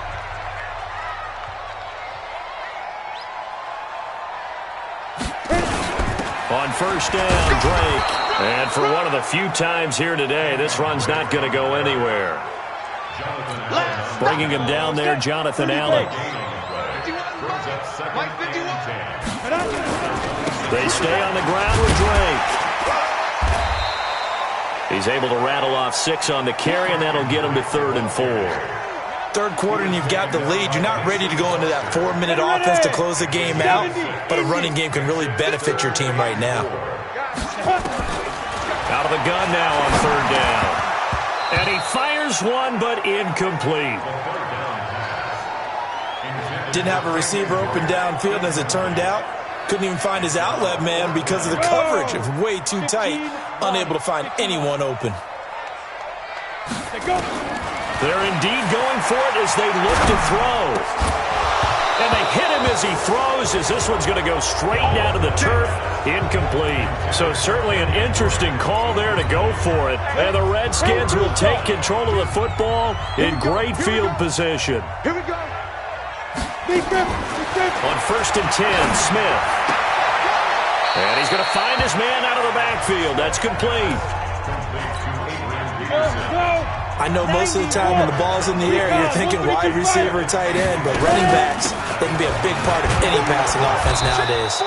[SPEAKER 3] On first down, Drake. And for one of the few times here today, this run's not going to go anywhere. Bringing him down there, Jonathan Allen. They stay on the ground with Drake. He's able to rattle off 6 on the carry, and that'll get him to 3rd and 4.
[SPEAKER 6] Third quarter and you've got the lead. You're not ready to go into that 4-minute offense to close the game out, but a running game can really benefit your team right now.
[SPEAKER 3] Out of the gun now on 3rd down. And he fires one, but incomplete.
[SPEAKER 6] Didn't have a receiver open downfield, and as it turned out, couldn't even find his outlet man because of the coverage. It was way too tight, unable to find anyone open.
[SPEAKER 3] They're indeed going for it as they look to throw. And they hit him as he throws, as this one's going to go straight down to the turf. Incomplete. So certainly an interesting call there to go for it. And the Redskins will take control of the football in great field position.
[SPEAKER 5] Here we go.
[SPEAKER 3] On 1st and 10, Smith. And he's going to find his man out of the backfield. That's complete.
[SPEAKER 6] I know most of the time when the ball's in the air, you're thinking wide receiver, tight end, but running backs, they can be a big part of any passing offense nowadays.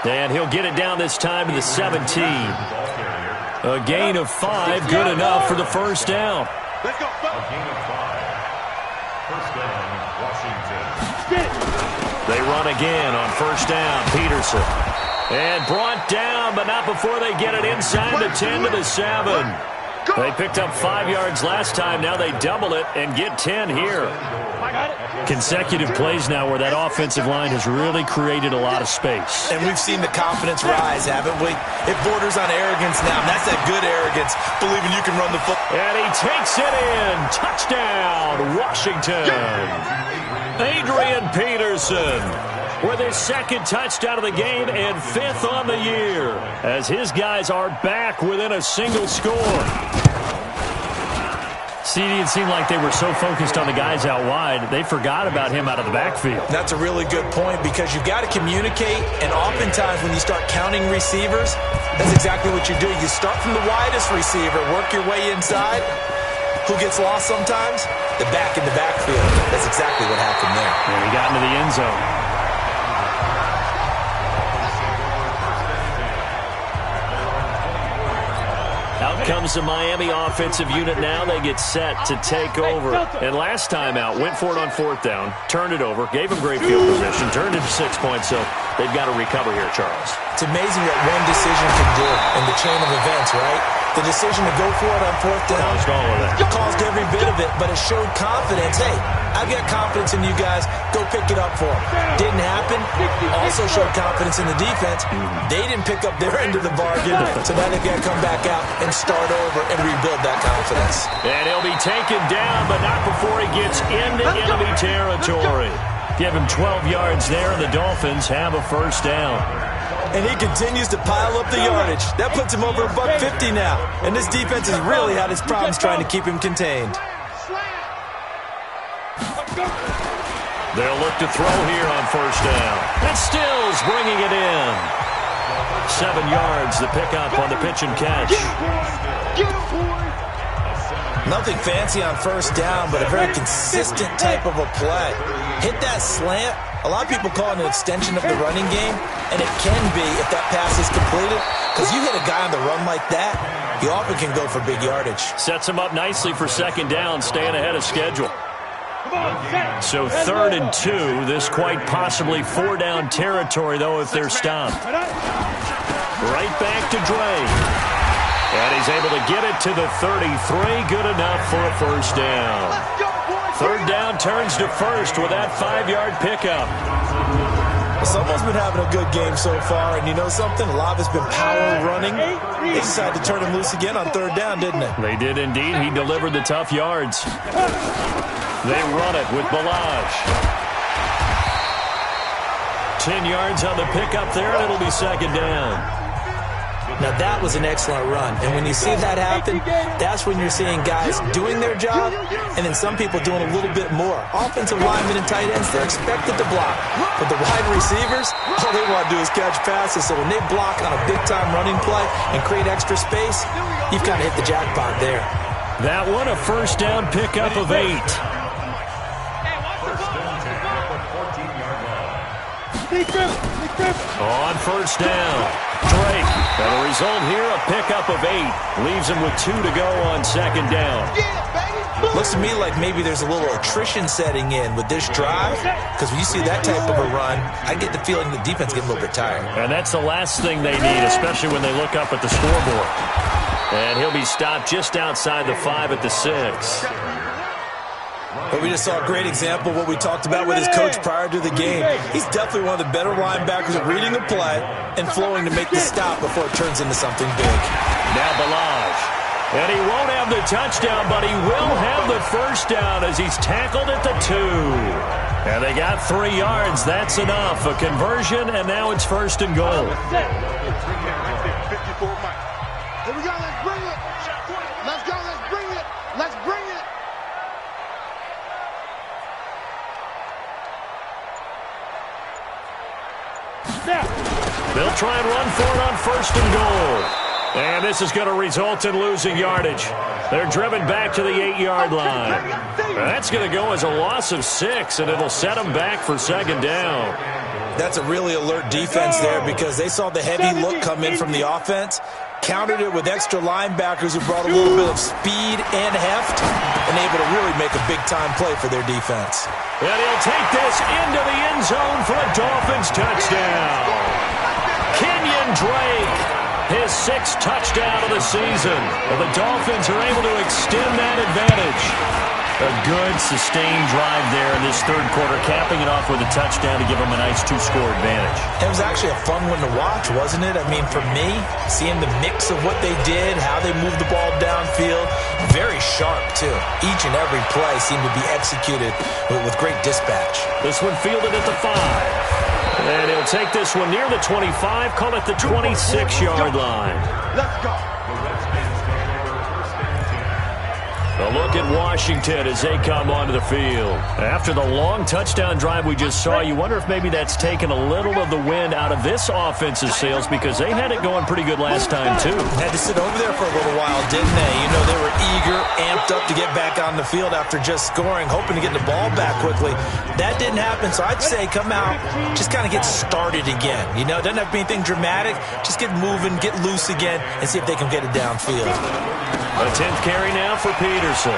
[SPEAKER 3] And he'll get it down this time to the 17. A gain of 5, good enough for the first down.
[SPEAKER 5] Let's go.
[SPEAKER 7] A gain of 5. First down, Washington.
[SPEAKER 3] They run again on first down. Peterson. And brought down, but not before they get it inside the 10 to the 7. They picked up 5 yards last time. Now they double it and get 10 here. Consecutive plays now where that offensive line has really created a lot of space.
[SPEAKER 6] And we've seen the confidence rise, haven't we? It borders on arrogance now, and that's that good arrogance, believing you can run the football.
[SPEAKER 3] And he takes it in. Touchdown, Washington. Adrian Peterson with his 2nd touchdown of the game and 5th on the year, as his guys are back within a single score. See, it seemed like they were so focused on the guys out wide, they forgot about him out of the backfield.
[SPEAKER 6] That's a really good point, because you've got to communicate, and oftentimes when you start counting receivers, that's exactly what you do. You start from the widest receiver, work your way inside. Who gets lost sometimes? The back in the backfield. That's exactly what happened there.
[SPEAKER 3] And he got into the end zone. Out comes the Miami offensive unit now. They get set to take over. And last time out, went for it on 4th down, turned it over, gave them great field position, turned it 6 points, so they've got to recover here, Charles.
[SPEAKER 6] It's amazing what one decision can do in the chain of events, right? The decision to go for it on 4th down
[SPEAKER 3] caused all of that.
[SPEAKER 6] Caused every bit of it, but it showed confidence. Hey, I've got confidence in you guys. Go pick it up for them. Didn't happen. Also showed confidence in the defense. They didn't pick up their end of the bargain, so now they've got to come back out and start over and rebuild that confidence.
[SPEAKER 3] And he'll be taken down, but not before he gets into enemy territory. Give him 12 yards there, and the Dolphins have a first down.
[SPEAKER 6] And he continues to pile up the yardage. That puts him over $150 now. And this defense has really had its problems trying to keep him contained.
[SPEAKER 3] They'll look to throw here on first down. And Stills bringing it in. 7 yards, the pickup on the pitch and catch.
[SPEAKER 6] Nothing fancy on first down, but a very consistent type of a play. Hit that slant. A lot of people call it an extension of the running game, and it can be if that pass is completed, because you hit a guy on the run like that, he often can go for big yardage.
[SPEAKER 3] Sets him up nicely for 2nd down, staying ahead of schedule. So 3rd and 2, this quite possibly 4-down territory, though, if they're stopped. Right back to Dre. And he's able to get it to the 33, good enough for a first down. 3rd down turns to 1st with that 5-yard pickup.
[SPEAKER 6] Well, someone's been having a good game so far, and you know something? A lot of it's been power running. They decided to turn him loose again on 3rd down, didn't they?
[SPEAKER 3] They did indeed. He delivered the tough yards. They run it with Balaj. 10 yards on the pickup there, and it'll be 2nd down.
[SPEAKER 6] Now, that was an excellent run. And when you see that happen, that's when you're seeing guys doing their job and then some people doing a little bit more. Offensive linemen and tight ends, they're expected to block. But the wide receivers, all they want to do is catch passes. So when they block on a big-time running play and create extra space, you've kind of hit the jackpot there.
[SPEAKER 3] That one, a first down pickup of 8. On first down, Drake. And the result here, a pickup of 8. Leaves him with 2 to go on second down.
[SPEAKER 6] Looks to me like maybe there's a little attrition setting in with this drive, because when you see that type of a run, I get the feeling the defense getting a little bit tired.
[SPEAKER 3] And that's the last thing they need, especially when they look up at the scoreboard. And he'll be stopped just outside the 5 at the 6.
[SPEAKER 6] But we just saw a great example of what we talked about with his coach prior to the game. He's definitely one of the better linebackers at reading a play and flowing to make the stop before it turns into something big.
[SPEAKER 3] Now Balaj. And he won't have the touchdown, but he will have the first down as he's tackled at the 2. And they got 3 yards. That's enough. A conversion, and now it's first and goal.
[SPEAKER 5] 54 Mike. Here we go. Let's bring it. Let's go. Let's bring it. Let's bring it.
[SPEAKER 3] They'll try and run for it on first and goal. And this is going to result in losing yardage. They're driven back to the 8-yard line. That's going to go as a loss of 6, and it'll set them back for second down.
[SPEAKER 6] That's a really alert defense there because they saw the heavy look come in from the offense, countered it with extra linebackers who brought a little bit of speed and heft, and able to really make a big-time play for their defense.
[SPEAKER 3] And he'll take this into the end zone for a Dolphins touchdown. Kenyon Drake. His 6th touchdown of the season. Well, the Dolphins are able to extend that advantage. A good, sustained drive there in this third quarter, capping it off with a touchdown to give them a nice 2-score advantage.
[SPEAKER 6] It was actually a fun one to watch, wasn't it? I mean, for me, seeing the mix of what they did, how they moved the ball downfield, very sharp, too. Each and every play seemed to be executed with great dispatch.
[SPEAKER 3] This one fielded at the 5. And he'll take this one near the 25, call it the 26-yard line.
[SPEAKER 5] Let's go.
[SPEAKER 3] A look at Washington as they come onto the field. After the long touchdown drive we just saw, you wonder if maybe that's taken a little of the wind out of this offense's sails because they had it going pretty good last time, too.
[SPEAKER 6] Had to sit over there for a little while, didn't they? You know, they were eager, amped up to get back on the field after just scoring, hoping to get the ball back quickly. That didn't happen, so I'd say come out, just kind of get started again. You know, it doesn't have to be anything dramatic. Just get moving, get loose again, and see if they can get it downfield.
[SPEAKER 3] A 10th carry now for Peterson.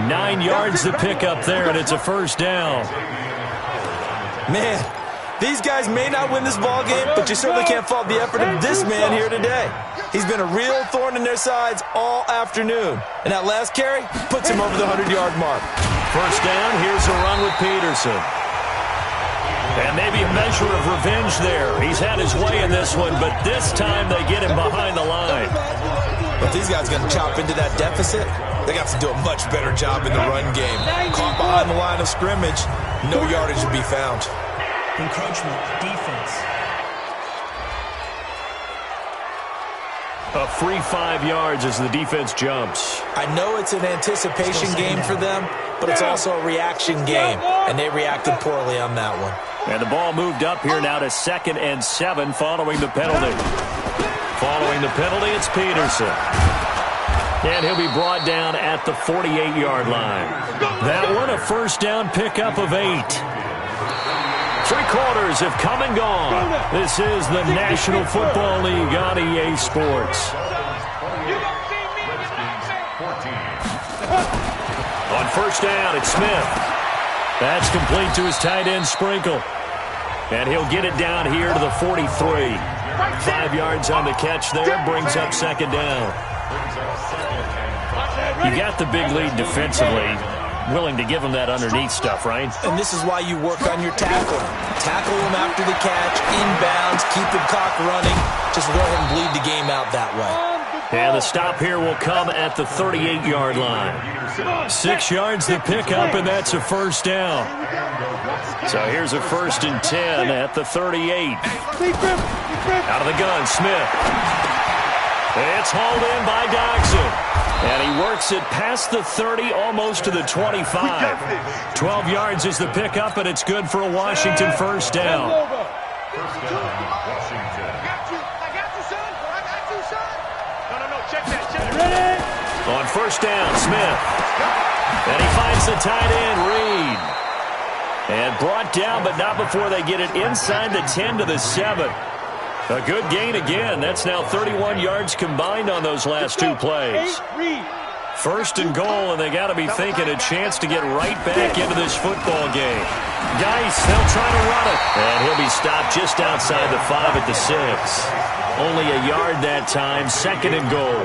[SPEAKER 3] 9 yards to pick up there, and it's a first down.
[SPEAKER 6] Man, these guys may not win this ball game, but you certainly can't fault the effort of this man here today. He's been a real thorn in their sides all afternoon. And that last carry puts him over the 100-yard mark.
[SPEAKER 3] First down, here's a run with Peterson. And maybe a measure of revenge there. He's had his way in this one, but this time they get him behind the line.
[SPEAKER 6] But these guys are going to chop into that deficit. They got to do a much better job in the run game. Caught behind the line of scrimmage, no yardage to be found.
[SPEAKER 11] Encroachment, defense.
[SPEAKER 3] A free 5 yards as the defense jumps.
[SPEAKER 6] I know it's an anticipation game for them, but it's also a reaction game, and they reacted poorly on that one.
[SPEAKER 3] And the ball moved up here now to 2nd and 7 following the penalty. Following the penalty, it's Peterson. And he'll be brought down at the 48-yard line. That one, a first down pickup of 8. 3 quarters have come and gone. This is the National Football League on EA Sports. On first down, it's Smith. That's complete to his tight end, Sprinkle. And he'll get it down here to the 43. 5 yards on the catch there, brings up second down. You got the big lead defensively. Willing to give him that underneath stuff, right?
[SPEAKER 6] And this is why you work on your tackle. Tackle him after the catch, inbounds, keep him cock running. Just let him bleed the game out that way.
[SPEAKER 3] And the stop here will come at the 38-yard line. 6 yards to pick up, and that's a first down. So here's a 1st and 10 at the 38. Out of the gun, Smith. It's hauled in by Dodson. And he works it past the 30, almost to the 25. 12 yards is the pickup, and it's good for a Washington first down.
[SPEAKER 7] First down, Washington.
[SPEAKER 5] I got you, son. I got you, son. No, check that.
[SPEAKER 3] On first down, Smith. And he finds the tight end, Reed. And brought down, but not before they get it inside the 10 to the 7. A good gain again. That's now 31 yards combined on those last two plays. First and goal, and they got to be thinking a chance to get right back into this football game. Geis, they'll try to run it. And he'll be stopped just outside the 5 at the 6. Only a yard that time, second and goal.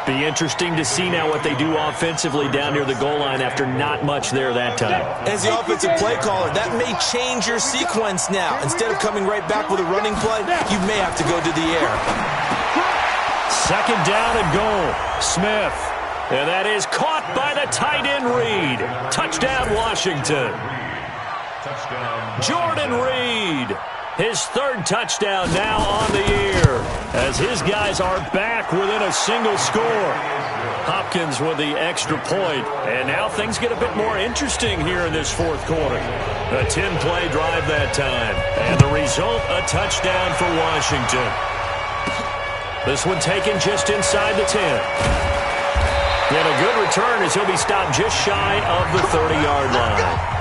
[SPEAKER 3] Be interesting to see now what they do offensively down near the goal line after not much there that time.
[SPEAKER 6] As the offensive play caller, that may change your sequence now. Instead of coming right back with a running play, you may have to go to the air.
[SPEAKER 3] Second down and goal. Smith. And that is caught by the tight end Reed. Touchdown, Washington. Jordan Reed. His third touchdown now on the year as his guys are back within a single score. Hopkins with the extra point. And now things get a bit more interesting here in this fourth quarter. A 10-play drive that time. And the result, a touchdown for Washington. This one taken just inside the 10. And a good return as he'll be stopped just shy of the 30-yard line.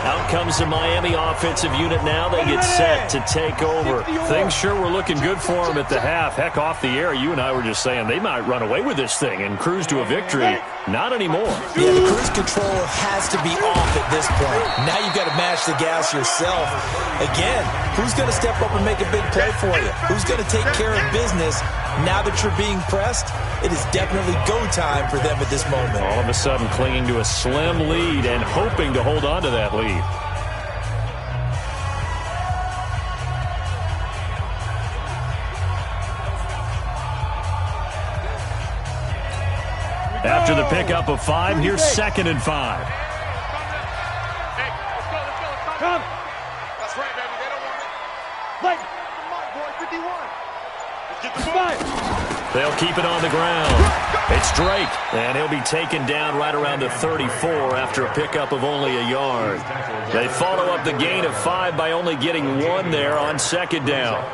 [SPEAKER 3] Out comes the Miami offensive unit now. They get set to take over. Things sure were looking good for them at the half. Heck, off the air, you and I were just saying they might run away with this thing and cruise to a victory. Not anymore.
[SPEAKER 6] Yeah, the cruise control has to be off at this point. Now you've got to mash the gas yourself. Again, who's going to step up and make a big play for you? Who's going to take care of business? Now that you're being pressed, it is definitely go time for them at this moment.
[SPEAKER 3] All of a sudden clinging to a slim lead and hoping to hold on to that lead. After the pickup of 5, here's second and 5.
[SPEAKER 4] Hey, let's go. Come. That's right, baby. They don't want it. Right. Come on, boy. 51. Let's get the ball.
[SPEAKER 3] They'll keep it on the ground. It's Drake, and he'll be taken down right around the 34 after a pickup of only a yard. They follow up the gain of 5 by only getting 1 there on second down.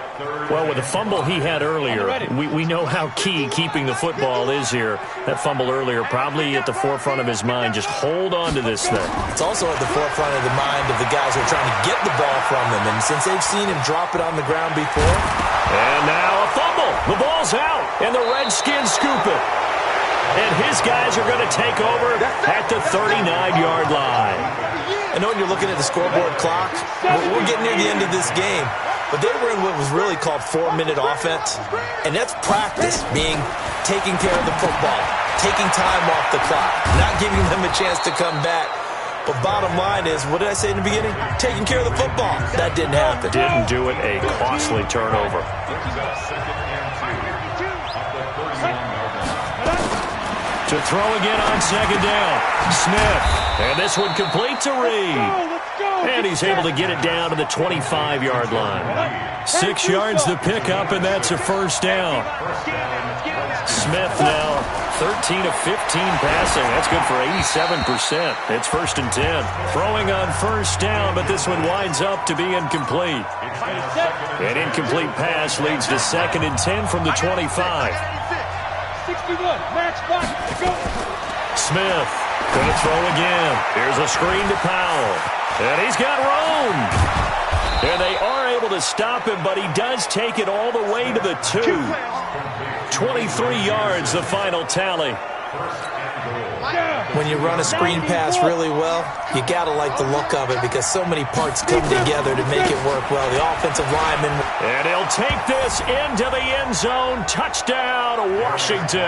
[SPEAKER 3] Well, with the fumble he had earlier, we know how key keeping the football is here. That fumble earlier probably at the forefront of his mind. Just hold on to this thing.
[SPEAKER 6] It's also at the forefront of the mind of the guys who are trying to get the ball from him. And since they've seen him drop it on the ground before.
[SPEAKER 3] And now a fumble. The ball's out, and the Redskins scoop it. And his guys are going to take over at the 39-yard line.
[SPEAKER 6] I know when you're looking at the scoreboard clock, we're getting near the end of this game. But they were in what was really called 4-minute offense. And that's practice, being taking care of the football, taking time off the clock, not giving them a chance to come back. But bottom line is, what did I say in the beginning? Taking care of the football. That didn't happen.
[SPEAKER 3] Didn't do it. A costly turnover. To throw again on second down. Smith. And this one complete to Reed. And he's able to get it down to the 25-yard line. 6 yards to pick up, and that's a first down. Smith now 13 of 15 passing. That's good for 87%. It's first and 10. Throwing on first down, but this one winds up to be incomplete. An incomplete pass leads to second and 10 from the 25.
[SPEAKER 4] 61, match box, go.
[SPEAKER 3] Smith going to throw again. Here's a screen to Powell. And he's got room. And they are able to stop him, but he does take it all the way to the 2. 23 yards, the final tally.
[SPEAKER 6] When you run a screen pass really well, you got to like the look of it because so many parts come together to make it work well. The offensive lineman.
[SPEAKER 3] And he'll take this into the end zone. Touchdown, Washington.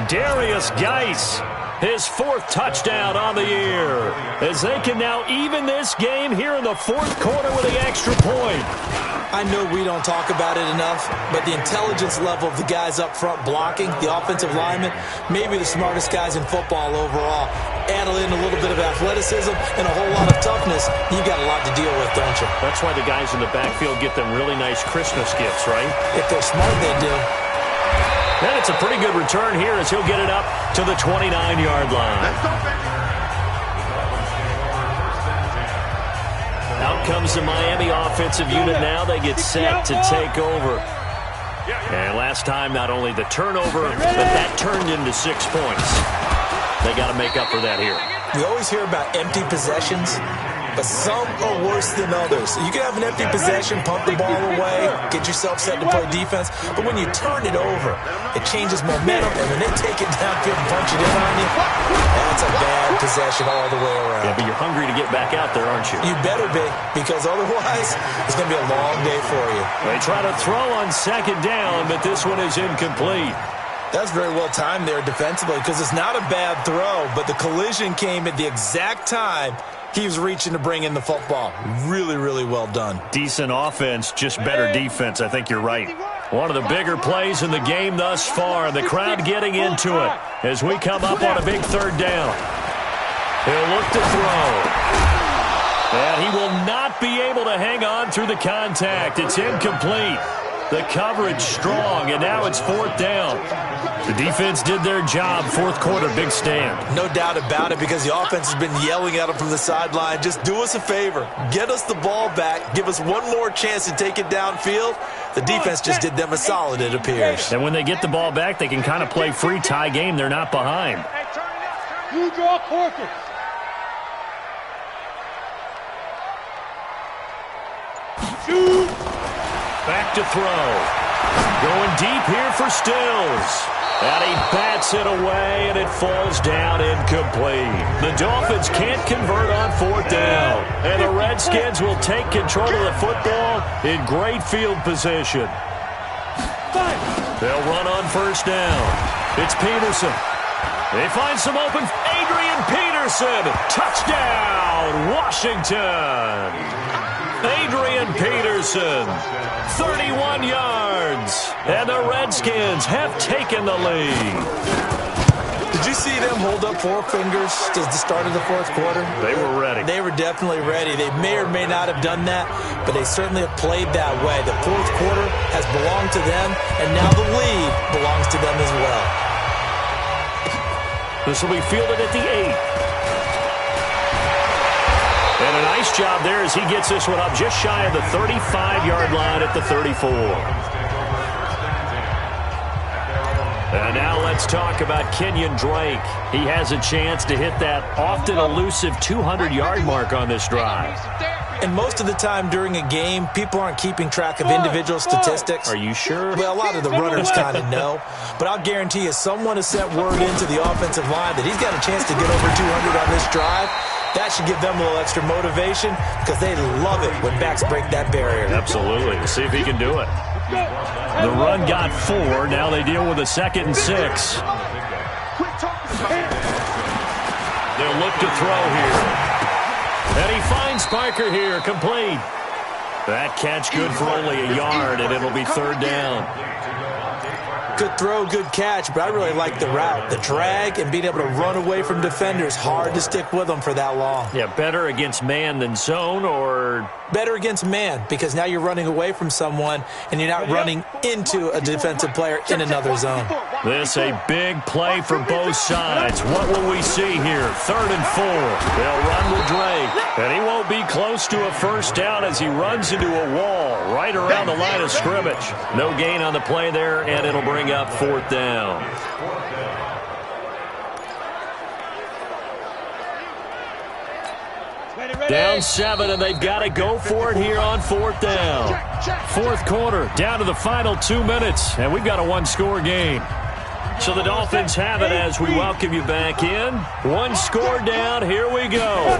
[SPEAKER 3] Darius Geis, his 4th touchdown on the year, as they can now even this game here in the 4th quarter with the extra point.
[SPEAKER 6] I know we don't talk about it enough, but the intelligence level of the guys up front blocking, the offensive linemen, maybe the smartest guys in football overall. Add in a little bit of athleticism and a whole lot of toughness, you got a lot to deal with, don't you?
[SPEAKER 3] That's why the guys in the backfield get them really nice Christmas gifts, right?
[SPEAKER 6] If they're smart, they do.
[SPEAKER 3] And it's a pretty good return here as he'll get it up to the 29-yard line. Out comes the Miami offensive unit now. They get set to take over. And last time, not only the turnover, but that turned into 6 points. They got to make up for that here.
[SPEAKER 6] We always hear about empty possessions, but some are worse than others. You can have an empty possession, pump the ball away, get yourself set to play defense, but when you turn it over, it changes momentum, and when they take it downfield and punch it in on you, that's a bad possession all the way around.
[SPEAKER 3] Yeah, but you're hungry to get back out there, aren't you?
[SPEAKER 6] You better be, because otherwise, it's going to be a long day for you.
[SPEAKER 3] They try to throw on second down, but this one is incomplete.
[SPEAKER 6] That's very well timed there defensively, because it's not a bad throw, but the collision came at the exact time he was reaching to bring in the football. Really, really well done.
[SPEAKER 3] Decent offense, just better defense. I think you're right. One of the bigger plays in the game thus far. The crowd getting into it as we come up on a big third down. He'll look to throw. And he will not be able to hang on through the contact. It's incomplete. The coverage strong, and now it's fourth down. The defense did their job. Fourth quarter, big stand.
[SPEAKER 6] No doubt about it, because the offense has been yelling at them from the sideline. Just do us a favor. Get us the ball back. Give us one more chance to take it downfield. The defense just did them a solid, it appears.
[SPEAKER 3] And when they get the ball back, they can kind of play free tie game. They're not behind.
[SPEAKER 4] You draw quarters.
[SPEAKER 3] Shoot. Back to throw. Going deep here for Stills. And he bats it away, and it falls down incomplete. The Dolphins can't convert on fourth down. And the Redskins will take control of the football in great field position. They'll run on first down. It's Peterson. They find some open. Adrian Peterson. Touchdown, Washington. Adrian Peterson, 31 yards, and the Redskins have taken the lead.
[SPEAKER 6] Did you see them hold up four fingers at the start of the fourth quarter?
[SPEAKER 3] They were ready.
[SPEAKER 6] They were definitely ready. They may or may not have done that, but they certainly have played that way. The fourth quarter has belonged to them, and now the lead belongs to them as well.
[SPEAKER 3] This will be fielded at the 8. And a nice job there as he gets this one up just shy of the 35-yard line at the 34. And now let's talk about Kenyon Drake. He has a chance to hit that often elusive 200-yard mark on this drive.
[SPEAKER 6] And most of the time during a game, people aren't keeping track of individual statistics.
[SPEAKER 3] Are you sure?
[SPEAKER 6] Well, a lot of the runners kind of know. But I'll guarantee you, someone has sent word into the offensive line that he's got a chance to get over 200 on this drive. That should give them a little extra motivation, because they love it when backs break that barrier.
[SPEAKER 3] Absolutely. We'll see if he can do it. The run got 4. Now they deal with a 2nd and 6. They'll look to throw here. And he finds Parker here, complete. That catch good for only a yard, and it'll be third down.
[SPEAKER 6] Good throw, good catch, but I really like the route. The drag and being able to run away from defenders, hard to stick with them for that long.
[SPEAKER 3] Yeah, better against man than zone, or?
[SPEAKER 6] Better against man, because now you're running away from someone and you're not running into a defensive player in another zone.
[SPEAKER 3] This a big play for both sides. What will we see here? 3rd and 4. They'll run with Drake, and he won't be close to a first down as he runs into a wall right around the line of scrimmage. No gain on the play there, and it'll bring up fourth down. Down 7, and they've got to go for it here on fourth down. Fourth quarter, down to the final 2 minutes, and we've got a one-score game. So the Dolphins have it as we welcome you back in. One score down, here we go.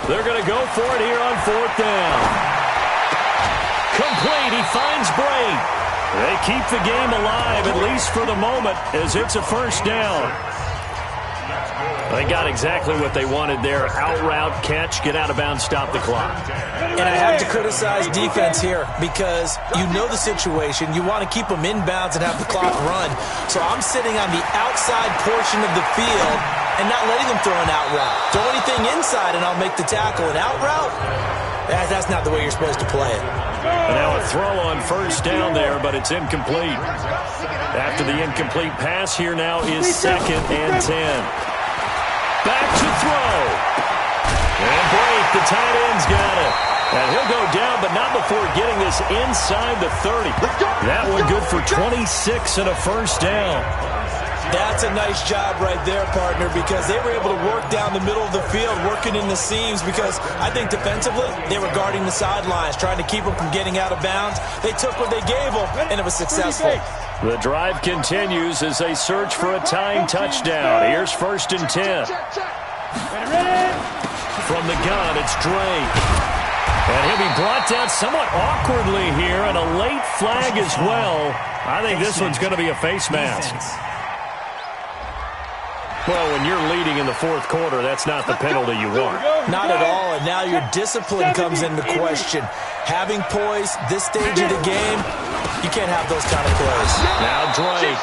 [SPEAKER 3] They're going to go for it here on fourth down. Complete, he finds Bray. They keep the game alive, at least for the moment, as it's a first down. They got exactly what they wanted there. Out route, catch, get out of bounds, stop the clock.
[SPEAKER 6] And I have to criticize defense here because you know the situation. You want to keep them inbounds and have the clock run. So I'm sitting on the outside portion of the field and not letting them throw an out route. Throw anything inside and I'll make the tackle. An out route? That's not the way you're supposed to play it.
[SPEAKER 3] And now a throw on first down there, but it's incomplete. After the incomplete pass, here now is 2nd and 10. Back to throw. And Blake, the tight end's got it. And he'll go down, but not before getting this inside the 30. That one good for 26 and a first down.
[SPEAKER 6] That's a nice job right there, partner, because they were able to work down the middle of the field, working in the seams, because I think defensively they were guarding the sidelines, trying to keep them from getting out of bounds. They took what they gave them, and it was successful.
[SPEAKER 3] The drive continues as they search for a tying touchdown. Here's 1st and 10. From the gun, it's Drake. And he'll be brought down somewhat awkwardly here, and a late flag as well. I think this one's going to be a face mask. Well, when you're leading in the 4th quarter, that's not the penalty you want.
[SPEAKER 6] Not at all, and now your discipline comes into question. Having poise this stage of the game, you can't have those kind of plays.
[SPEAKER 3] Now Drake.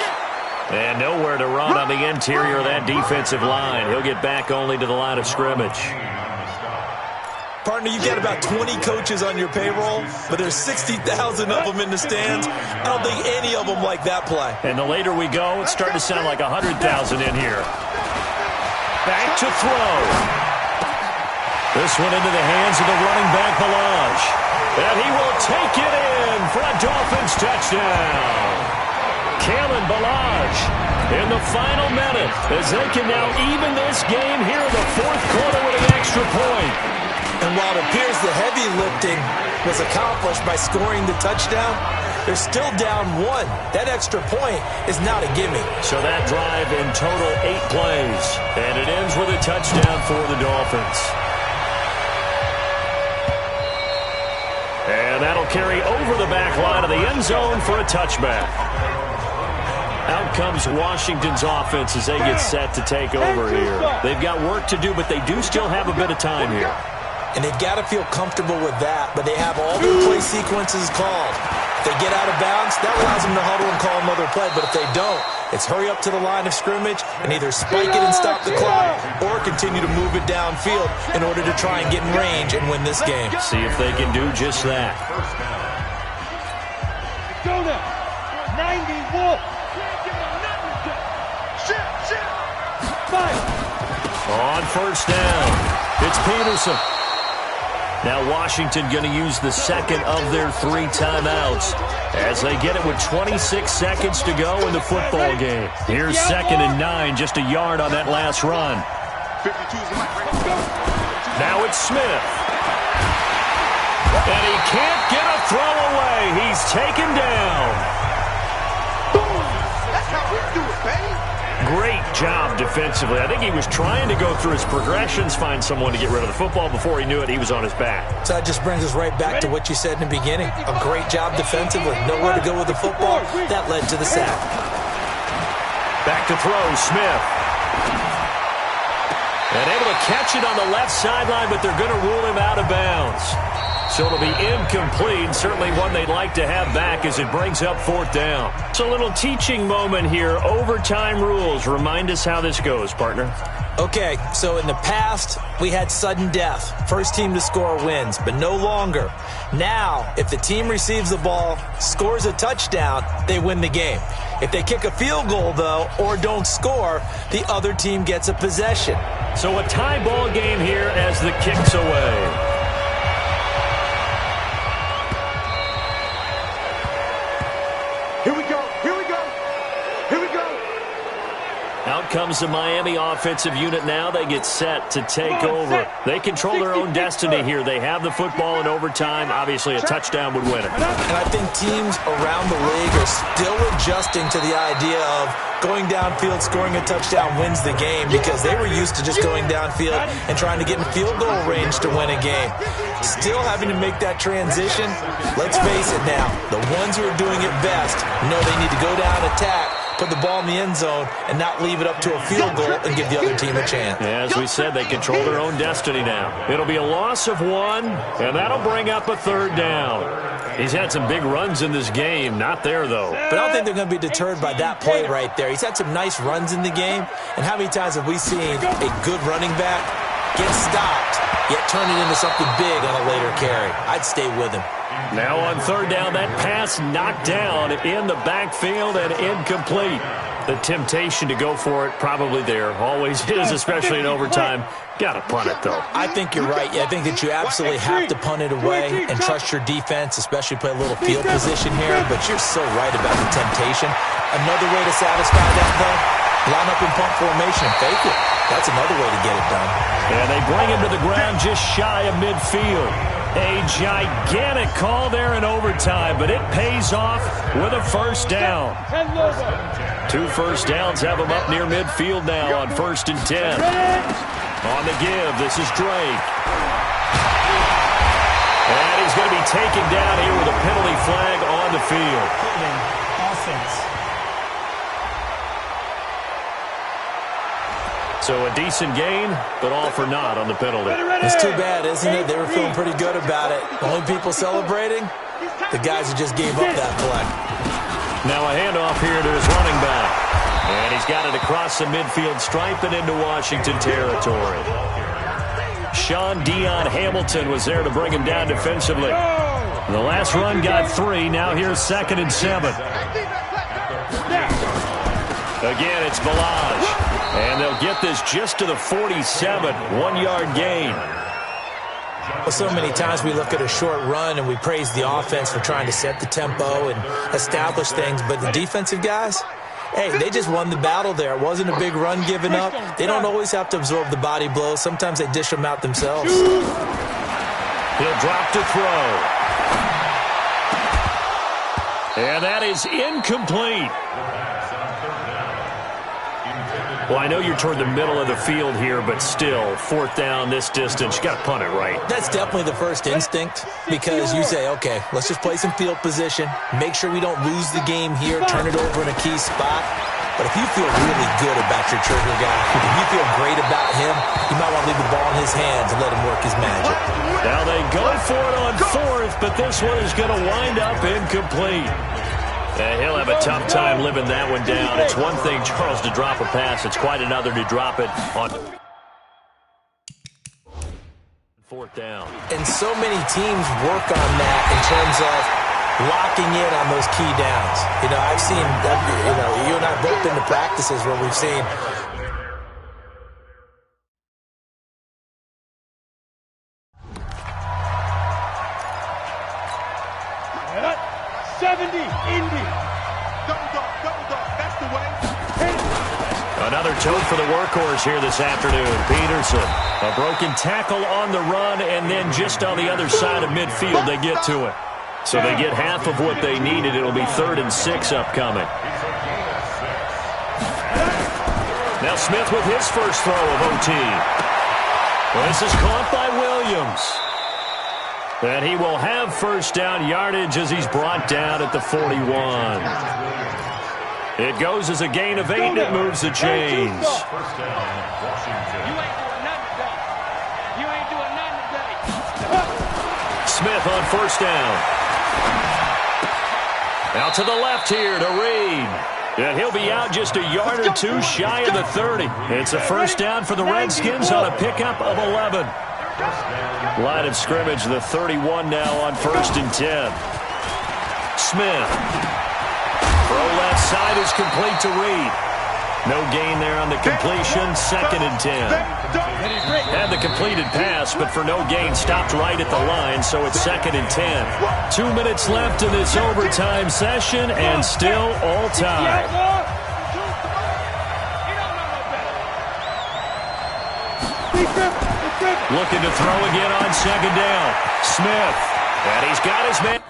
[SPEAKER 3] And nowhere to run on the interior of that defensive line. He'll get back only to the line of scrimmage.
[SPEAKER 6] Partner, you've got about 20 coaches on your payroll, but there's 60,000 of them in the stands. I don't think any of them like that play.
[SPEAKER 3] And the later we go, it's starting to sound like 100,000 in here. Back to throw. This one into the hands of the running back, Balaj. And he will take it in for a Dolphins touchdown. Kalen Balaj in the final minute as they can now even this game here in the 4th quarter with an extra point.
[SPEAKER 6] And while it appears the heavy lifting was accomplished by scoring the touchdown, they're still down 1. That extra point is not a gimme.
[SPEAKER 3] So that drive in total 8 plays. And it ends with a touchdown for the Dolphins. And that'll carry over the back line of the end zone for a touchback. Out comes Washington's offense as they get set to take over here. They've got work to do, but they do still have a bit of time here.
[SPEAKER 6] And they've got to feel comfortable with that, but they have all their play sequences called. If they get out of bounds, that allows them to huddle and call another play, but if they don't, it's hurry up to the line of scrimmage and either spike it and stop the clock or continue to move it downfield in order to try and get in range and win this game.
[SPEAKER 3] See if they can do just that.
[SPEAKER 4] Go now. 91.
[SPEAKER 3] On 1st down, it's Peterson. Now Washington going to use the 2nd of their 3 timeouts as they get it with 26 seconds to go in the football game. Here's 2nd and 9, just a yard on that last run. Now it's Smith. And he can't get a throw away. He's taken down.
[SPEAKER 5] That's how we do it, baby.
[SPEAKER 3] Great job defensively. I think he was trying to go through his progressions, find someone to get rid of the football. Before he knew it, he was on his back.
[SPEAKER 6] So that just brings us right back to what you said in the beginning. A great job defensively. Nowhere to go with the football. That led to the sack.
[SPEAKER 3] Back to throw, Smith. And able to catch it on the left sideline, but they're going to rule him out of bounds. So it'll be incomplete, certainly one they'd like to have back as it brings up 4th down. It's a little teaching moment here. Overtime rules. Remind us how this goes, partner.
[SPEAKER 6] Okay, so in the past, we had sudden death. First team to score wins, but no longer. Now, if the team receives the ball, scores a touchdown, they win the game. If they kick a field goal, though, or don't score, the other team gets a possession.
[SPEAKER 3] So a tie ball game here as the kick's away. Out comes the Miami offensive unit now. They get set to take over. They control their own destiny here. They have the football in overtime. Obviously, a touchdown would win it.
[SPEAKER 6] And I think teams around the league are still adjusting to the idea of going downfield, scoring a touchdown wins the game because they were used to just going downfield and trying to get in field goal range to win a game. Still having to make that transition. Let's face it now, the ones who are doing it best know they need to go down, attack, put the ball in the end zone, and not leave it up to a field goal and give the other team a chance.
[SPEAKER 3] Yeah, as we said, they control their own destiny now. It'll be a loss of 1, and that'll bring up a 3rd down. He's had some big runs in this game. Not there, though.
[SPEAKER 6] But I don't think they're going to be deterred by that play right there. He's had some nice runs in the game, and how many times have we seen a good running back get stopped yet turn it into something big on a later carry. I'd stay with him.
[SPEAKER 3] Now on third down, that pass knocked down in the backfield and incomplete. The temptation to go for it probably there. Always is, especially in overtime. Got to punt it, though.
[SPEAKER 6] I think you're right. I think that you absolutely have to punt it away and trust your defense, especially play a little field position here. But you're so right about the temptation. Another way to satisfy that, though, line up in punt formation and fake it. That's another way to get it done.
[SPEAKER 3] And they bring him to the ground just shy of midfield. A gigantic call there in overtime, but it pays off with a first down. 2 first downs have him up near midfield now on 1st and 10. On the give, this is Drake. And he's going to be taken down here with a penalty flag on the field.
[SPEAKER 11] Offense.
[SPEAKER 3] So a decent gain, but all for naught on the penalty.
[SPEAKER 6] It's too bad, isn't it? They were feeling pretty good about it. The only people celebrating, the guys who just gave up that play.
[SPEAKER 3] Now a handoff here to his running back. And he's got it across the midfield stripe and into Washington territory. Sean Dion Hamilton was there to bring him down defensively. The last run got 3. Now here's 2nd and 7. Again, it's Balaj. And they'll get this just to the 47. 1-yard gain.
[SPEAKER 6] Well, so many times we look at a short run and we praise the offense for trying to set the tempo and establish things. But the defensive guys, hey, they just won the battle there. It wasn't a big run given up. They don't always have to absorb the body blows. Sometimes they dish them out themselves.
[SPEAKER 3] He'll drop to throw. And that is incomplete. Well, I know you're toward the middle of the field here, but still, 4th down this distance, you got to punt it right.
[SPEAKER 6] That's definitely the first instinct because you say, okay, let's just play some field position, make sure we don't lose the game here, turn it over in a key spot. But if you feel really good about your trigger guy, if you feel great about him, you might want to leave the ball in his hands and let him work his magic.
[SPEAKER 3] Now they go for it on 4th, but this one is going to wind up incomplete. He'll have a tough time living that one down. It's one thing, Charles, to drop a pass. It's quite another to drop it on 4th down.
[SPEAKER 6] And so many teams work on that in terms of locking in on those key downs. You know, I've seen, you and I both been to practices where we've seen
[SPEAKER 4] 70, Indy.
[SPEAKER 5] Double dog, that's the way.
[SPEAKER 3] Another tote for the workhorse here this afternoon, Peterson. A broken tackle on the run, and then just on the other side of midfield, they get to it. So they get half of what they needed. It'll be 3rd and 6 upcoming. Now Smith with his first throw of OT. Well, this is caught by Williams. And he will have first down yardage as he's brought down at the 41. It goes as a gain of 8, and it moves the chains. Smith on first down. Out to the left here to Reed. And he'll be out just a yard or 2 shy of the 30. It's a first down for the Redskins on a pickup of 11. Line of scrimmage, the 31 now on 1st and 10. Smith. Throw left side is complete to Reed. No gain there on the completion, 2nd and 10. Had the completed pass, but for no gain, stopped right at the line, so it's 2nd and 10. 2 minutes left in this overtime session, and still all tied. Looking to throw again on 2nd down. Smith, and he's got his man.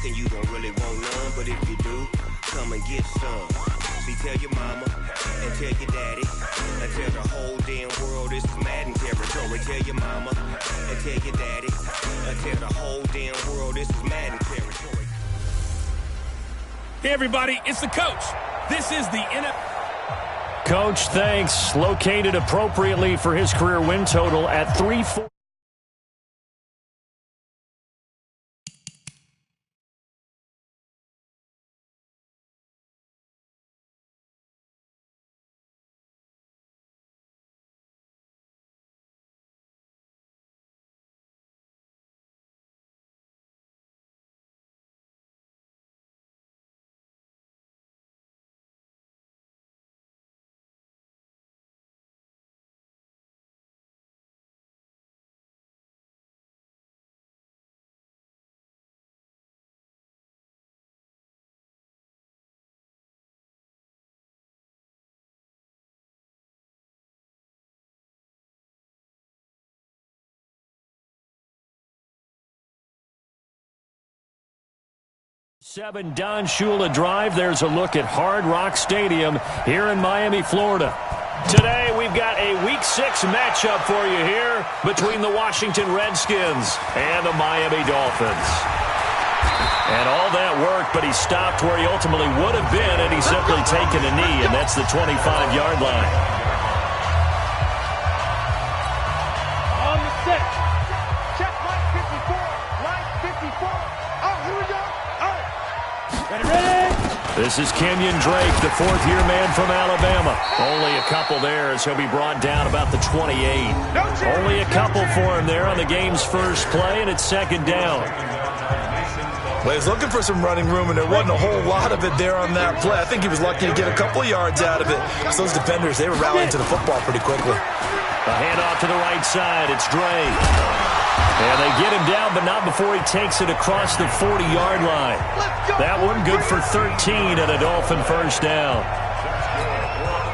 [SPEAKER 1] and you don't really want none, but if you do, come and get some. See, tell your mama and tell your daddy and tell the whole damn world this is Madden territory. Tell your mama and tell your daddy and tell the whole damn world this is Madden territory.
[SPEAKER 2] Hey, everybody, it's the coach. This is the NFL.
[SPEAKER 3] Coach, thanks. Located appropriately for his career win total at 3-4. Don Shula Drive. There's a look at Hard Rock Stadium here in Miami, Florida. Today, we've got a Week 6 matchup for you here between the Washington Redskins and the Miami Dolphins. And all that work, but he stopped where he ultimately would have been, and he's simply taken a knee, and that's the 25-yard line.
[SPEAKER 4] On the set. Check line 54. Line 54. Oh, here we go. Ready?
[SPEAKER 3] This is Kenyon Drake, the fourth-year man from Alabama. Only a couple there as he'll be brought down about the 28. Only a couple for him there on the game's first play, and it's second down.
[SPEAKER 6] Well, he's looking for some running room, and there wasn't a whole lot of it there on that play. I think he was lucky to get a couple of yards out of it. Because those defenders, they were rallying to the football pretty quickly.
[SPEAKER 3] A handoff to the right side. It's Drake. And they get him down, but not before he takes it across the 40-yard line. That one good for 13 and a Dolphin first down.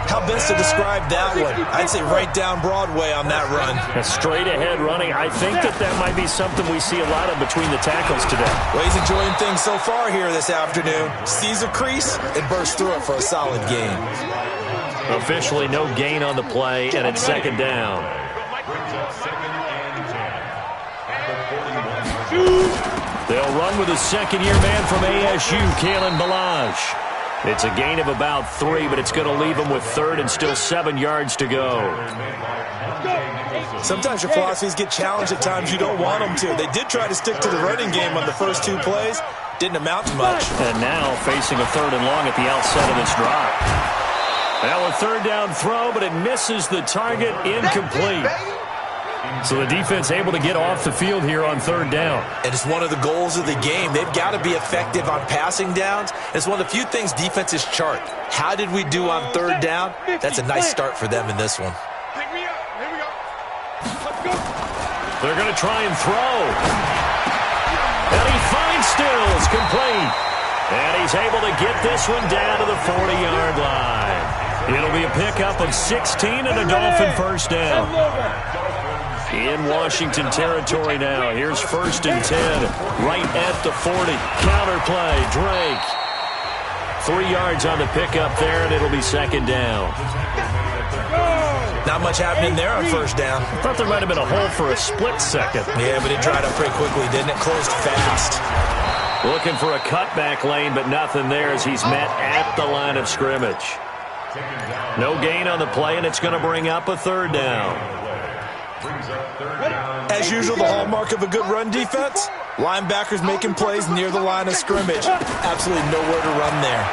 [SPEAKER 6] How best to describe that one? I'd say right down Broadway on that run.
[SPEAKER 3] A straight-ahead running. I think that might be something we see a lot of between the tackles today.
[SPEAKER 6] Well, he's enjoying things so far here this afternoon. Sees a crease and bursts through it for a solid gain.
[SPEAKER 3] Officially no gain on the play, and it's second down. They'll run with a second-year man from ASU, Kalen Ballage. It's a gain of about 3, but it's going to leave them with third and still 7 yards to go.
[SPEAKER 6] Sometimes your philosophies get challenged at times you don't want them to. They did try to stick to the running game on the first 2 plays. Didn't amount to much.
[SPEAKER 3] And now facing a third and long at the outset of this drive. Now a third down throw, but it misses the target, incomplete. So the defense able to get off the field here on third down.
[SPEAKER 6] And it's one of the goals of the game. They've got to be effective on passing downs. It's one of the few things defenses chart. How did we do on third down? That's a nice start for them in this one.
[SPEAKER 3] They're going to try and throw. And he finds Stills, complete. And he's able to get this one down to the 40-yard line. It'll be a pickup of 16 and a Dolphin first down. In Washington territory now. Here's first and 10, right at the 40. Counterplay, Drake. 3 yards on the pickup there, and it'll be second down.
[SPEAKER 6] Not much happening there on first down.
[SPEAKER 3] I thought there might have been a hole for a split second.
[SPEAKER 6] Yeah, but it dried up pretty quickly, didn't it? Closed fast.
[SPEAKER 3] Looking for a cutback lane, but nothing there as he's met at the line of scrimmage. No gain on the play, and it's going to bring up a third down.
[SPEAKER 6] As usual, the hallmark of a good run defense, linebackers making plays near the line of scrimmage. Absolutely nowhere to run there.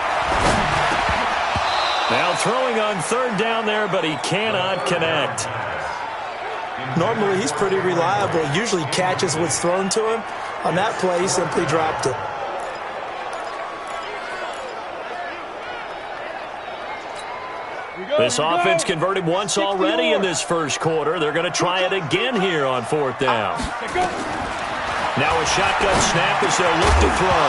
[SPEAKER 3] Now throwing on third down there, but he cannot connect.
[SPEAKER 6] Normally, he's pretty reliable. He usually catches what's thrown to him. On that play, he simply dropped it.
[SPEAKER 3] This offense converted once already in this first quarter. They're going to try it again here on fourth down. Now a shotgun snap as they'll look to throw.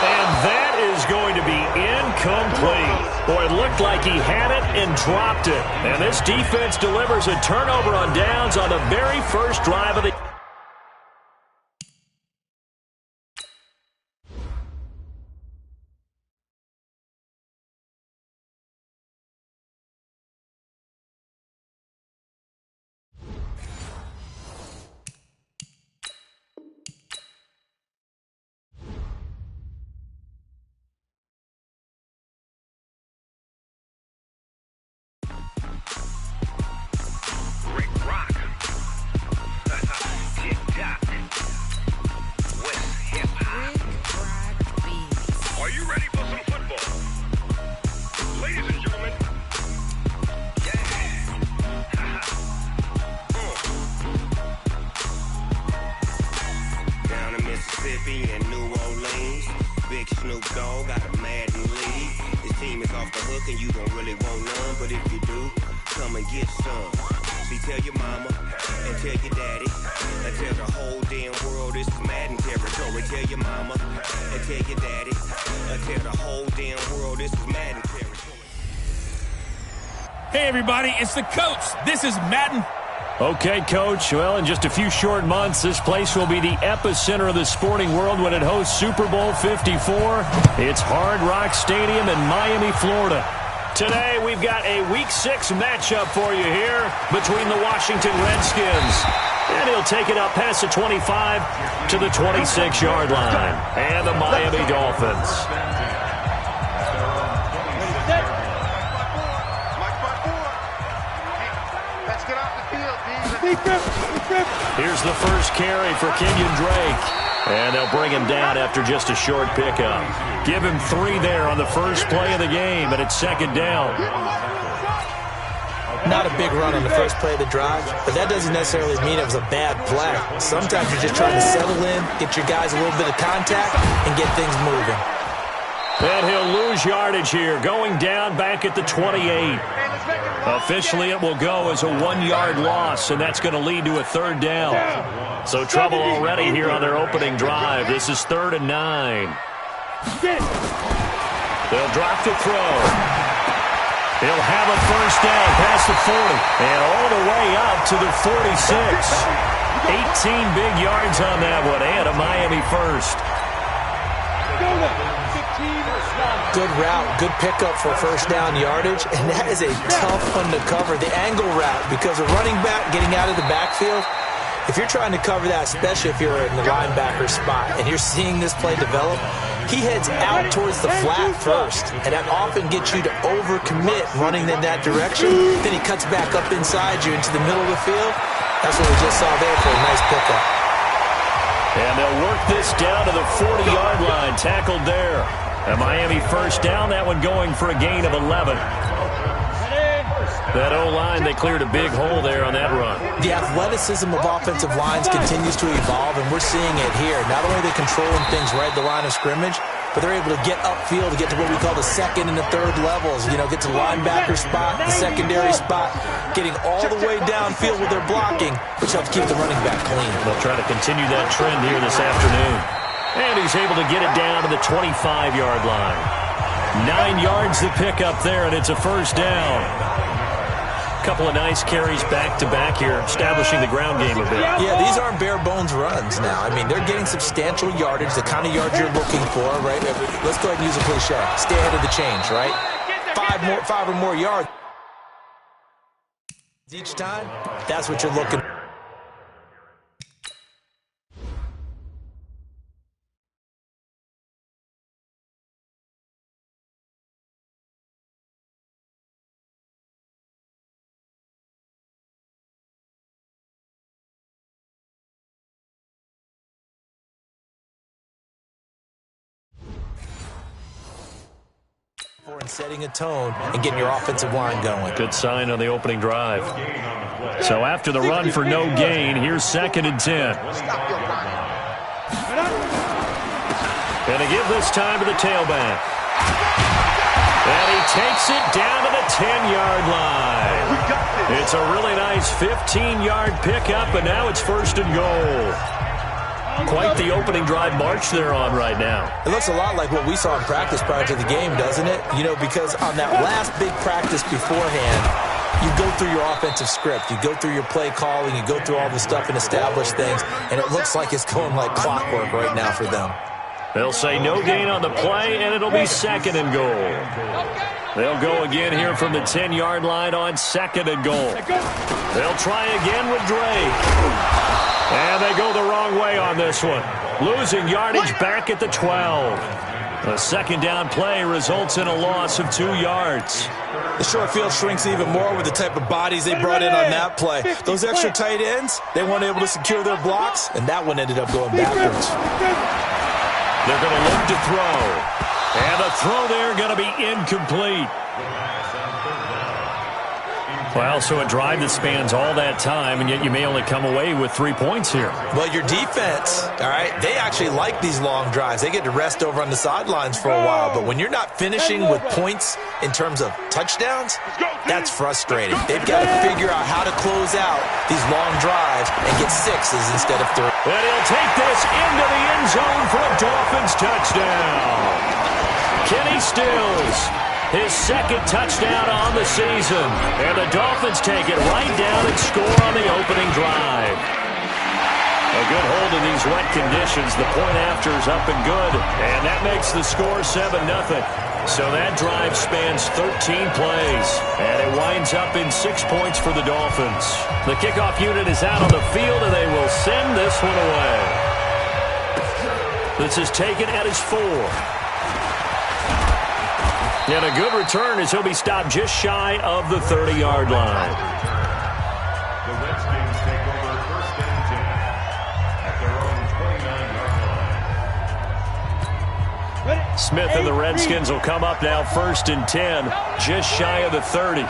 [SPEAKER 3] And that is going to be incomplete. Boy, it looked like he had it and dropped it. And this defense delivers a turnover on downs on the very first drive of the
[SPEAKER 1] got a Madden lead. His team is off the hook and you don't really want none, but if you do, come and get some. See, tell your mama and tell your daddy and tell the whole damn world this is Madden territory. Tell your mama and tell your daddy and tell the whole damn world this is Madden territory.
[SPEAKER 2] Hey, everybody, it's the coach. This is Madden.
[SPEAKER 3] Okay, Coach. Well, in just a few short months, this place will be the epicenter of the sporting world when it hosts Super Bowl 54. It's Hard Rock Stadium in Miami, Florida. Today, we've got a Week 6 matchup for you here between the Washington Redskins. And he'll take it up past the 25 to the 26-yard line. And the Miami Dolphins. Here's the first carry for Kenyon Drake. And they'll bring him down after just a short pickup. Give him 3 there on the first play of the game, and it's second down.
[SPEAKER 6] Not a big run on the first play of the drive, but that doesn't necessarily mean it was a bad play. Sometimes you're just trying to settle in, get your guys a little bit of contact, and get things moving.
[SPEAKER 3] And he'll lose yardage here, going down back at the 28. Officially, it will go as a 1-yard loss, and that's going to lead to a third down. So trouble already here on their opening drive. This is 3rd and 9. They'll drop to throw. He'll have a first down past the 40 and all the way up to the 46. 18 big yards on that one and a Miami first.
[SPEAKER 6] Good route, good pickup for first down yardage, and that is a tough one to cover, the angle route, because a running back getting out of the backfield, if you're trying to cover that, especially if you're in the linebacker spot and you're seeing this play develop, he heads out towards the flat first, and that often gets you to overcommit running in that direction. Then he cuts back up inside you into the middle of the field. That's what we just saw there for a nice pickup.
[SPEAKER 3] And they'll work this down to the 40-yard line, tackled there. A Miami first down, that one going for a gain of 11. That O-line, they cleared a big hole there on that run.
[SPEAKER 6] The athleticism of offensive lines continues to evolve, and we're seeing it here. Not only are they controlling things right at the line of scrimmage, but they're able to get upfield to get to what we call the second and the third levels. You know, get to the linebacker spot, the secondary spot, getting all the way downfield with their blocking, which helps keep the running back clean.
[SPEAKER 3] They'll try to continue that trend here this afternoon. And he's able to get it down to the 25-yard line. 9 yards to pick up there, and it's a first down. Couple of nice carries back-to-back here, establishing the ground game a bit.
[SPEAKER 6] Yeah, these aren't bare-bones runs now. I mean, they're getting substantial yardage, the kind of yards you're looking for, right? Let's go ahead and use a cliche. Stay ahead of the change, right? 5 or more yards each time. That's what you're looking for. And setting a tone and getting your offensive line going.
[SPEAKER 3] Good sign on the opening drive. So after the run for no gain, here's 2nd and 10. And they give this time to the tailback. And he takes it down to the 10-yard line. It's a really nice 15-yard pickup, and now it's 1st and goal. Quite the opening drive march they're on right now.
[SPEAKER 6] It looks a lot like what we saw in practice prior to the game, doesn't it? You know, because on that last big practice beforehand, you go through your offensive script. You go through your play calling. You go through all the stuff and establish things. And it looks like it's going like clockwork right now for them.
[SPEAKER 3] They'll say no gain on the play, and it'll be 2nd and goal. They'll go again here from the 10-yard line on 2nd and goal. They'll try again with Drake. And they go the wrong way on this one. Losing yardage back at the 12. A second down play results in a loss of 2 yards.
[SPEAKER 6] The short field shrinks even more with the type of bodies they brought in on that play. Those extra tight ends, they weren't able to secure their blocks, and that one ended up going backwards.
[SPEAKER 3] They're going to look to throw. And the throw there going to be incomplete. Well, so a drive that spans all that time, and yet you may only come away with 3 points here.
[SPEAKER 6] Well, your defense, all right, they actually like these long drives. They get to rest over on the sidelines for a while. But when you're not finishing with points in terms of touchdowns, that's frustrating. They've got to figure out how to close out these long drives and get 6s instead of 3.
[SPEAKER 3] And he'll take this into the end zone for a Dolphins touchdown. Kenny Stills, his second touchdown on the season. And the Dolphins take it right down and score on the opening drive. A good hold in these wet conditions. The point after is up and good. And that makes the score 7-0. So that drive spans 13 plays. And it winds up in 6 points for the Dolphins. The kickoff unit is out on the field, and they will send this one away. This is taken at his 4. And a good return as he'll be stopped just shy of the 30-yard line.
[SPEAKER 7] The Redskins take over first and 10 at their own 29-yard line.
[SPEAKER 3] Smith and the Redskins will come up now first and 10, just shy of the 30.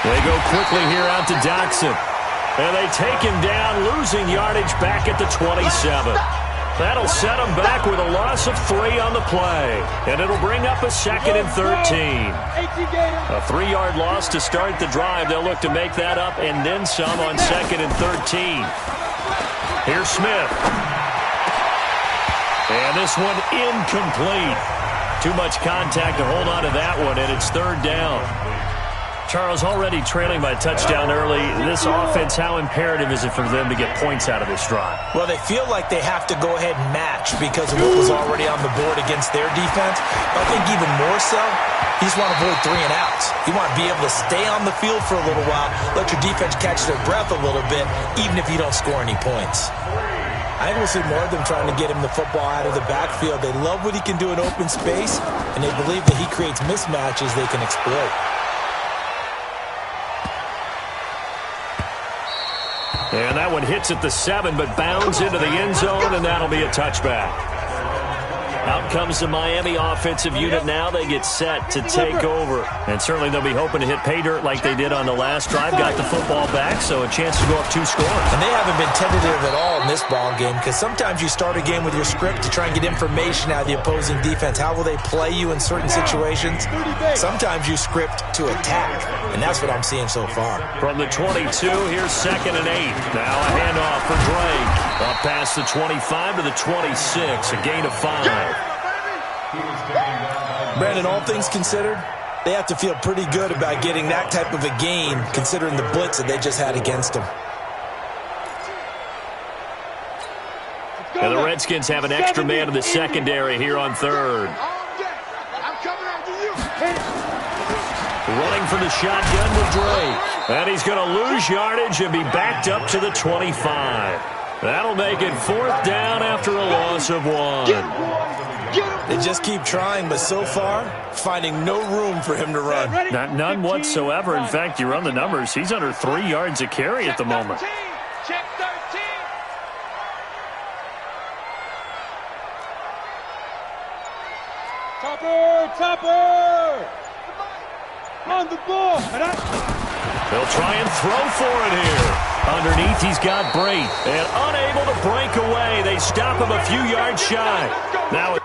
[SPEAKER 3] They go quickly here out to Doxson. And they take him down, losing yardage back at the 27. That'll set them back with a loss of 3 on the play. And it'll bring up a 2nd and 13. A 3-yard loss to start the drive. They'll look to make that up and then some on 2nd and 13. Here's Smith. And this one incomplete. Too much contact to hold on to that one, and it's 3rd down. Charles, already trailing by a touchdown early. This offense, how imperative is it for them to get points out of this drive?
[SPEAKER 6] Well, they feel like they have to go ahead and match because of what was already on the board against their defense. But I think even more so, you just want to avoid 3 and outs. You want to be able to stay on the field for a little while, let your defense catch their breath a little bit, even if you don't score any points. I think we'll see more of them trying to get him the football out of the backfield. They love what he can do in open space, and they believe that he creates mismatches they can exploit.
[SPEAKER 3] And that one hits at the 7, but bounds into the end zone, and that'll be a touchback. Out comes the Miami offensive unit now. They get set to take over. And certainly they'll be hoping to hit pay dirt like they did on the last drive. Got the football back, so a chance to go up 2 scores.
[SPEAKER 6] And they haven't been tentative at all in this ball game because sometimes you start a game with your script to try and get information out of the opposing defense. How will they play you in certain situations? Sometimes you script to attack, and that's what I'm seeing so far.
[SPEAKER 3] From the 22, here's 2nd and 8. Now a handoff for Drake. Up past the 25 to the 26, a gain of 5.
[SPEAKER 6] Brandon, all things considered, they have to feel pretty good about getting that type of a gain considering the blitz that they just had against them.
[SPEAKER 3] And the Redskins have an extra man in the secondary here on 3rd. Running for the shotgun with Drake. And he's going to lose yardage and be backed up to the 25. That'll make it 4th down after a loss of 1.
[SPEAKER 6] They just keep trying, but so far, finding no room for him to run.
[SPEAKER 3] None whatsoever. In fact, you run the numbers, he's under 3 yards a carry at the moment.
[SPEAKER 4] Check 13. Topper! On the ball.
[SPEAKER 3] They'll try and throw for it here. Underneath, he's got Brate. And unable to break away. They stop him a few yards shy. Now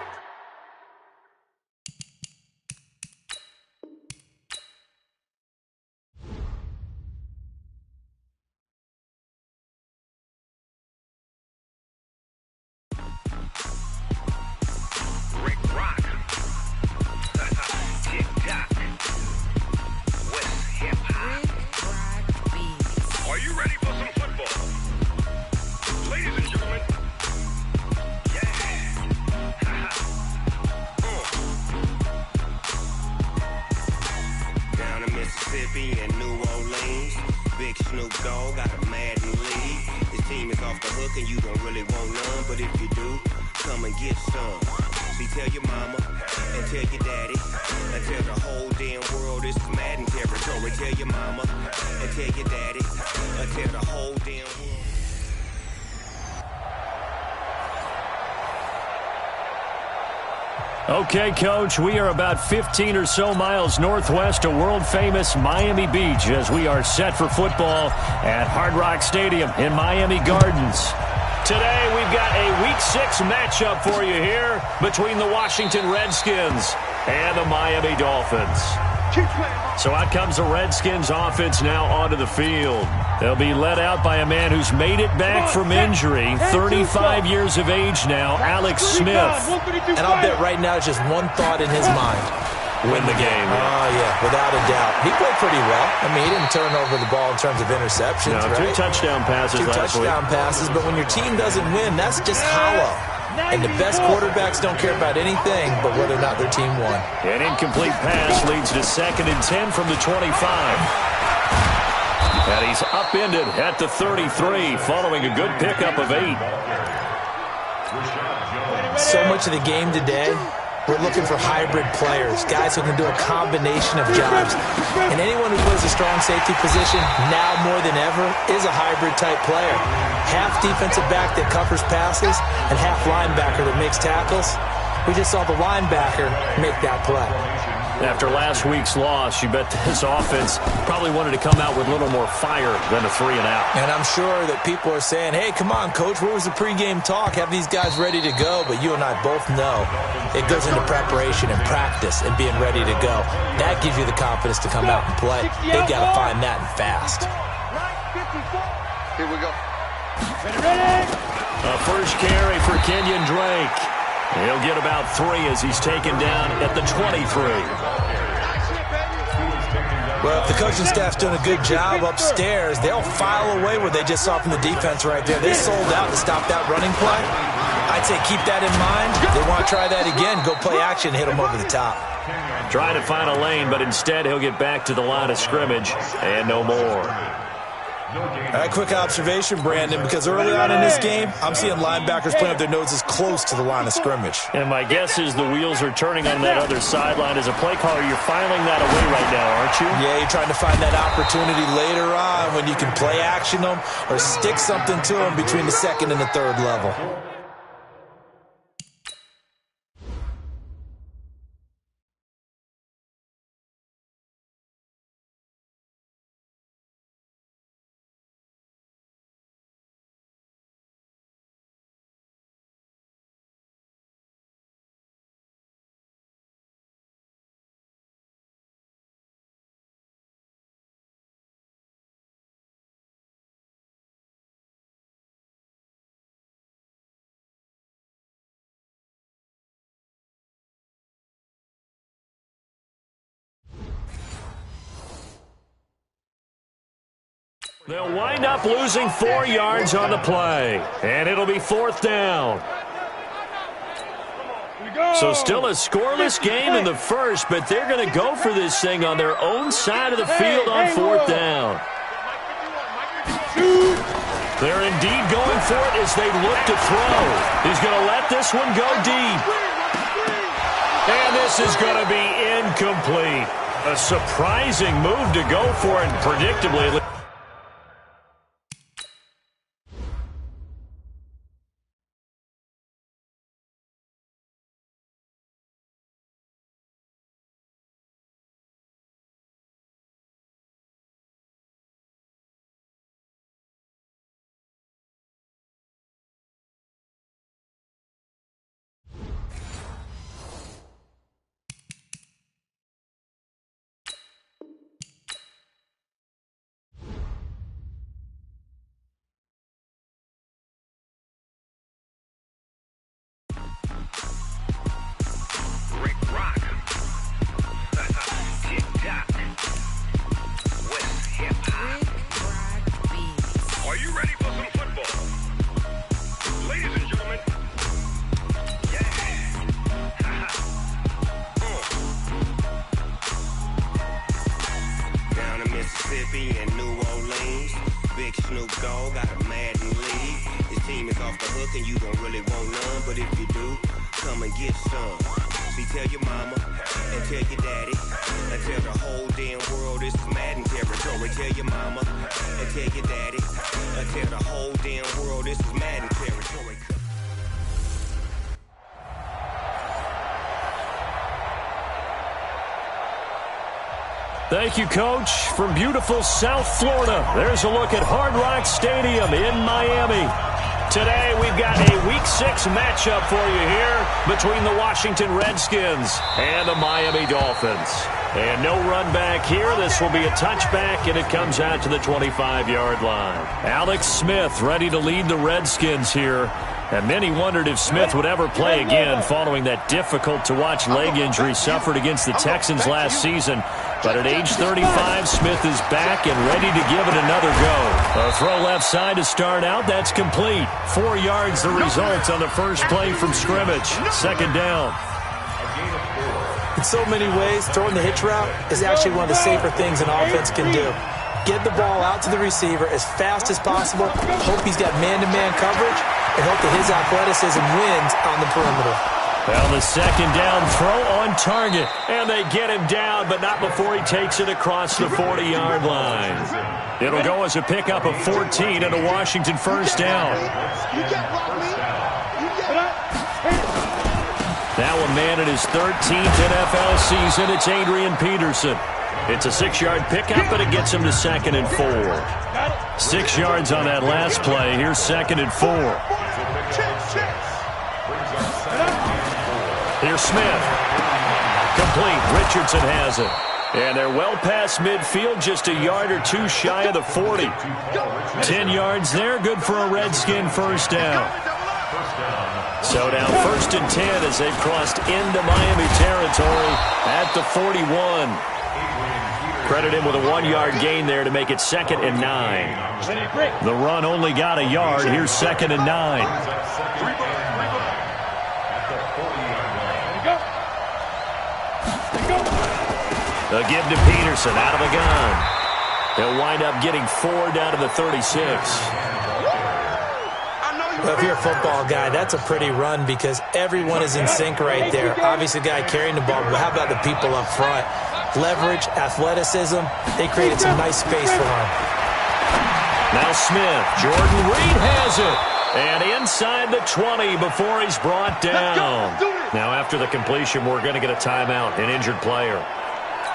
[SPEAKER 3] Okay, Coach, we are about 15 or so miles northwest of world-famous Miami Beach as we are set for football at Hard Rock Stadium in Miami Gardens. Today, we've got a Week 6 matchup for you here between the Washington Redskins and the Miami Dolphins. So out comes the Redskins offense now onto the field. They'll be led out by a man who's made it back from injury, 35 years of age now, Alex Smith.
[SPEAKER 6] And I'll bet right now it's just one thought in his mind.
[SPEAKER 3] Win the game.
[SPEAKER 6] Oh, yeah, without a doubt. He played pretty well. I mean, he didn't turn over the ball in terms of interceptions,
[SPEAKER 3] no,
[SPEAKER 6] right?
[SPEAKER 3] 2 touchdown passes last week.
[SPEAKER 6] 2 touchdown passes, but when your team doesn't win, that's just hollow. And the best quarterbacks don't care about anything but whether or not their team won.
[SPEAKER 3] An incomplete pass leads to 2nd and 10 from the 25. And he's upended at the 33 following a good pickup of 8.
[SPEAKER 6] So much of the game today, we're looking for hybrid players, guys who can do a combination of jobs. And anyone who plays a strong safety position, now more than ever, is a hybrid-type player. Half defensive back that covers passes and half linebacker that makes tackles. We just saw the linebacker make that play.
[SPEAKER 3] After last week's loss, you bet this offense probably wanted to come out with a little more fire than a 3-and-out.
[SPEAKER 6] And I'm sure that people are saying, hey, come on, Coach, where was the pregame talk? Have these guys ready to go? But you and I both know it goes into preparation and practice and being ready to go. That gives you the confidence to come out and play. They've got to find that and fast.
[SPEAKER 8] Here we go.
[SPEAKER 3] A first carry for Kenyon Drake. He'll get about 3 as he's taken down at the 23.
[SPEAKER 6] Well, if the coaching staff's doing a good job upstairs, they'll file away what they just saw from the defense right there. They sold out to stop that running play. I'd say keep that in mind. They want to try that again. Go play action, hit them over the top.
[SPEAKER 3] Trying to find a lane, but instead he'll get back to the line of scrimmage and no more.
[SPEAKER 6] All right, quick observation, Brandon, because early on in this game, I'm seeing linebackers playing with their noses close to the line of scrimmage.
[SPEAKER 3] And my guess is the wheels are turning on that other sideline. As a play caller, you're filing that away right now, aren't you?
[SPEAKER 6] Yeah, you're trying to find that opportunity later on when you can play action them or stick something to them between the 2nd and the 3rd level.
[SPEAKER 3] They'll wind up losing 4 yards on the play, and it'll be 4th down. So still a scoreless game in the first, but they're going to go for this thing on their own side of the field on 4th down. They're indeed going for it as they look to throw. He's going to let this one go deep. And this is going to be incomplete. A surprising move to go for it, predictably.
[SPEAKER 1] Mississippi and New Orleans. Big Snoop Dogg got a Madden league. His team is off the hook and you don't really want none, but if you do, come and get some. See, tell your mama and tell your daddy and tell the whole damn world this is Madden territory. Tell your mama and tell your daddy and tell the whole damn world this is Madden territory.
[SPEAKER 3] Thank you, Coach. From beautiful South Florida, there's a look at Hard Rock Stadium in Miami. Today, we've got a Week 6 matchup for you here between the Washington Redskins and the Miami Dolphins. And no run back here. This will be a touchback, and it comes out to the 25-yard line. Alex Smith ready to lead the Redskins here. And many wondered if Smith would ever play again following that difficult-to-watch leg injury suffered against the Texans last season. But at age 35, Smith is back and ready to give it another go. A throw left side to start out. That's complete. 4 yards the result on the first play from scrimmage. Second down.
[SPEAKER 6] In so many ways, throwing the hitch route is actually one of the safer things an offense can do. Get the ball out to the receiver as fast as possible, hope he's got man-to-man coverage, and hope that his athleticism wins on the perimeter.
[SPEAKER 3] Well, the second down throw on target, and they get him down, but not before he takes it across the 40-yard line. It'll go as a pickup of 14 and a Washington first down. Now a man in his 13th NFL season, it's Adrian Peterson. It's a 6-yard pickup, but it gets him to 2nd and 4. 6 yards on that last play. Here's 2nd and 4. Here's Smith. Complete. Richardson has it. And they're well past midfield, just a yard or two shy of the 40. 10 yards there, good for a Redskin first down. So now 1st and 10 as they've crossed into Miami territory at the 41. Credit him with a 1-yard gain there to make it 2nd and 9. The run only got a yard. Here's 2nd and 9. A give to Peterson out of the gun. He'll wind up getting 4 down to the 36.
[SPEAKER 6] Well, if you're a football guy, that's a pretty run because everyone is in sync right there. Obviously, the guy carrying the ball, but how about the people up front? Leverage, athleticism, they created some nice space for him.
[SPEAKER 3] Now Smith, Jordan Reed has it. And inside the 20 before he's brought down. Now after the completion, we're going to get a timeout, an injured player.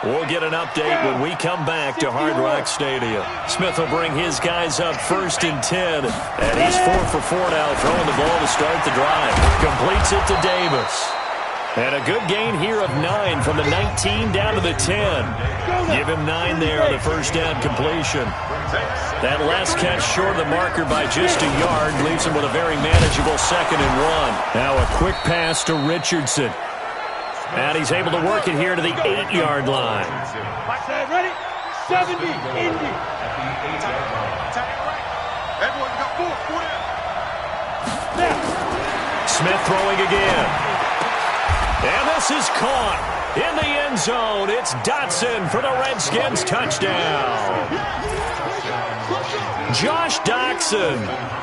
[SPEAKER 3] We'll get an update when we come back to Hard Rock Stadium. Smith will bring his guys up 1st and 10. And he's 4 for 4 now, throwing the ball to start the drive. Completes it to Davis. And a good gain here of 9 from the 19 down to the 10. Give him 9 there on the first down completion. That last catch short of the marker by just a yard leaves him with a very manageable 2nd and 1. Now a quick pass to Richardson. And he's able to work it here to the 8-yard line.
[SPEAKER 4] Ready? 70, Indy.
[SPEAKER 3] Smith throwing again. And this is caught in the end zone. It's Dotson for the Redskins touchdown. Josh Dotson,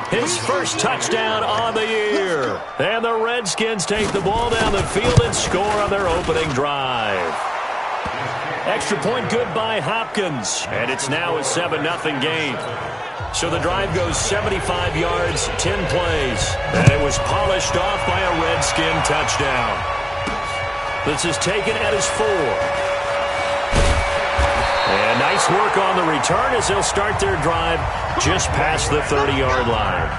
[SPEAKER 3] his first touchdown on the year. And the Redskins take the ball down the field and score on their opening drive. Extra point good by Hopkins. And it's now a 7-0 game. So the drive goes 75 yards, 10 plays. And it was polished off by a Redskin touchdown. This is taken at his 4. And nice work on the return as they'll start their drive just past the 30-yard line.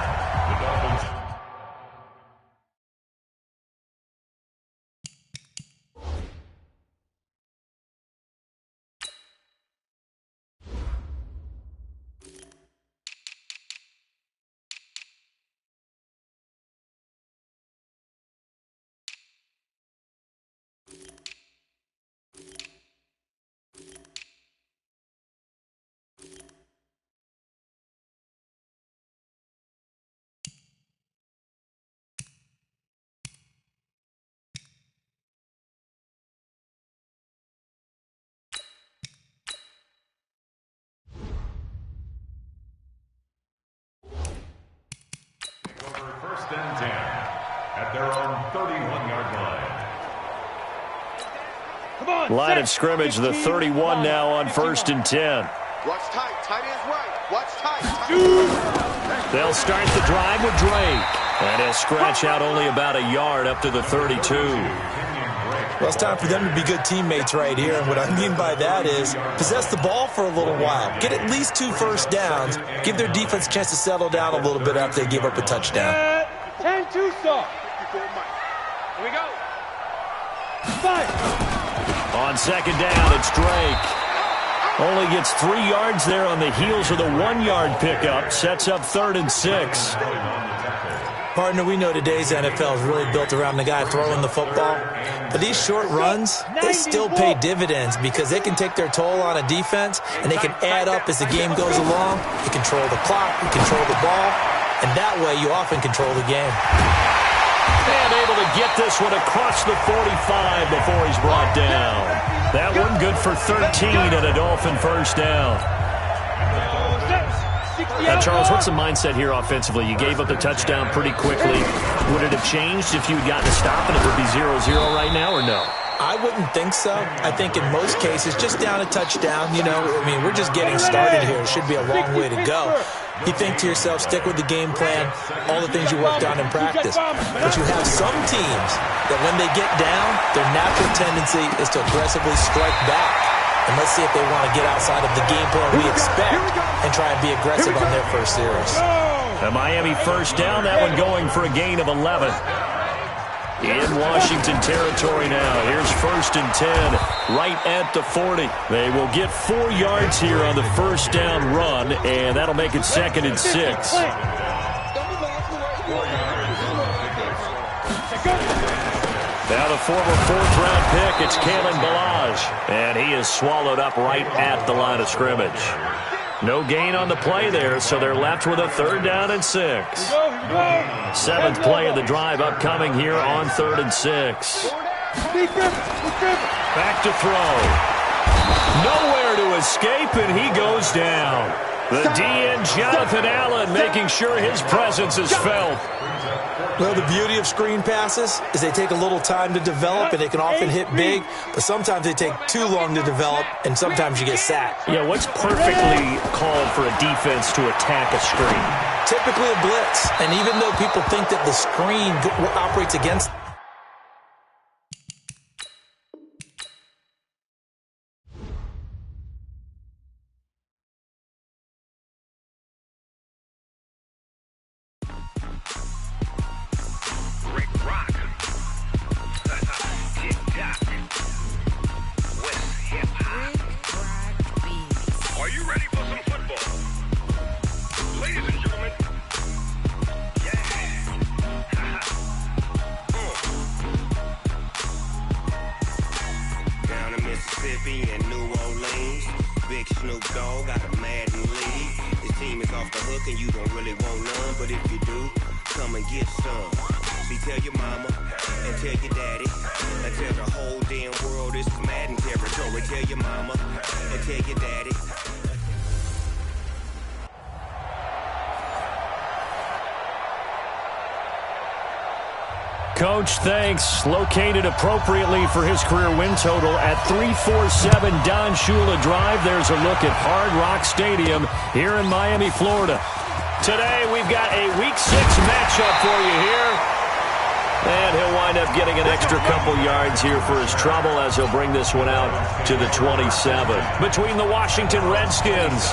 [SPEAKER 7] First and 10 at their own 31-yard line.
[SPEAKER 3] Line of scrimmage, the 31 now on 1st and 10.
[SPEAKER 5] Watch tight. Tight ends right. Watch tight.
[SPEAKER 3] They'll start the drive with Drake. And he'll scratch out only about a yard up to the 32.
[SPEAKER 6] Well, it's time for them to be good teammates right here. And what I mean by that is possess the ball for a little while. Get at least 2 first downs. Give their defense a chance to settle down a little bit after they give up a touchdown.
[SPEAKER 4] 10-2 soft. Here we go. 5.
[SPEAKER 3] On second down, it's Drake. Only gets 3 yards there on the heels of the 1-yard pickup. Sets up 3rd and 6.
[SPEAKER 6] Partner, we know today's NFL is really built around the guy throwing the football. But these short runs, they still pay dividends because they can take their toll on a defense, and they can add up as the game goes along. You control the clock, you control the ball, and that way you often control the game.
[SPEAKER 3] And able to get this one across the 45 before he's brought down. That one good for 13 and a Dolphin first down. Now, Charles, what's the mindset here offensively? You gave up the touchdown pretty quickly. Would it have changed if you had gotten a stop and it would be 0-0 right now, or no?
[SPEAKER 6] I wouldn't think so. I think in most cases, just down a touchdown, we're just getting started here. It should be a long way to go. You think to yourself, stick with the game plan, all the things you worked on in practice. But you have some teams that when they get down, their natural tendency is to aggressively strike back. And let's see if they want to get outside of the game plan we expect and try and be aggressive on their first series.
[SPEAKER 3] A Miami first down, that one going for a gain of 11. In Washington territory now. Here's 1st and 10, right at the 40. They will get 4 yards here on the first down run, and that'll make it 2nd and 6. Now the former 4th-round pick, it's Kalen Ballage, and he is swallowed up right at the line of scrimmage. No gain on the play there, so they're left with a 3rd down and 6. 7th play of the drive upcoming here on 3rd and 6. Back to throw. Nowhere to escape, and he goes down. The DN, Jonathan Allen, making sure his presence is felt.
[SPEAKER 6] Well, the beauty of screen passes is they take a little time to develop, and they can often hit big, but sometimes they take too long to develop, and sometimes you get sacked.
[SPEAKER 3] Yeah, what's perfectly called for a defense to attack a screen?
[SPEAKER 6] Typically a blitz, and even though people think that the screen operates against
[SPEAKER 3] Coach, thanks. Located appropriately for his career win total at 347 Don Shula Drive. There's a look at Hard Rock Stadium here in Miami, Florida. Today, we've got a Week 6 matchup for you here. And he'll wind up getting an extra couple yards here for his trouble as he'll bring this one out to the 27. Between the Washington Redskins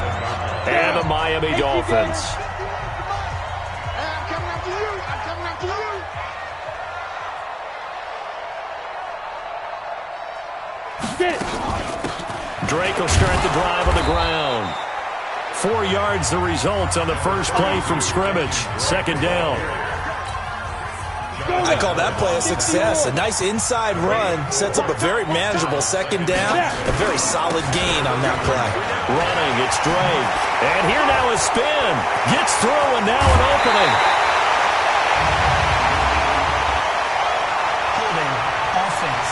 [SPEAKER 3] and the Miami Dolphins. Drake will start the drive on the ground. 4 yards the result on the first play from scrimmage. 2nd down.
[SPEAKER 6] I call that play a success. A nice inside run sets up a very manageable 2nd down. A very solid gain on that play.
[SPEAKER 3] Running, it's Drake. And here now is spin. Gets through and now an opening.
[SPEAKER 11] Holding offense.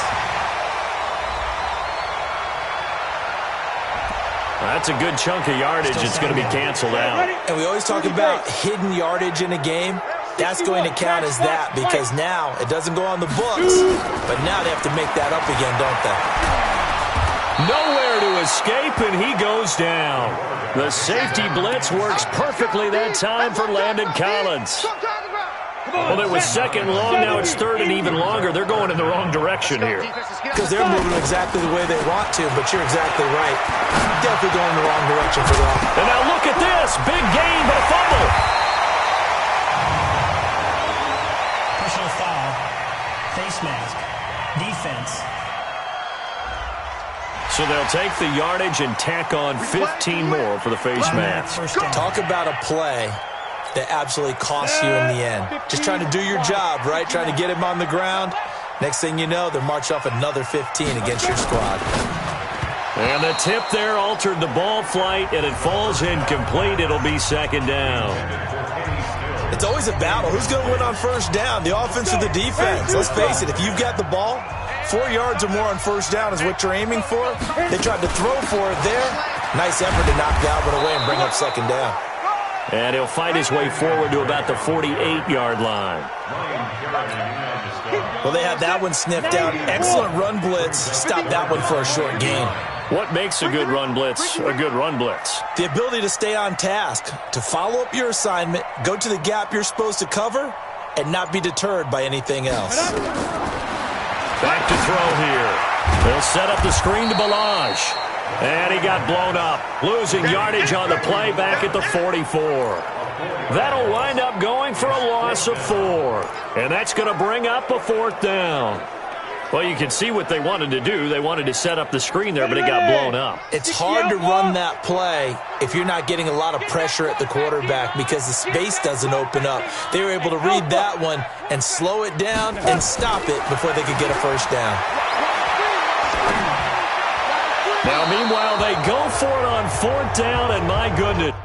[SPEAKER 3] That's a good chunk of yardage. It's going to be canceled out.
[SPEAKER 6] And we always talk about hidden yardage in a game. That's going to count as that because now it doesn't go on the books, but now they have to make that up again, don't they?
[SPEAKER 3] Nowhere to escape, and he goes down. The safety blitz works perfectly that time for Landon Collins. Well, it was second long. Now it's third and even longer. They're going in the wrong direction here.
[SPEAKER 6] Because they're moving exactly the way they want to, but you're exactly right. Definitely going in the wrong direction for them.
[SPEAKER 3] And now look at this. Big gain, but a fumble.
[SPEAKER 12] Personal foul. Face mask. Defense.
[SPEAKER 3] So they'll take the yardage and tack on 15 more for the face mask.
[SPEAKER 6] Talk about a play that absolutely costs you in the end. Just trying to do your job, right? Trying to get him on the ground. Next thing you know, they're marching off another 15 against your squad.
[SPEAKER 3] And the tip there altered the ball flight, and it falls incomplete. It'll be second down.
[SPEAKER 6] It's always a battle. Who's going to win on first down, the offense or the defense? Let's face it, if you've got the ball, 4 yards or more on first down is what you're aiming for. They tried to throw for it there. Nice effort to knock that one away and bring up second down.
[SPEAKER 3] And he'll fight his way forward to about the 48-yard line.
[SPEAKER 6] Well, they had that one sniffed out. Excellent run blitz. Stop that one for a short gain.
[SPEAKER 3] What makes a good run blitz a good run blitz?
[SPEAKER 6] The ability to stay on task, to follow up your assignment, go to the gap you're supposed to cover, and not be deterred by anything else.
[SPEAKER 3] Back to throw here. They'll set up the screen to Balaj. And he got blown up, losing yardage on the play back at the 44. That'll wind up going for a loss of 4. And that's going to bring up a 4th down. Well, you can see what they wanted to do. They wanted to set up the screen there, but it got blown up.
[SPEAKER 6] It's hard to run that play if you're not getting a lot of pressure at the quarterback because the space doesn't open up. They were able to read that one and slow it down and stop it before they could get a first down.
[SPEAKER 3] Now, meanwhile, they go for it on 4th down, and my goodness.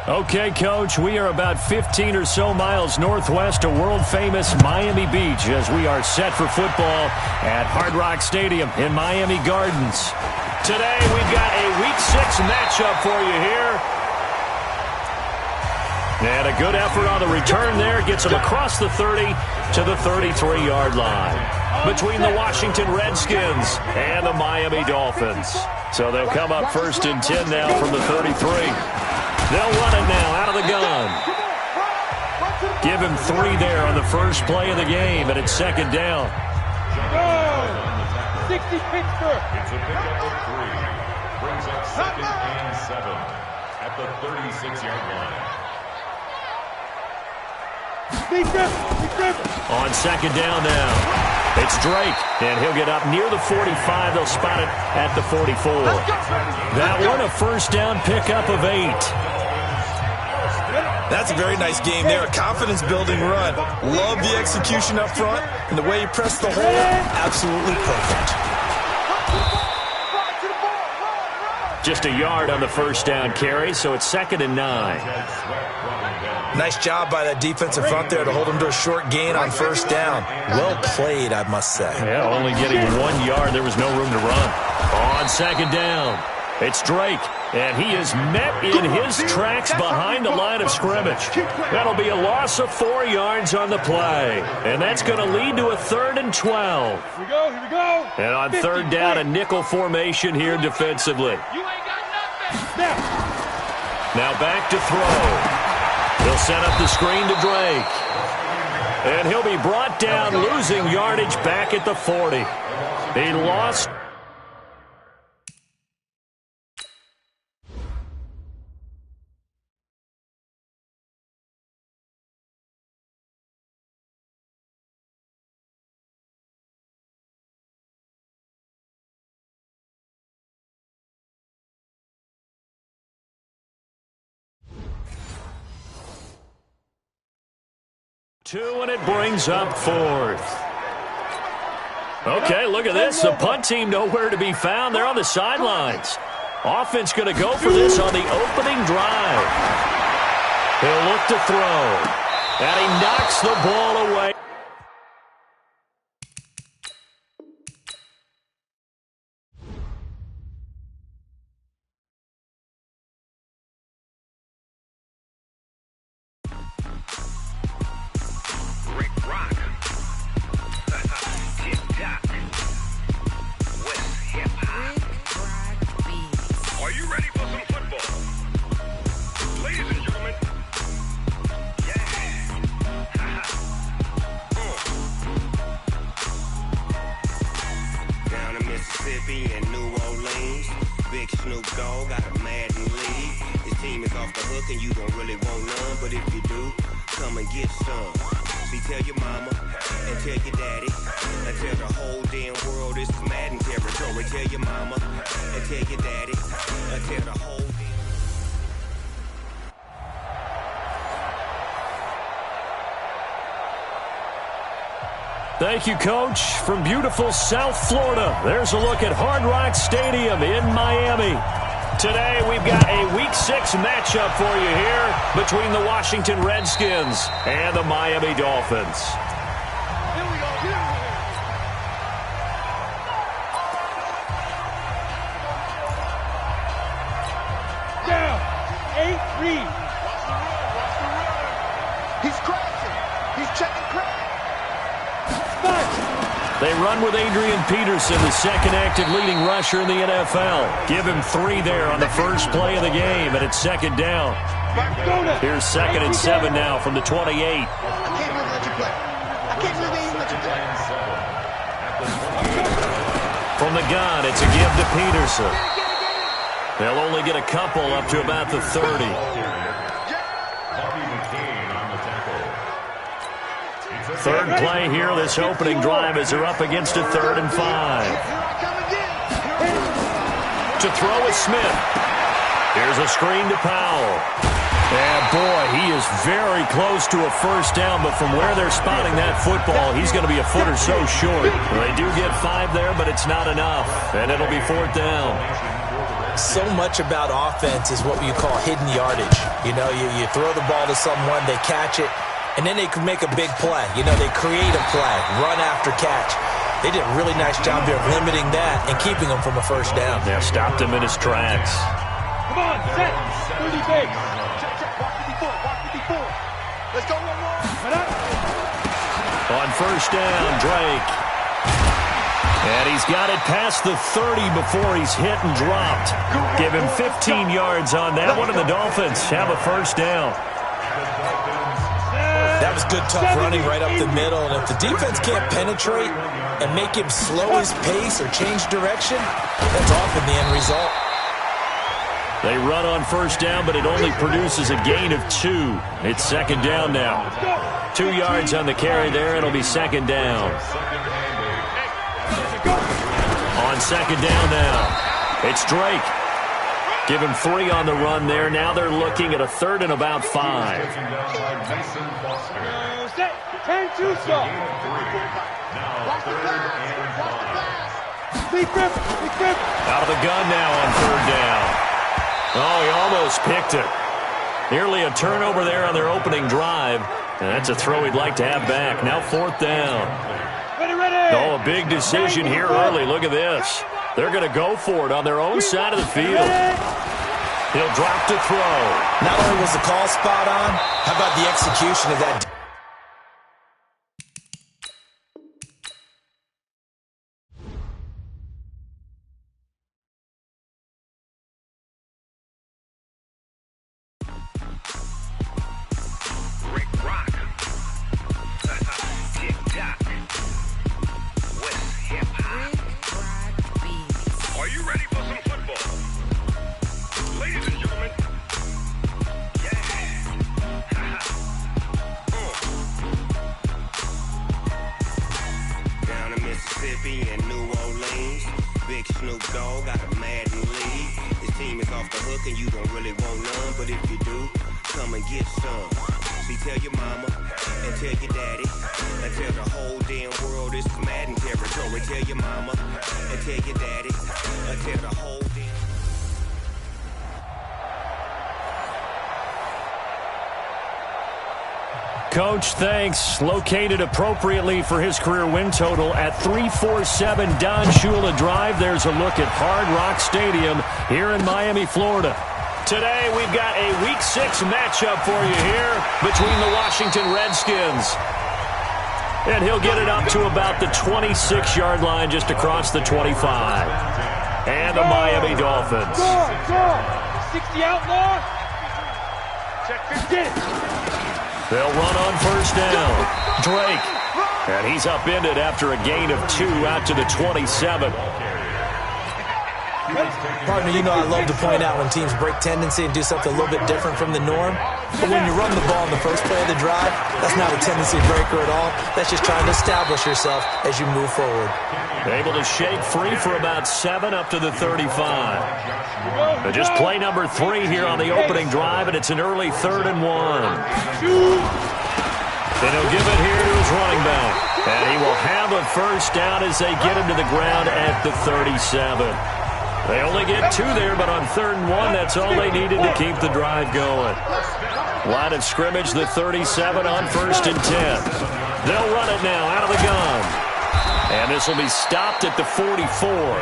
[SPEAKER 3] Okay, Coach, we are about 15 or so miles northwest of world-famous Miami Beach as we are set for football at Hard Rock Stadium in Miami Gardens. Today, we've got a Week 6 matchup for you here. And a good effort on the return there gets them across the 30 to the 33-yard line between the Washington Redskins and the Miami Dolphins. So they'll come up 1st and 10 now from the 33. They'll run it now out of the gun. Give him 3 there on the first play of the game, and it's second down.
[SPEAKER 4] 60 Pittsburgh.
[SPEAKER 7] It's a pickup of 3. Brings up 2nd and 7 at the 36-yard line.
[SPEAKER 3] On second down now, it's Drake, and he'll get up near the 45. They'll spot it at the 44. That one, a first down pickup of 8.
[SPEAKER 6] That's a very nice game there. A confidence-building run. Love the execution up front, and the way he pressed the hole, absolutely perfect.
[SPEAKER 3] Just a yard on the first down carry, so it's 2nd and 9.
[SPEAKER 6] Nice job by that defensive front there to hold him to a short gain on first down. Well played, I must say.
[SPEAKER 3] Yeah, only getting 1 yard. There was no room to run. On second down, it's Drake, and he is met in his tracks behind the line of scrimmage. That'll be a loss of 4 yards on the play, and that's going to lead to a 3rd and 12.
[SPEAKER 4] Here we go, here we go.
[SPEAKER 3] And on 3rd down, a nickel formation here defensively.
[SPEAKER 4] You ain't got nothing.
[SPEAKER 3] Now back to throw. He'll set up the screen to Drake. And he'll be brought down, losing yardage back at the 40. He lost 2, and it brings up 4th. Okay, look at this. The punt team nowhere to be found. They're on the sidelines. Offense going to go for this on the opening drive. He'll look to throw. And he knocks the ball away.
[SPEAKER 1] In New Orleans, Big Snoop Dogg got a Madden lead. His team is off the hook and you don't really want none, but if you do, come and get some. See, tell your mama and tell your daddy and tell the whole damn world this is Madden territory. Tell your mama and tell your daddy and tell the whole damn.
[SPEAKER 3] Thank you, Coach. From beautiful South Florida, there's a look at Hard Rock Stadium in Miami. Today, we've got a Week 6 matchup for you here between the Washington Redskins and the Miami Dolphins.
[SPEAKER 4] Here we go. Down. 8 read.
[SPEAKER 8] He's crashing. He's checking crash.
[SPEAKER 3] They run with Adrian Peterson, the second active leading rusher in the NFL. Give him 3 there on the first play of the game, and it's second down. Here's 2nd and 7 now from the 28.
[SPEAKER 8] I can't really let you play. I can't really even let you play.
[SPEAKER 3] From the gun, it's a give to Peterson. They'll only get a couple up to about the 30. Third play here, this opening drive as they're up against a 3rd and 5. To throw is Smith. Here's a screen to Powell. And boy, he is very close to a first down, but from where they're spotting that football, he's going to be a foot or so short. They do get 5 there, but it's not enough, and it'll be 4th down.
[SPEAKER 6] So much about offense is what you call hidden yardage. You know, you throw the ball to someone, they catch it, and then they can make a big play. You know, they create a play, run after catch. They did a really nice job here of limiting that and keeping him from a first down.
[SPEAKER 3] Yeah, stopped him in his tracks.
[SPEAKER 4] Come on, set. 30 big.
[SPEAKER 8] Check. Walk 54. Let's go one more.
[SPEAKER 3] On first down, Drake. And he's got it past the 30 before he's hit and dropped. Give him 15 yards on that one, and the Dolphins have a first down.
[SPEAKER 6] That was good, tough running right up the middle. And if the defense can't penetrate and make him slow his pace or change direction, that's often the end result.
[SPEAKER 3] They run on first down, but it only produces a gain of 2. It's second down now. 2 yards on the carry there. It'll be second down. On second down now, it's Drake. Give him 3 on the run there. Now they're looking at a 3rd and about 5.
[SPEAKER 4] Set. 10-2 stop. Big grip.
[SPEAKER 3] Out of the gun now on 3rd down. Oh, he almost picked it. Nearly a turnover there on their opening drive. And that's a throw he'd like to have back. Now 4th down.
[SPEAKER 4] Ready.
[SPEAKER 3] Oh, a big decision here early. Look at this. They're going to go for it on their own side of the field. He'll drop to throw.
[SPEAKER 6] Not only was the call spot on, how about the execution of that?
[SPEAKER 1] In New Orleans, Big Snoop Dogg got a Madden lead. His team is off the hook and you don't really want none, but if you do, come and get some. See, tell your mama and tell your daddy and tell the whole damn world it's Madden territory. Tell your mama and tell your daddy and tell the whole damn...
[SPEAKER 3] Coach, thanks. Located appropriately for his career win total at 347 Don Shula Drive. There's a look at Hard Rock Stadium here in Miami, Florida. Today, we've got a Week 6 matchup for you here between the Washington Redskins. And he'll get it up to about the 26-yard line just across the 25. And the Miami Dolphins.
[SPEAKER 4] 60 outlaw. Check 15.
[SPEAKER 3] They'll run on first down. Drake. And he's upended after a gain of 2 out to the 27.
[SPEAKER 6] Partner, you know I love to point out when teams break tendency and do something a little bit different from the norm. But when you run the ball in the first play of the drive, that's not a tendency breaker at all. That's just trying to establish yourself as you move forward.
[SPEAKER 3] Able to shake free for about 7 up to the 35. But just play number 3 here on the opening drive, and it's an early 3rd and 1. Then he'll give it here to his running back. And he will have a first down as they get him to the ground at the 37. They only get 2 there, but on 3rd and 1, that's all they needed to keep the drive going. Line of scrimmage, the 37 on 1st and 10. They'll run it now out of the gun. And this will be stopped at the 44.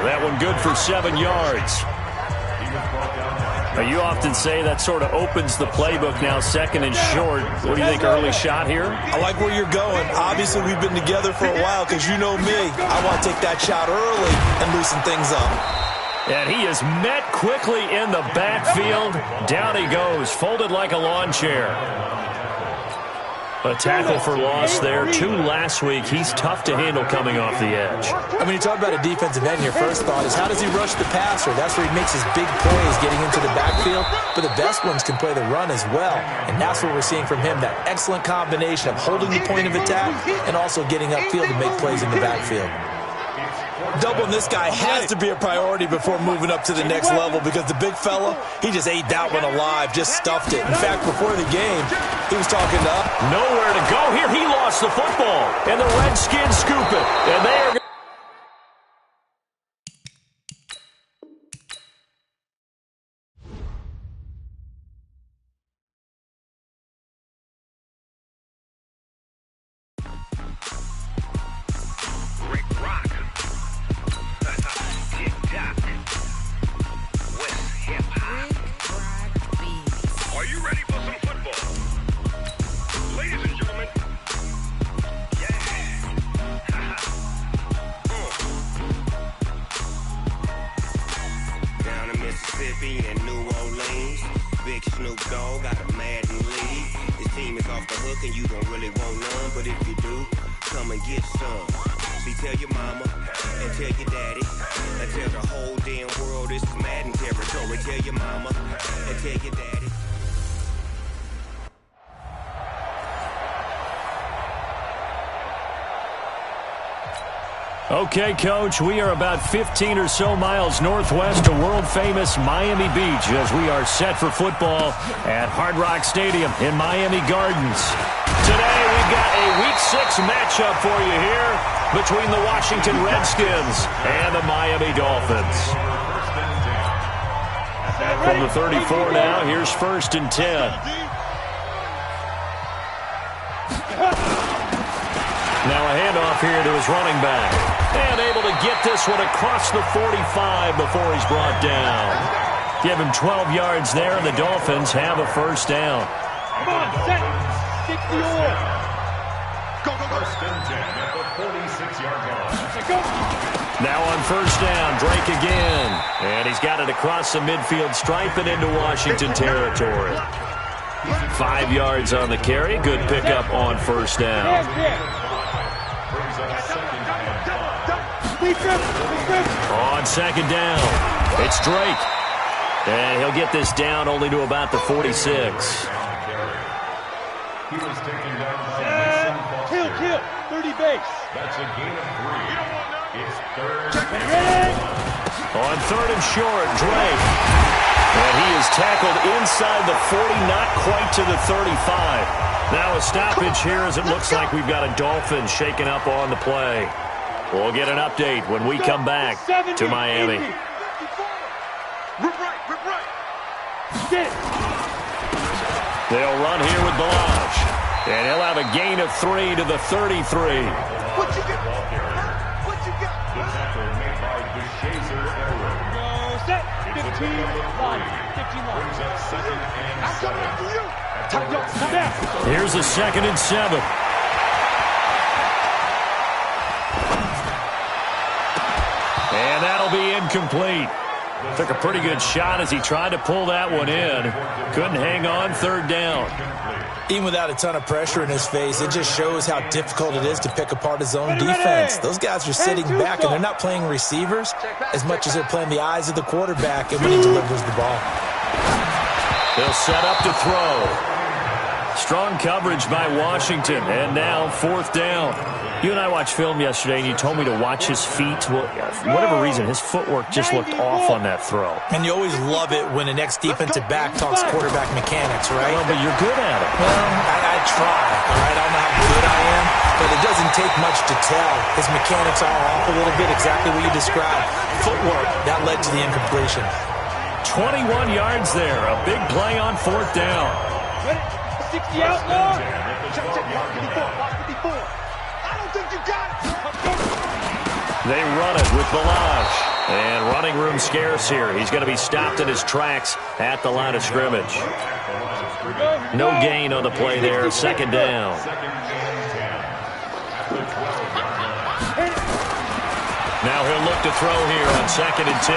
[SPEAKER 3] That one good for 7 yards. Now, you often say that sort of opens the playbook now, 2nd and short. What do you think, early shot here?
[SPEAKER 6] I like where you're going. Obviously, we've been together for a while because you know me. I want to take that shot early and loosen things up.
[SPEAKER 3] And he is met quickly in the backfield. Down he goes, folded like a lawn chair. A tackle for loss there. 2 last week. He's tough to handle coming off the edge.
[SPEAKER 6] I mean, you talk about a defensive end, your first thought is how does he rush the passer? That's where he makes his big plays getting into the backfield. But the best ones can play the run as well. And that's what we're seeing from him, that excellent combination of holding the point of attack and also getting upfield to make plays in the backfield. Doubling this guy has to be a priority before moving up to the next level because the big fella, he just ate that one alive, just stuffed it. In fact, before the game, he was talking to us.
[SPEAKER 3] Nowhere to go here. He lost the football, and the Redskins scoop it. And they are...
[SPEAKER 1] and New Orleans. Big Snoop Dogg got a Madden league. This team is off the hook and you don't really want none, but if you do, come and get some. See, tell your mama and tell your daddy and tell the whole damn world it's Madden territory. Tell your mama and tell your daddy.
[SPEAKER 3] Okay, Coach, we are about 15 or so miles northwest of world-famous Miami Beach as we are set for football at Hard Rock Stadium in Miami Gardens. Today, we've got a Week 6 matchup for you here between the Washington Redskins and the Miami Dolphins. From the 34 now, here's 1st and 10. Now a handoff here to his running back. And able to get this one across the 45 before he's brought down. Give him 12 yards there, and the Dolphins have a first down.
[SPEAKER 4] Come on, set. 60 or.
[SPEAKER 7] Go. 1st and 10 at the 46-yard line.
[SPEAKER 4] Go.
[SPEAKER 3] Now on first down, Drake again. And he's got it across the midfield stripe and into Washington territory. 5 yards on the carry. Good pickup on first down. On 2nd down, it's Drake. And he'll get this down only to about the 46.
[SPEAKER 7] He was taken down.
[SPEAKER 4] Kill. 30 base.
[SPEAKER 7] That's a gain of 3. It's 3rd.
[SPEAKER 3] On 3rd and short, Drake. And he is tackled inside the 40, not quite to the 35. Now a stoppage here as it looks like we've got a Dolphin shaking up on the play. We'll get an update when we come back to Miami. They'll run here with Balaj. And he'll have a gain of 3 to the 33.
[SPEAKER 5] What you got? What you got?
[SPEAKER 7] The tackle made by Deshazer Edwards.
[SPEAKER 4] Go set. 15 line. 15 line.
[SPEAKER 7] Brings up 2nd and 7.
[SPEAKER 3] Here's a 2nd and 7. And that'll be incomplete. Took a pretty good shot as he tried to pull that one in. Couldn't hang on 3rd down.
[SPEAKER 6] Even without a ton of pressure in his face, it just shows how difficult it is to pick apart his own defense. Those guys are sitting back, and they're not playing receivers as much as they're playing the eyes of the quarterback and when he delivers the ball.
[SPEAKER 3] They'll set up to throw. Strong coverage by Washington, and now 4th down. You and I watched film yesterday, and you told me to watch his feet. Well, for whatever reason, his footwork just looked off on that throw.
[SPEAKER 6] And you always love it when the next defensive back talks quarterback mechanics, right?
[SPEAKER 3] Well, but you're good at it.
[SPEAKER 6] Well, I try, all right? I don't know how good I am, but it doesn't take much to tell. His mechanics are off a little bit, exactly what you described. Footwork, that led to the incompletion.
[SPEAKER 3] 21 yards there. A big play on 4th down.
[SPEAKER 4] 60 out long.
[SPEAKER 5] Check, block 54, block 54. I don't think you got it.
[SPEAKER 3] They run it with Balaj. And running room scarce here. He's going to be stopped in his tracks at the line of scrimmage. No gain on the play there. 2nd down. Now he'll look to throw here on 2nd and 10.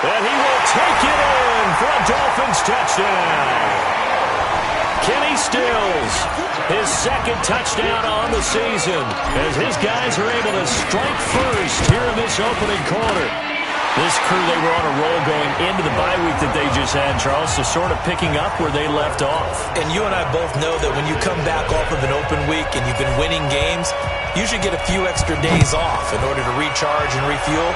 [SPEAKER 3] And he will take it in for a Dolphins touchdown. Kenny Stills, his 2nd touchdown on the season as his guys are able to strike first here in this opening quarter. This crew, they were on a roll going into the bye week that they just had, Charles, so sort of picking up where they left off.
[SPEAKER 6] And you and I both know that when you come back off of an open week and you've been winning games, you should get a few extra days off in order to recharge and refuel.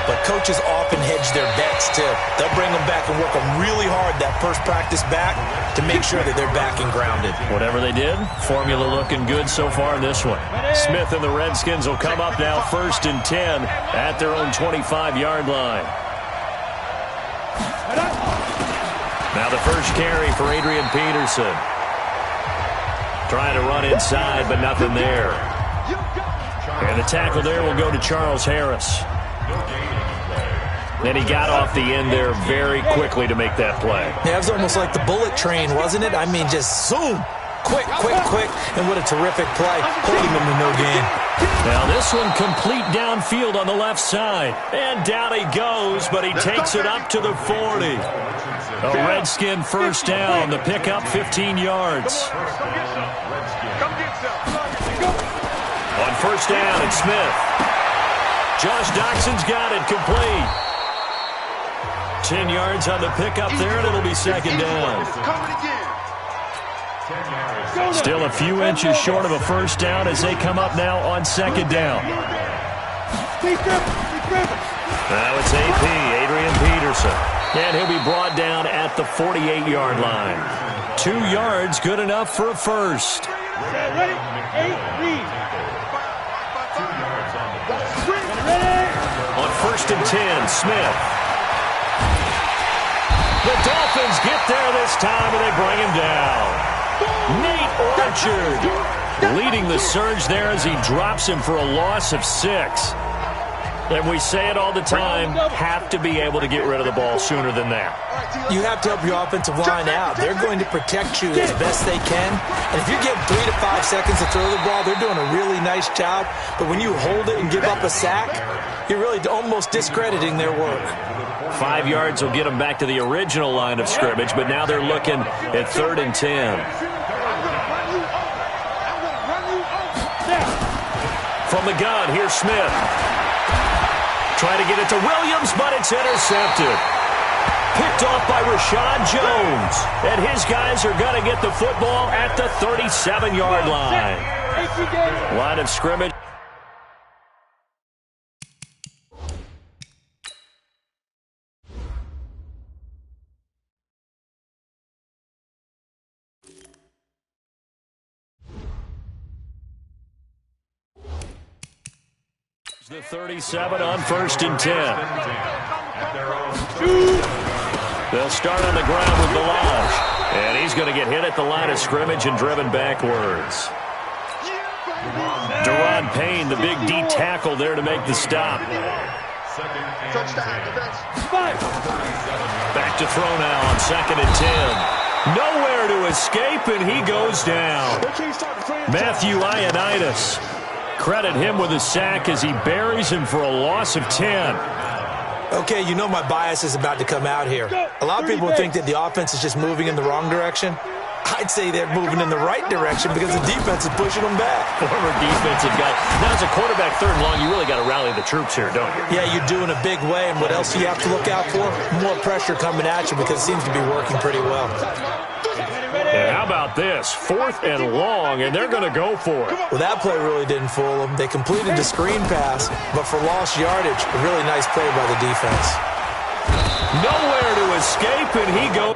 [SPEAKER 6] But coaches often hedge their bets, too. They'll bring them back and work them really hard that first practice back to make sure that they're back and grounded.
[SPEAKER 3] Whatever they did, formula looking good so far in this one. Smith and the Redskins will come up now 1st and 10 at their own 25-yard line. Now the first carry for Adrian Peterson. Trying to run inside, but nothing there. And the tackle there will go to Charles Harris. Then he got off the end there very quickly to make that play.
[SPEAKER 6] Yeah, it was almost like the bullet train, wasn't it? I mean, just zoom. Quick. And what a terrific play. Holding him to no gain.
[SPEAKER 3] Now this one complete downfield on the left side. And down he goes, but he takes it up to the 40. A Redskin 1st down. The pickup 15 yards. On 1st down, it's Smith. Josh Doxson's got it complete. 10 yards on the pickup there, and it'll be 2nd down. Still a few inches short of a 1st down as they come up now on 2nd down. Now it's AP, Adrian Peterson. And he'll be brought down at the 48-yard line. 2 yards, good enough for a first.
[SPEAKER 4] Ready? 8, read.
[SPEAKER 3] On 1st and 10, Smith. The Dolphins get there this time, and they bring him down. Nate Orchard leading the surge there as he drops him for a loss of 6. And we say it all the time, have to be able to get rid of the ball sooner than that.
[SPEAKER 6] You have to help your offensive line out. They're going to protect you as best they can. And if you give 3 to 5 seconds to throw the ball, they're doing a really nice job. But when you hold it and give up a sack, you're really almost discrediting their work.
[SPEAKER 3] 5 yards will get them back to the original line of scrimmage, but now they're looking at 3rd and 10. From the gun, here's Smith. Trying to get it to Williams, but it's intercepted. Picked off by Rashad Jones. And his guys are going to get the football at the 37-yard line. Line of scrimmage. The 37 on 1st and 10. They'll start on the ground with Balaj. And he's going to get hit at the line of scrimmage and driven backwards. Deron Payne, the big D tackle there to make the stop. Back to throw now on 2nd and 10. Nowhere to escape, and he goes down. Matthew Ioannidis. Credit him with a sack as he buries him for a loss of 10.
[SPEAKER 6] Okay, you know my bias is about to come out here. A lot of people think that the offense is just moving in the wrong direction. I'd say they're moving in the right direction because the defense is pushing them back.
[SPEAKER 3] Former defensive guy. Now, as a quarterback 3rd and long, you really got to rally the troops here, don't you?
[SPEAKER 6] Yeah, you do in a big way. And what else do you have to look out for? More pressure coming at you because it seems to be working pretty well.
[SPEAKER 3] And how about this? 4th and long, and they're going to go for it.
[SPEAKER 6] Well, that play really didn't fool them. They completed the screen pass, but for lost yardage, a really nice play by the defense.
[SPEAKER 3] Nowhere to escape, and he goes.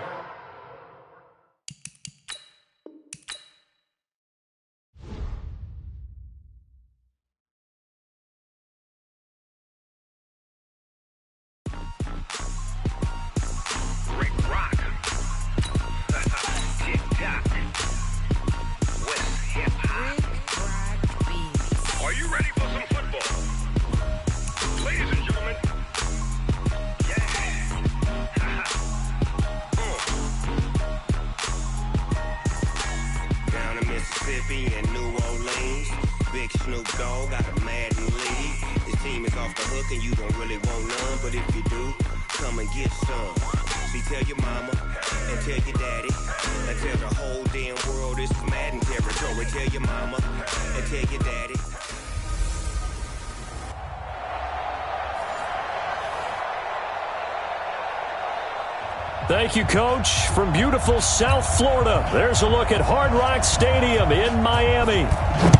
[SPEAKER 3] Thank you, Coach. From beautiful South Florida, there's a look at Hard Rock Stadium in Miami.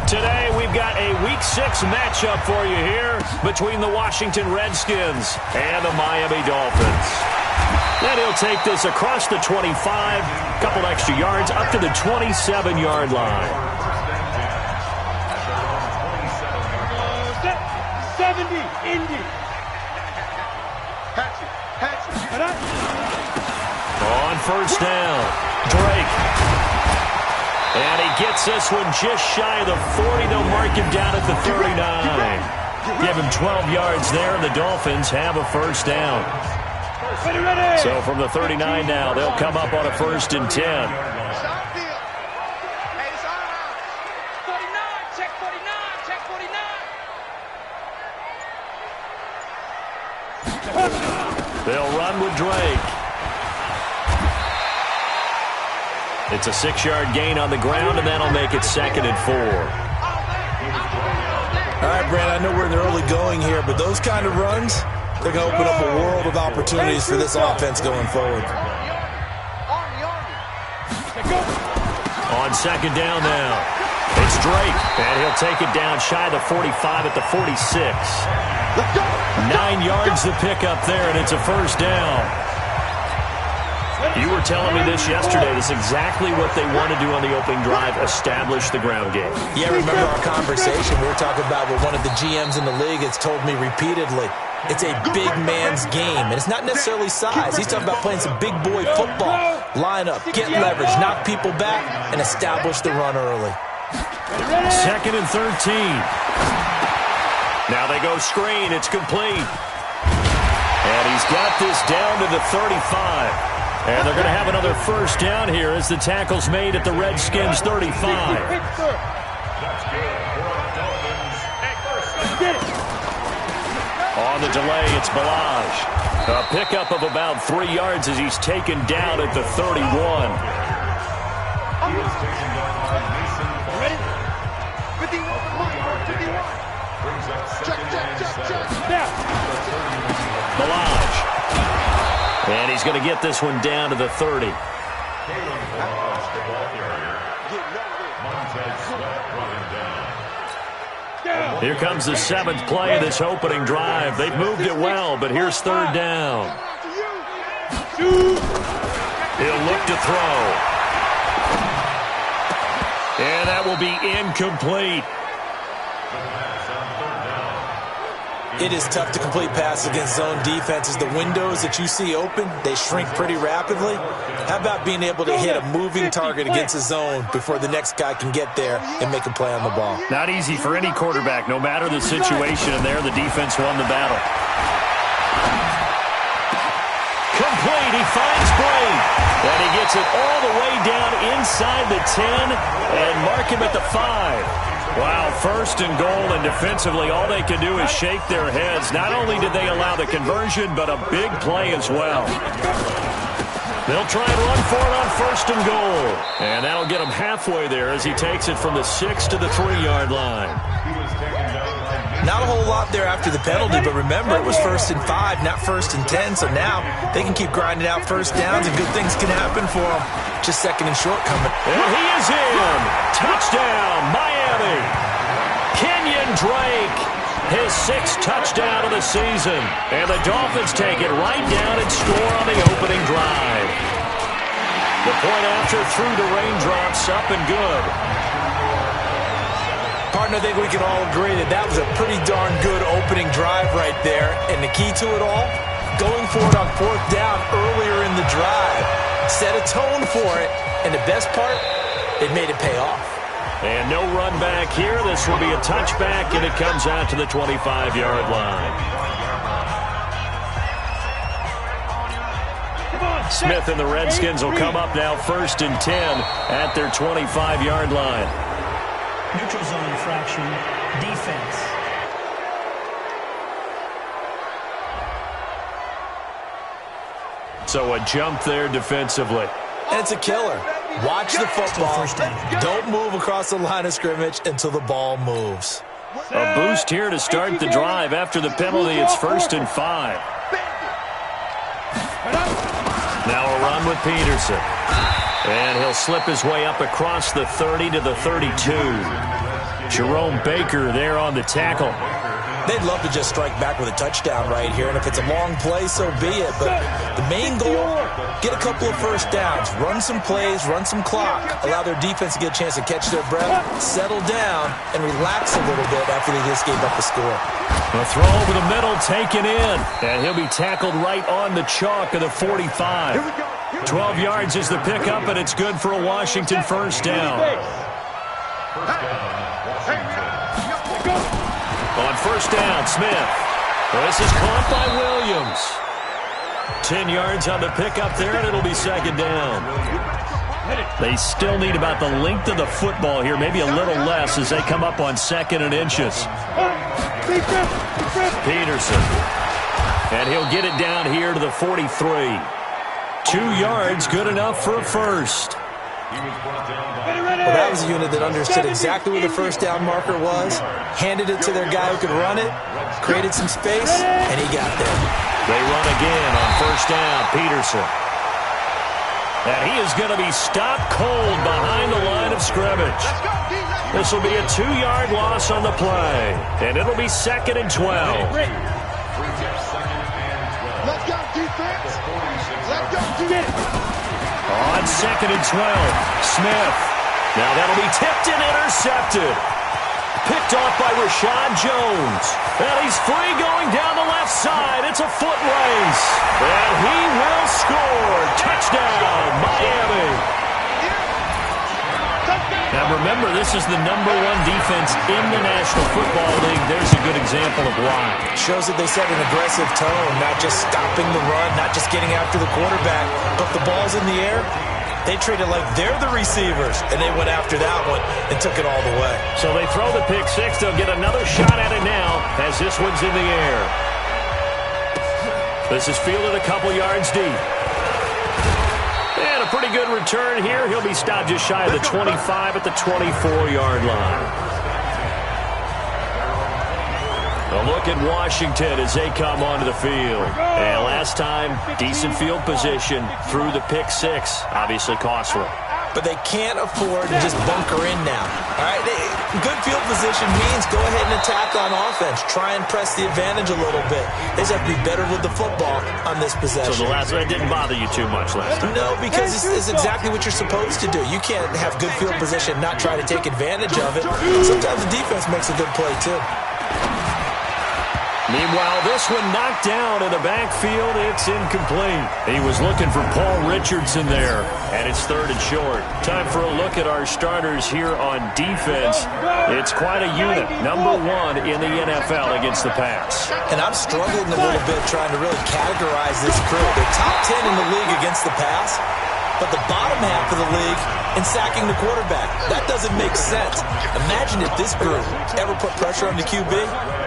[SPEAKER 3] Today, we've got a Week 6 matchup for you here between the Washington Redskins and the Miami Dolphins. And he'll take this across the 25, a couple extra yards, up to the 27-yard line.
[SPEAKER 4] 70, Indy.
[SPEAKER 3] On 1st down, Drake. And he gets this one just shy of the 40. They'll mark him down at the 39. Give him 12 yards there, and the Dolphins have a 1st down. So from the 39 now, they'll come up on a 1st and 10. They'll run with Drake. It's a 6-yard gain on the ground, and that'll make it 2nd and 4.
[SPEAKER 6] All right, Brad, I know we're in the early going here, but those kind of runs, they're going to open up a world of opportunities for this offense going forward.
[SPEAKER 3] On 2nd down now, it's Drake, and he'll take it down shy of the 45 at the 46. 9 yards to pick up there, and it's a 1st down. You were telling me this yesterday. This is exactly what they want to do on the opening drive, establish the ground game.
[SPEAKER 6] Yeah, remember our conversation. We were talking about what one of the GMs in the league has told me repeatedly. It's a big man's game, and it's not necessarily size. He's talking about playing some big boy football. Line up, get leverage, knock people back, and establish the run early.
[SPEAKER 3] 2nd and 13. Now they go screen. It's complete. And he's got this down to the 35. And they're going to have another 1st down here as the tackle's made at the Redskins 35. On the delay, it's Balaj. A pickup of about 3 yards as he's taken down at the 31.
[SPEAKER 4] Ready? 51.
[SPEAKER 3] Balaj. And he's going to get this one down to the 30. Here comes the 7th play of this opening drive. They've moved it well, but here's 3rd down. He'll look to throw. And that will be incomplete.
[SPEAKER 6] It is tough to complete passes against zone defenses. The windows that you see open, they shrink pretty rapidly. How about being able to hit a moving target against a zone before the next guy can get there and make a play on the ball?
[SPEAKER 3] Not easy for any quarterback, no matter the situation, and there the defense won the battle. Complete, he finds Bray, and he gets it all the way down inside the 10 and mark him at the 5. Wow, first and goal, and defensively all they can do is shake their heads. Not only did they allow the conversion, but a big play as well. They'll try and run for it on first and goal, and that'll get him halfway there as he takes it from the 6 to the 3-yard line.
[SPEAKER 6] Not a whole lot there after the penalty, but remember, it was 1st and 5, not 1st and 10, so now they can keep grinding out first downs, and good things can happen for them. Just 2nd and short coming.
[SPEAKER 3] And he is in. Touchdown, Miami. Kenyon Drake, his 6th touchdown of the season. And the Dolphins take it right down and score on the opening drive. The point after through the raindrops, up and good.
[SPEAKER 6] Partner, I think we can all agree that that was a pretty darn good opening drive right there. And the key to it all, going for it on 4th down earlier in the drive. Set a tone for it. And the best part, it made it pay off.
[SPEAKER 3] And no run back here. This will be a touchback, and it comes out to the 25-yard line. Smith and the Redskins will come up now 1st and 10 at their 25-yard line.
[SPEAKER 12] Neutral zone infraction, defense.
[SPEAKER 3] So a jump there defensively.
[SPEAKER 6] And it's a killer. Watch the football. Don't move across the line of scrimmage until the ball moves.
[SPEAKER 3] A boost here to start the drive after the penalty. It's 1st and 5. Now a run with Peterson. And he'll slip his way up across the 30 to the 32. Jerome Baker there on the tackle.
[SPEAKER 6] They'd love to just strike back with a touchdown right here, and if it's a long play, so be it. But the main goal, get a couple of first downs, run some plays, run some clock, allow their defense to get a chance to catch their breath, settle down, and relax a little bit after they just gave up the score.
[SPEAKER 3] A throw over the middle, taken in, and he'll be tackled right on the chalk of the 45. 12 yards is the pickup, and it's good for a Washington first down. On first down, Smith. This is caught by Williams. 10 yards on the pickup there, and it'll be 2nd down. They still need about the length of the football here, maybe a little less as they come up on 2nd and inches. Peterson. And he'll get it down here to the 43. 2 yards, good enough for a first.
[SPEAKER 6] Well, that was a unit that understood exactly where the first down marker was, handed it to their guy who could run it, created some space, and he got there.
[SPEAKER 3] They run again on first down, Peterson. And he is going to be stopped cold behind the line of scrimmage. This will be a 2-yard loss on the play, and it'll be 2nd and 12.
[SPEAKER 5] Let's go, defense. Let's go, defense.
[SPEAKER 3] On 2nd and 12, Smith. Now that'll be tipped and intercepted. Picked off by Rashad Jones. And he's free going down the left side. It's a foot race. And he will score. Touchdown, Miami. Now remember, this is the #1 defense in the National Football League. There's a good example of why.
[SPEAKER 6] Shows that they set an aggressive tone, not just stopping the run, not just getting after the quarterback, but the ball's in the air. They treat it like they're the receivers, and they went after that one and took it all the way.
[SPEAKER 3] So they throw the pick six. They'll get another shot at it now as this one's in the air. This is fielded a couple yards deep. And a pretty good return here. He'll be stopped just shy of the 25 at the 24-yard line. A look at Washington as they come onto the field. And last time, decent field position through the pick six. Obviously costly.
[SPEAKER 6] But they can't afford to just bunker in now. All right, good field position means go ahead and attack on offense. Try and press the advantage a little bit. They just have to be better with the football on this possession.
[SPEAKER 3] So the last one didn't bother you too much last time?
[SPEAKER 6] No, because it's exactly what you're supposed to do. You can't have good field position and not try to take advantage of it. Sometimes the defense makes a good play, too.
[SPEAKER 3] Meanwhile, this one knocked down in the backfield. It's incomplete. He was looking for Paul Richardson there, and it's 3rd and short. Time for a look at our starters here on defense. It's quite a unit. Number 1 in the NFL against the pass.
[SPEAKER 6] And I'm struggling a little bit trying to really categorize this crew. They're top 10 in the league against the pass, but the bottom half of the league in sacking the quarterback. That doesn't make sense. Imagine if this group ever put pressure on the QB,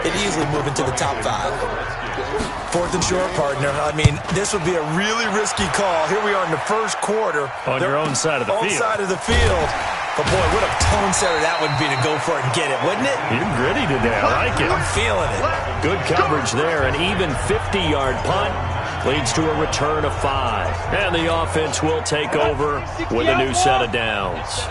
[SPEAKER 6] it'd easily move into the top 5. 4th and short, partner. I mean, this would be a really risky call. Here we are in the first quarter.
[SPEAKER 3] On your own side of the field.
[SPEAKER 6] Own side of the field. But, boy, what a tone setter that would be to go for it and get it, wouldn't it?
[SPEAKER 3] You're gritty today. I like it.
[SPEAKER 6] I'm feeling it.
[SPEAKER 3] Good coverage there. An even 50-yard punt leads to a return of 5. And the offense will take over with a new set of downs.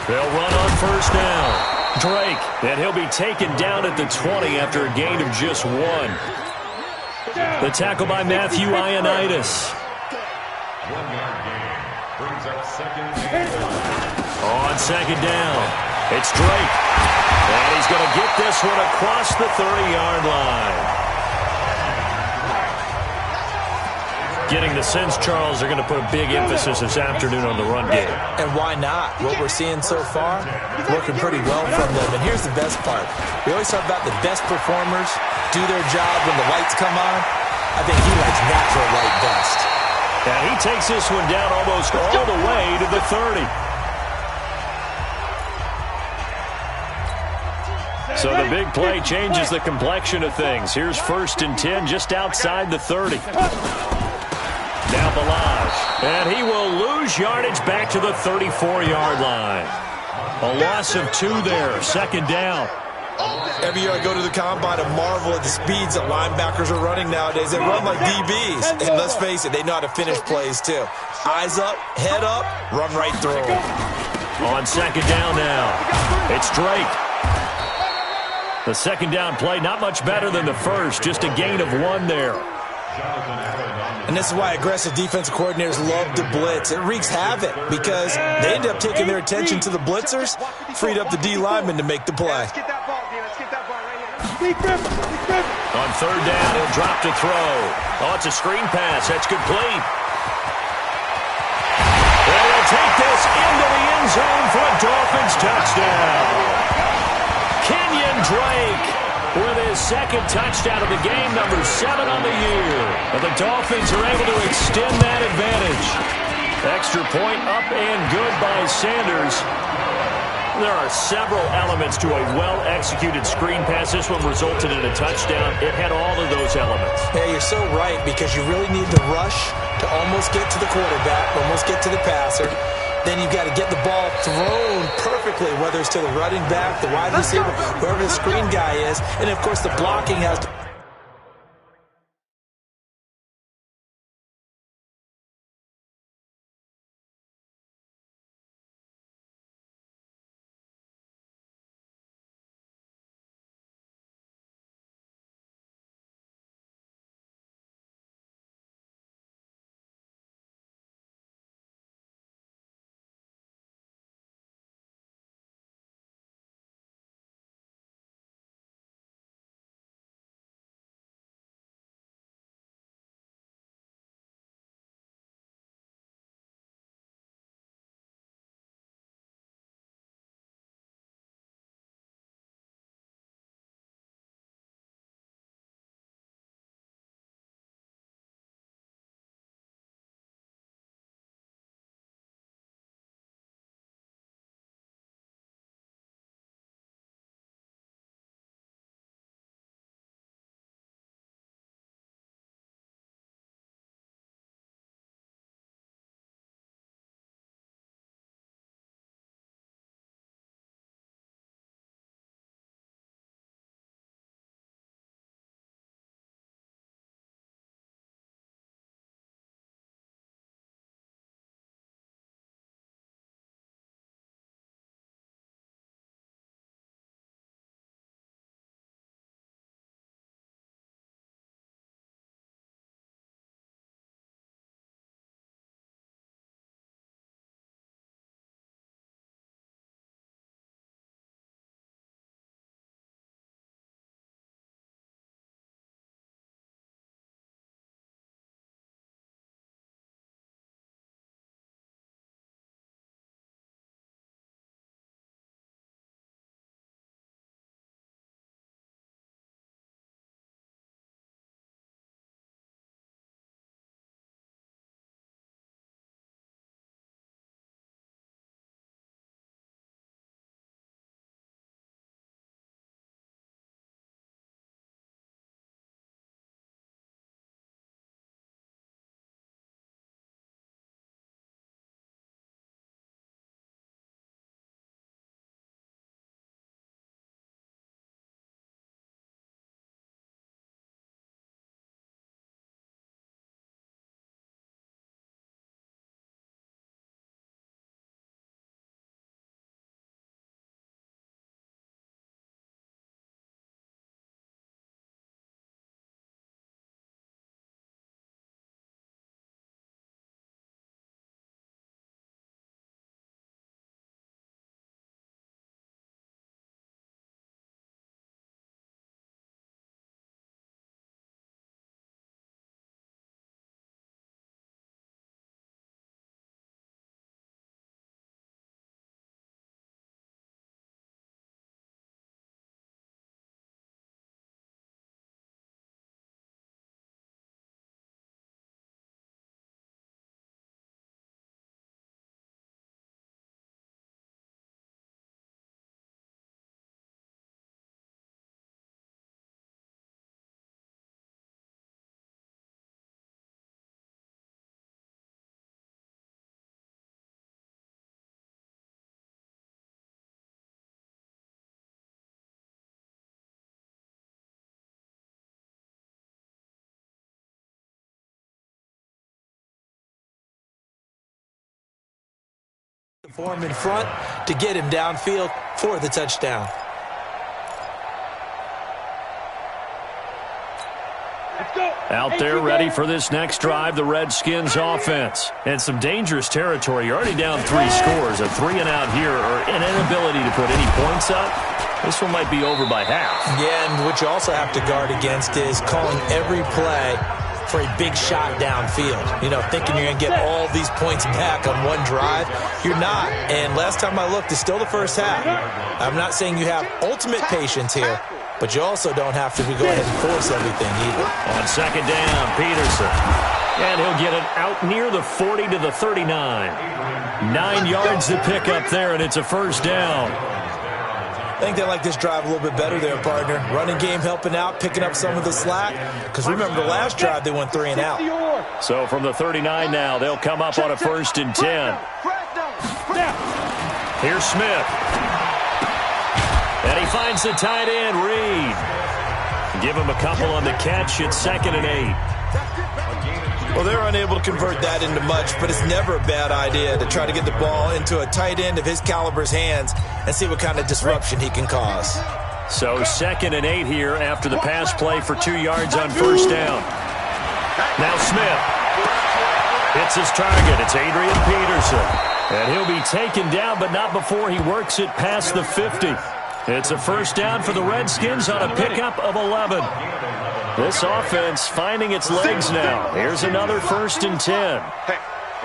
[SPEAKER 3] They'll run on first down. Drake, and he'll be taken down at the 20 after a gain of just 1. The tackle by Matthew Ioannidis.
[SPEAKER 7] 1-yard gain brings up 2nd and 1.
[SPEAKER 3] On 2nd down, it's Drake. And he's going to get this one across the 30-yard line. Getting the sense, Charles, they're going to put a big emphasis this afternoon on the run game.
[SPEAKER 6] And why not? What we're seeing so far, working pretty well from them. And here's the best part. We always talk about the best performers do their job when the lights come on. I think he likes natural light best.
[SPEAKER 3] And he takes this one down almost all the way to the 30. So the big play changes the complexion of things. Here's 1st and 10 just outside the 30. Now Balaj, and he will lose yardage back to the 34-yard line. A loss of 2 there, 2nd down.
[SPEAKER 6] Every year I go to the combine and marvel at the speeds that linebackers are running nowadays. They run like DBs. And let's face it, they know how to finish plays too. Eyes up, head up, run right through them.
[SPEAKER 3] On 2nd down now, it's Drake. The 2nd down play, not much better than the first, just a gain of 1 there.
[SPEAKER 6] And this is why aggressive defensive coordinators love to blitz. It wreaks havoc because they end up taking their attention to the blitzers, freed up the D lineman to make the play.
[SPEAKER 3] On 3rd down, he'll drop to throw. Oh, it's a screen pass. That's complete. And he'll take this into the end zone for a Dolphins touchdown. Kenyon Drake with his 2nd touchdown of the game, number 7 on the year. And the Dolphins are able to extend that advantage. Extra point up and good by Sanders. There are several elements to a well-executed screen pass. This one resulted in a touchdown. It had all of those elements.
[SPEAKER 6] Yeah, you're so right because you really need to rush to almost get to the quarterback, almost get to the passer. Then you've got to get the ball thrown perfectly, whether it's to the running back, the wide receiver, whoever the screen guy is. And, of course, the blocking has to For him in front to get him downfield for the touchdown.
[SPEAKER 3] Out there ready for this next drive, the Redskins offense. And some dangerous territory. You're already down 3 scores. A 3 and out here, or an inability to put any points up. This one might be over by half.
[SPEAKER 6] Yeah, and what you also have to guard against is calling every play for a big shot downfield. You know, thinking you're going to get all these points back on one drive. You're not. And last time I looked, it's still the first half. I'm not saying you have ultimate patience here, but you also don't have to go ahead and force everything either.
[SPEAKER 3] On second down, Peterson. And he'll get it out near the 40 to the 39. 9 yards to pick up there, and it's a first down.
[SPEAKER 6] I think they like this drive a little bit better there, partner. Running game helping out, picking up some of the slack. Because remember, the last drive, they went 3 and out.
[SPEAKER 3] So from the 39 now, they'll come up on a 1st and 10. Here's Smith. And he finds the tight end, Reed. Give him a couple on the catch. It's 2nd and 8.
[SPEAKER 6] Well, they're unable to convert that into much, but it's never a bad idea to try to get the ball into a tight end of his caliber's hands and see what kind of disruption he can cause.
[SPEAKER 3] So 2nd and 8 here after the pass play for 2 yards on 1st down. Now Smith. Hits his target. It's Adrian Peterson. And he'll be taken down, but not before he works it past the 50. It's a 1st down for the Redskins on a pickup of 11. This offense finding its legs now. Here's another 1st and 10.
[SPEAKER 5] Hey,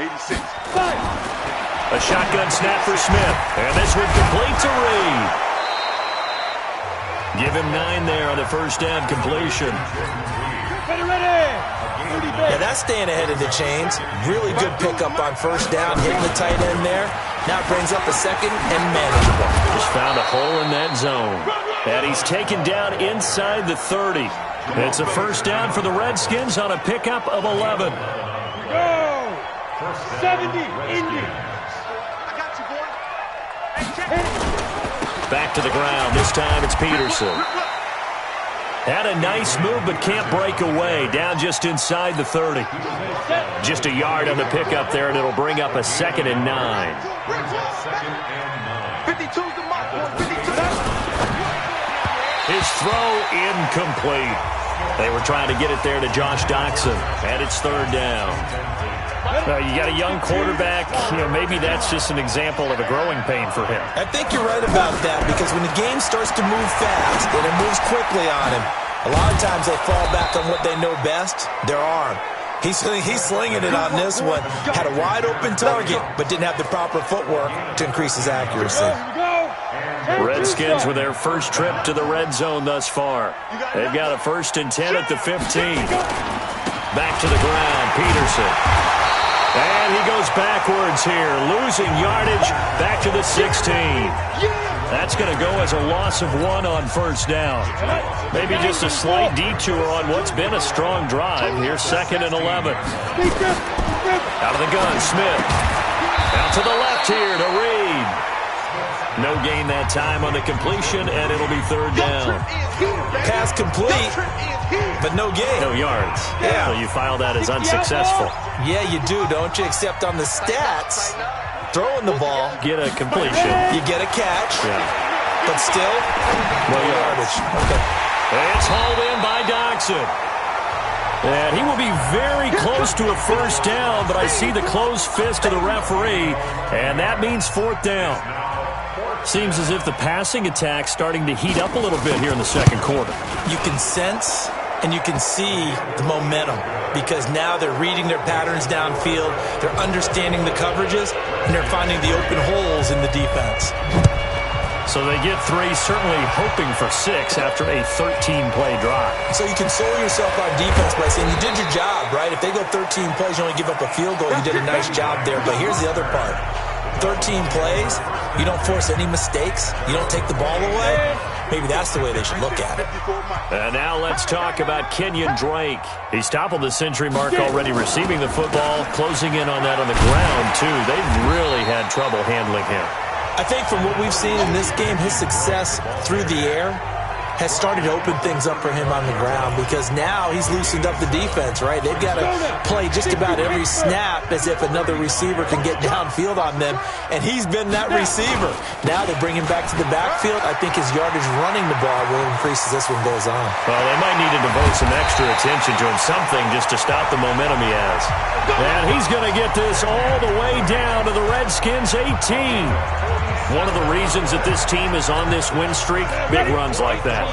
[SPEAKER 5] 86.
[SPEAKER 3] A shotgun snap for Smith. And this one complete to Reed. Give him 9 there on the 1st down completion.
[SPEAKER 6] Yeah, that's staying ahead of the chains. Really good pickup on 1st down, hitting the tight end there. Now it brings up a 2nd and manageable.
[SPEAKER 3] Just found a hole in that zone. And he's taken down inside the 30. It's a 1st down for the Redskins on a pickup of 11.
[SPEAKER 4] Go! 70, Indy.
[SPEAKER 5] I got you, boy.
[SPEAKER 3] Back to the ground. This time it's Peterson. Had a nice move, but can't break away. Down just inside the 30. Just a yard on the pickup there, and it'll bring up a 2nd and 9.
[SPEAKER 5] 52's the mark, boy. 52.
[SPEAKER 3] His throw incomplete. They were trying to get it there to Josh Doxson, and it's 3rd down. You got a young quarterback. Maybe that's just an example of a growing pain for him.
[SPEAKER 6] I think you're right about that, because when the game starts to move fast and it moves quickly on him, a lot of times they fall back on what they know best, their arm. He's slinging it on this one. Had a wide-open target, but didn't have the proper footwork to increase his accuracy.
[SPEAKER 3] Redskins with their first trip to the red zone thus far. They've got a 1st and 10 at the 15. Back to the ground, Peterson. And he goes backwards here, losing yardage back to the 16. That's going to go as a loss of 1 on 1st down. Maybe just a slight detour on what's been a strong drive. Here's 2nd and 11. Out of the gun, Smith. Out to the left here to Reed. No gain that time on the completion, and it'll be 3rd down.
[SPEAKER 6] Pass complete, but no gain.
[SPEAKER 3] No yards.
[SPEAKER 6] Yeah.
[SPEAKER 3] So you file that as unsuccessful.
[SPEAKER 6] Yeah, you do, don't you? Except on the stats, throwing the ball.
[SPEAKER 3] Get a completion.
[SPEAKER 6] You get a catch.
[SPEAKER 3] Yeah.
[SPEAKER 6] But still, no yardage. Okay.
[SPEAKER 3] It's hauled in by Doxson. And he will be very close to a 1st down, but I see the closed fist of the referee, and that means 4th down. Seems as if the passing attack's starting to heat up a little bit here in the 2nd quarter.
[SPEAKER 6] You can sense and you can see the momentum, because now they're reading their patterns downfield, they're understanding the coverages, and they're finding the open holes in the defense.
[SPEAKER 3] So they get 3, certainly hoping for 6 after a 13-play drive.
[SPEAKER 6] So you console yourself on defense by saying you did your job, right? If they go 13 plays, you only give up a field goal, you did a nice job there. But here's the other part. 13 plays, you don't force any mistakes, you don't take the ball away. Maybe that's the way they should look at it.
[SPEAKER 3] And now let's talk about Kenyon Drake. He's toppled the century mark already receiving the football, closing in on that on the ground, too. They've really had trouble handling him.
[SPEAKER 6] I think from what we've seen in this game, his success through the air has started to open things up for him on the ground because now he's loosened up the defense, right? They've got to play just about every snap as if another receiver can get downfield on them, and he's been that receiver. Now they bring him back to the backfield. I think his yardage running the ball will increase as this one goes on.
[SPEAKER 3] Well, they might need to devote some extra attention to him, something just to stop the momentum he has. And he's going to get this all the way down to the Redskins' 18. One of the reasons that this team is on this win streak, big runs like that.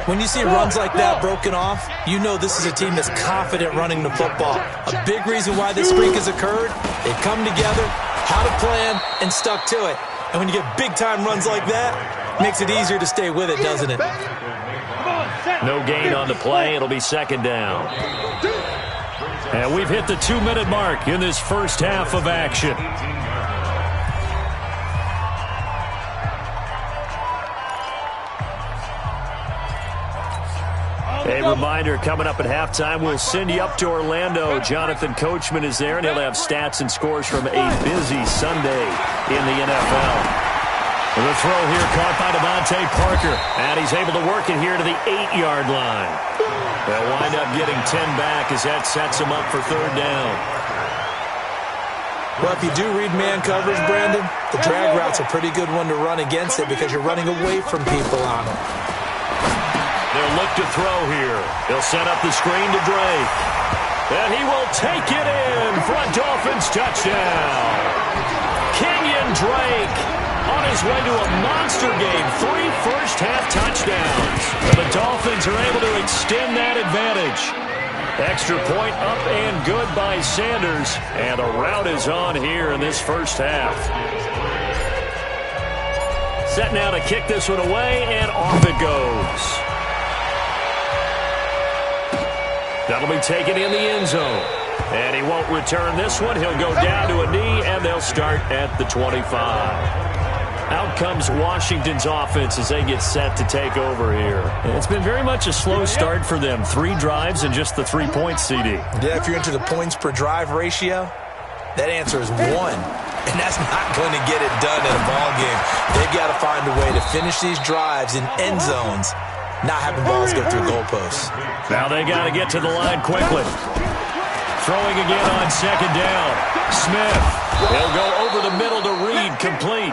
[SPEAKER 6] When you see runs like that broken off, you know this is a team that's confident running the football. A big reason why this streak has occurred, they've come together, had a plan, and stuck to it. And when you get big-time runs like that, it makes it easier to stay with it, doesn't it?
[SPEAKER 3] No gain on the play. It'll be second down. And we've hit the 2-minute mark in this first half of action. A reminder, coming up at halftime, we'll send you up to Orlando. Jonathan Coachman is there, and he'll have stats and scores from a busy Sunday in the NFL. The throw here caught by Devontae Parker, and he's able to work it here to the 8-yard line. They'll wind up getting 10 back as that sets him up for third down.
[SPEAKER 6] Well, if you do read man coverage, Brandon, the drag route's a pretty good one to run against it because you're running away from people on it.
[SPEAKER 3] They'll look to throw here. They'll set up the screen to Drake. And he will take it in for a Dolphins touchdown. Kenyon Drake on his way to a monster game. 3 first-half touchdowns. And the Dolphins are able to extend that advantage. Extra point up and good by Sanders. And the route is on here in this first half. Set now to kick this one away, and off it goes. That'll be taken in the end zone. And he won't return this one. He'll go down to a knee, and they'll start at the 25. Out comes Washington's offense as they get set to take over here. It's been very much a slow start for them. 3 drives and just the 3 points, CD.
[SPEAKER 6] Yeah, if you're into the points per drive ratio, that answer is 1. And that's not going to get it done in a ball game. They've got to find a way to finish these drives in end zones, not having balls go through goalposts.
[SPEAKER 3] Now they got to get to the line quickly. Throwing again on second down. Smith. He'll go over the middle to Reed, complete.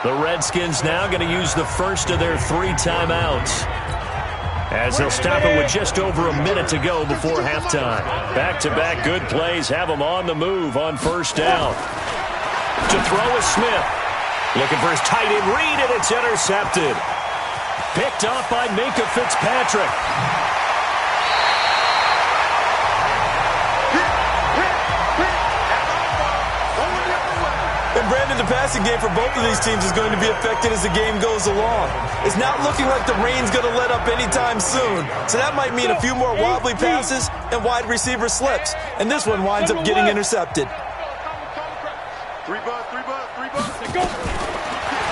[SPEAKER 3] The Redskins now going to use the first of their 3 timeouts, as they'll stop it with just over a minute to go before halftime. Back-to-back good plays have them on the move on first down. To throw is Smith. Looking for his tight end Reed, and it's intercepted. Picked off by Minkah Fitzpatrick.
[SPEAKER 6] And Brandon, the passing game for both of these teams is going to be affected as the game goes along. It's not looking like the rain's going to let up anytime soon. So that might mean a few more wobbly passes and wide receiver slips. And this one winds up getting intercepted.
[SPEAKER 5] 3 bucks.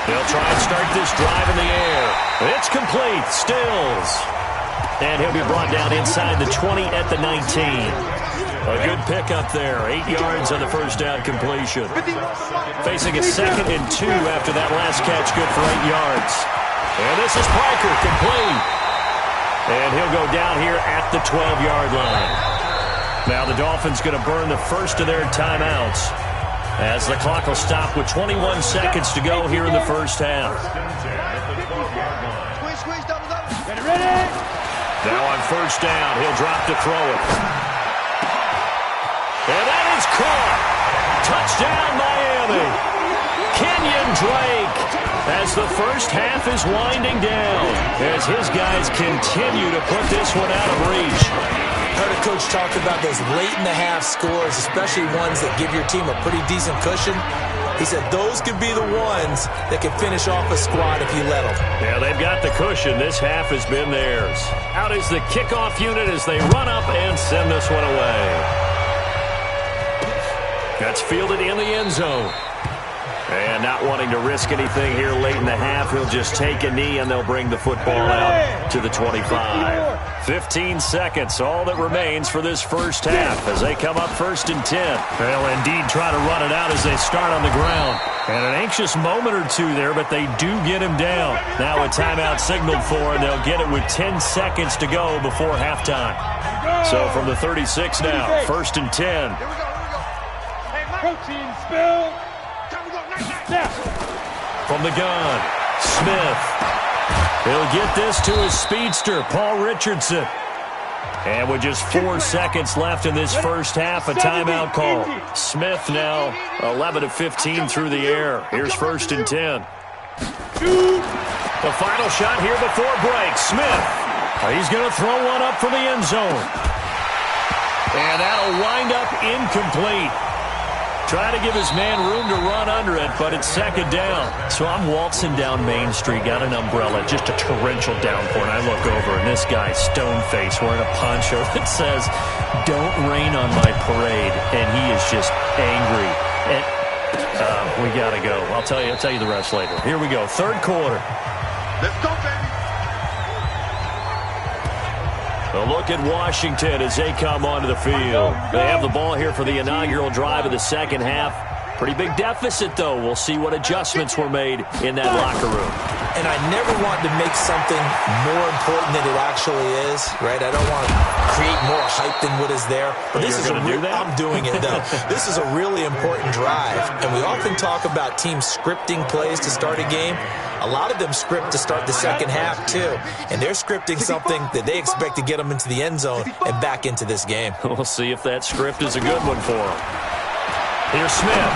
[SPEAKER 3] They'll try and start this drive in the air. It's complete. Stills. And he'll be brought down inside the 20 at the 19. A good pickup there. 8 yards on the first down completion. Facing a 2nd and 2 after that last catch. Good for 8 yards. And this is Parker, complete. And he'll go down here at the 12-yard line. Now the Dolphins going to burn the first of their timeouts, as the clock will stop with 21 seconds to go here in the first half. Now on first down, he'll drop to throw it. And that is caught. Touchdown, Miami. Kenyon Drake, as the first half is winding down, as his guys continue to put this one out of reach.
[SPEAKER 6] Heard a coach talk about those late-in-the-half scores, especially ones that give your team a pretty decent cushion. He said those could be the ones that can finish off a squad if you let them.
[SPEAKER 3] Yeah, they've got the cushion. This half has been theirs. Out is the kickoff unit as they run up and send this one away. That's fielded in the end zone. And not wanting to risk anything here late in the half, he'll just take a knee and they'll bring the football out to the 25. 15 seconds, all that remains for this first half as they come up 1st and 10. They'll indeed try to run it out as they start on the ground. And an anxious moment or two there, but they do get him down. Now a timeout signaled for, and they'll get it with 10 seconds to go before halftime. So from the 36 now, 1st and 10.
[SPEAKER 4] Protein spill.
[SPEAKER 3] From the gun, Smith. He'll get this to his speedster, Paul Richardson. And with just 4 seconds left in this first half, a timeout call. Smith now 11 of 15 through the air. Here's 1st and 10. The final shot here before break. Smith. He's going to throw one up from the end zone. And that'll wind up incomplete. Trying to give his man room to run under it, but it's 2nd down. So I'm waltzing down Main Street, got an umbrella, just a torrential downpour, and I look over, and this guy, stone-faced, wearing a poncho that says, "Don't rain on my parade," and he is just angry. And we got to go. I'll tell you the rest later. Here we go, 3rd quarter.
[SPEAKER 5] Let's go, baby.
[SPEAKER 3] A look at Washington as they come onto the field. They have the ball here for the inaugural drive of the second half. Pretty big deficit, though. We'll see what adjustments were made in that locker room.
[SPEAKER 6] And I never want to make something more important than it actually is, right? I don't want to create more hype than what is there. But this is I'm doing it, though. This is a really important drive. And we often talk about teams scripting plays to start a game. A lot of them script to start the second half, too. And they're scripting something that they expect to get them into the end zone and back into this game.
[SPEAKER 3] We'll see if that script is a good one for them. Here's Smith.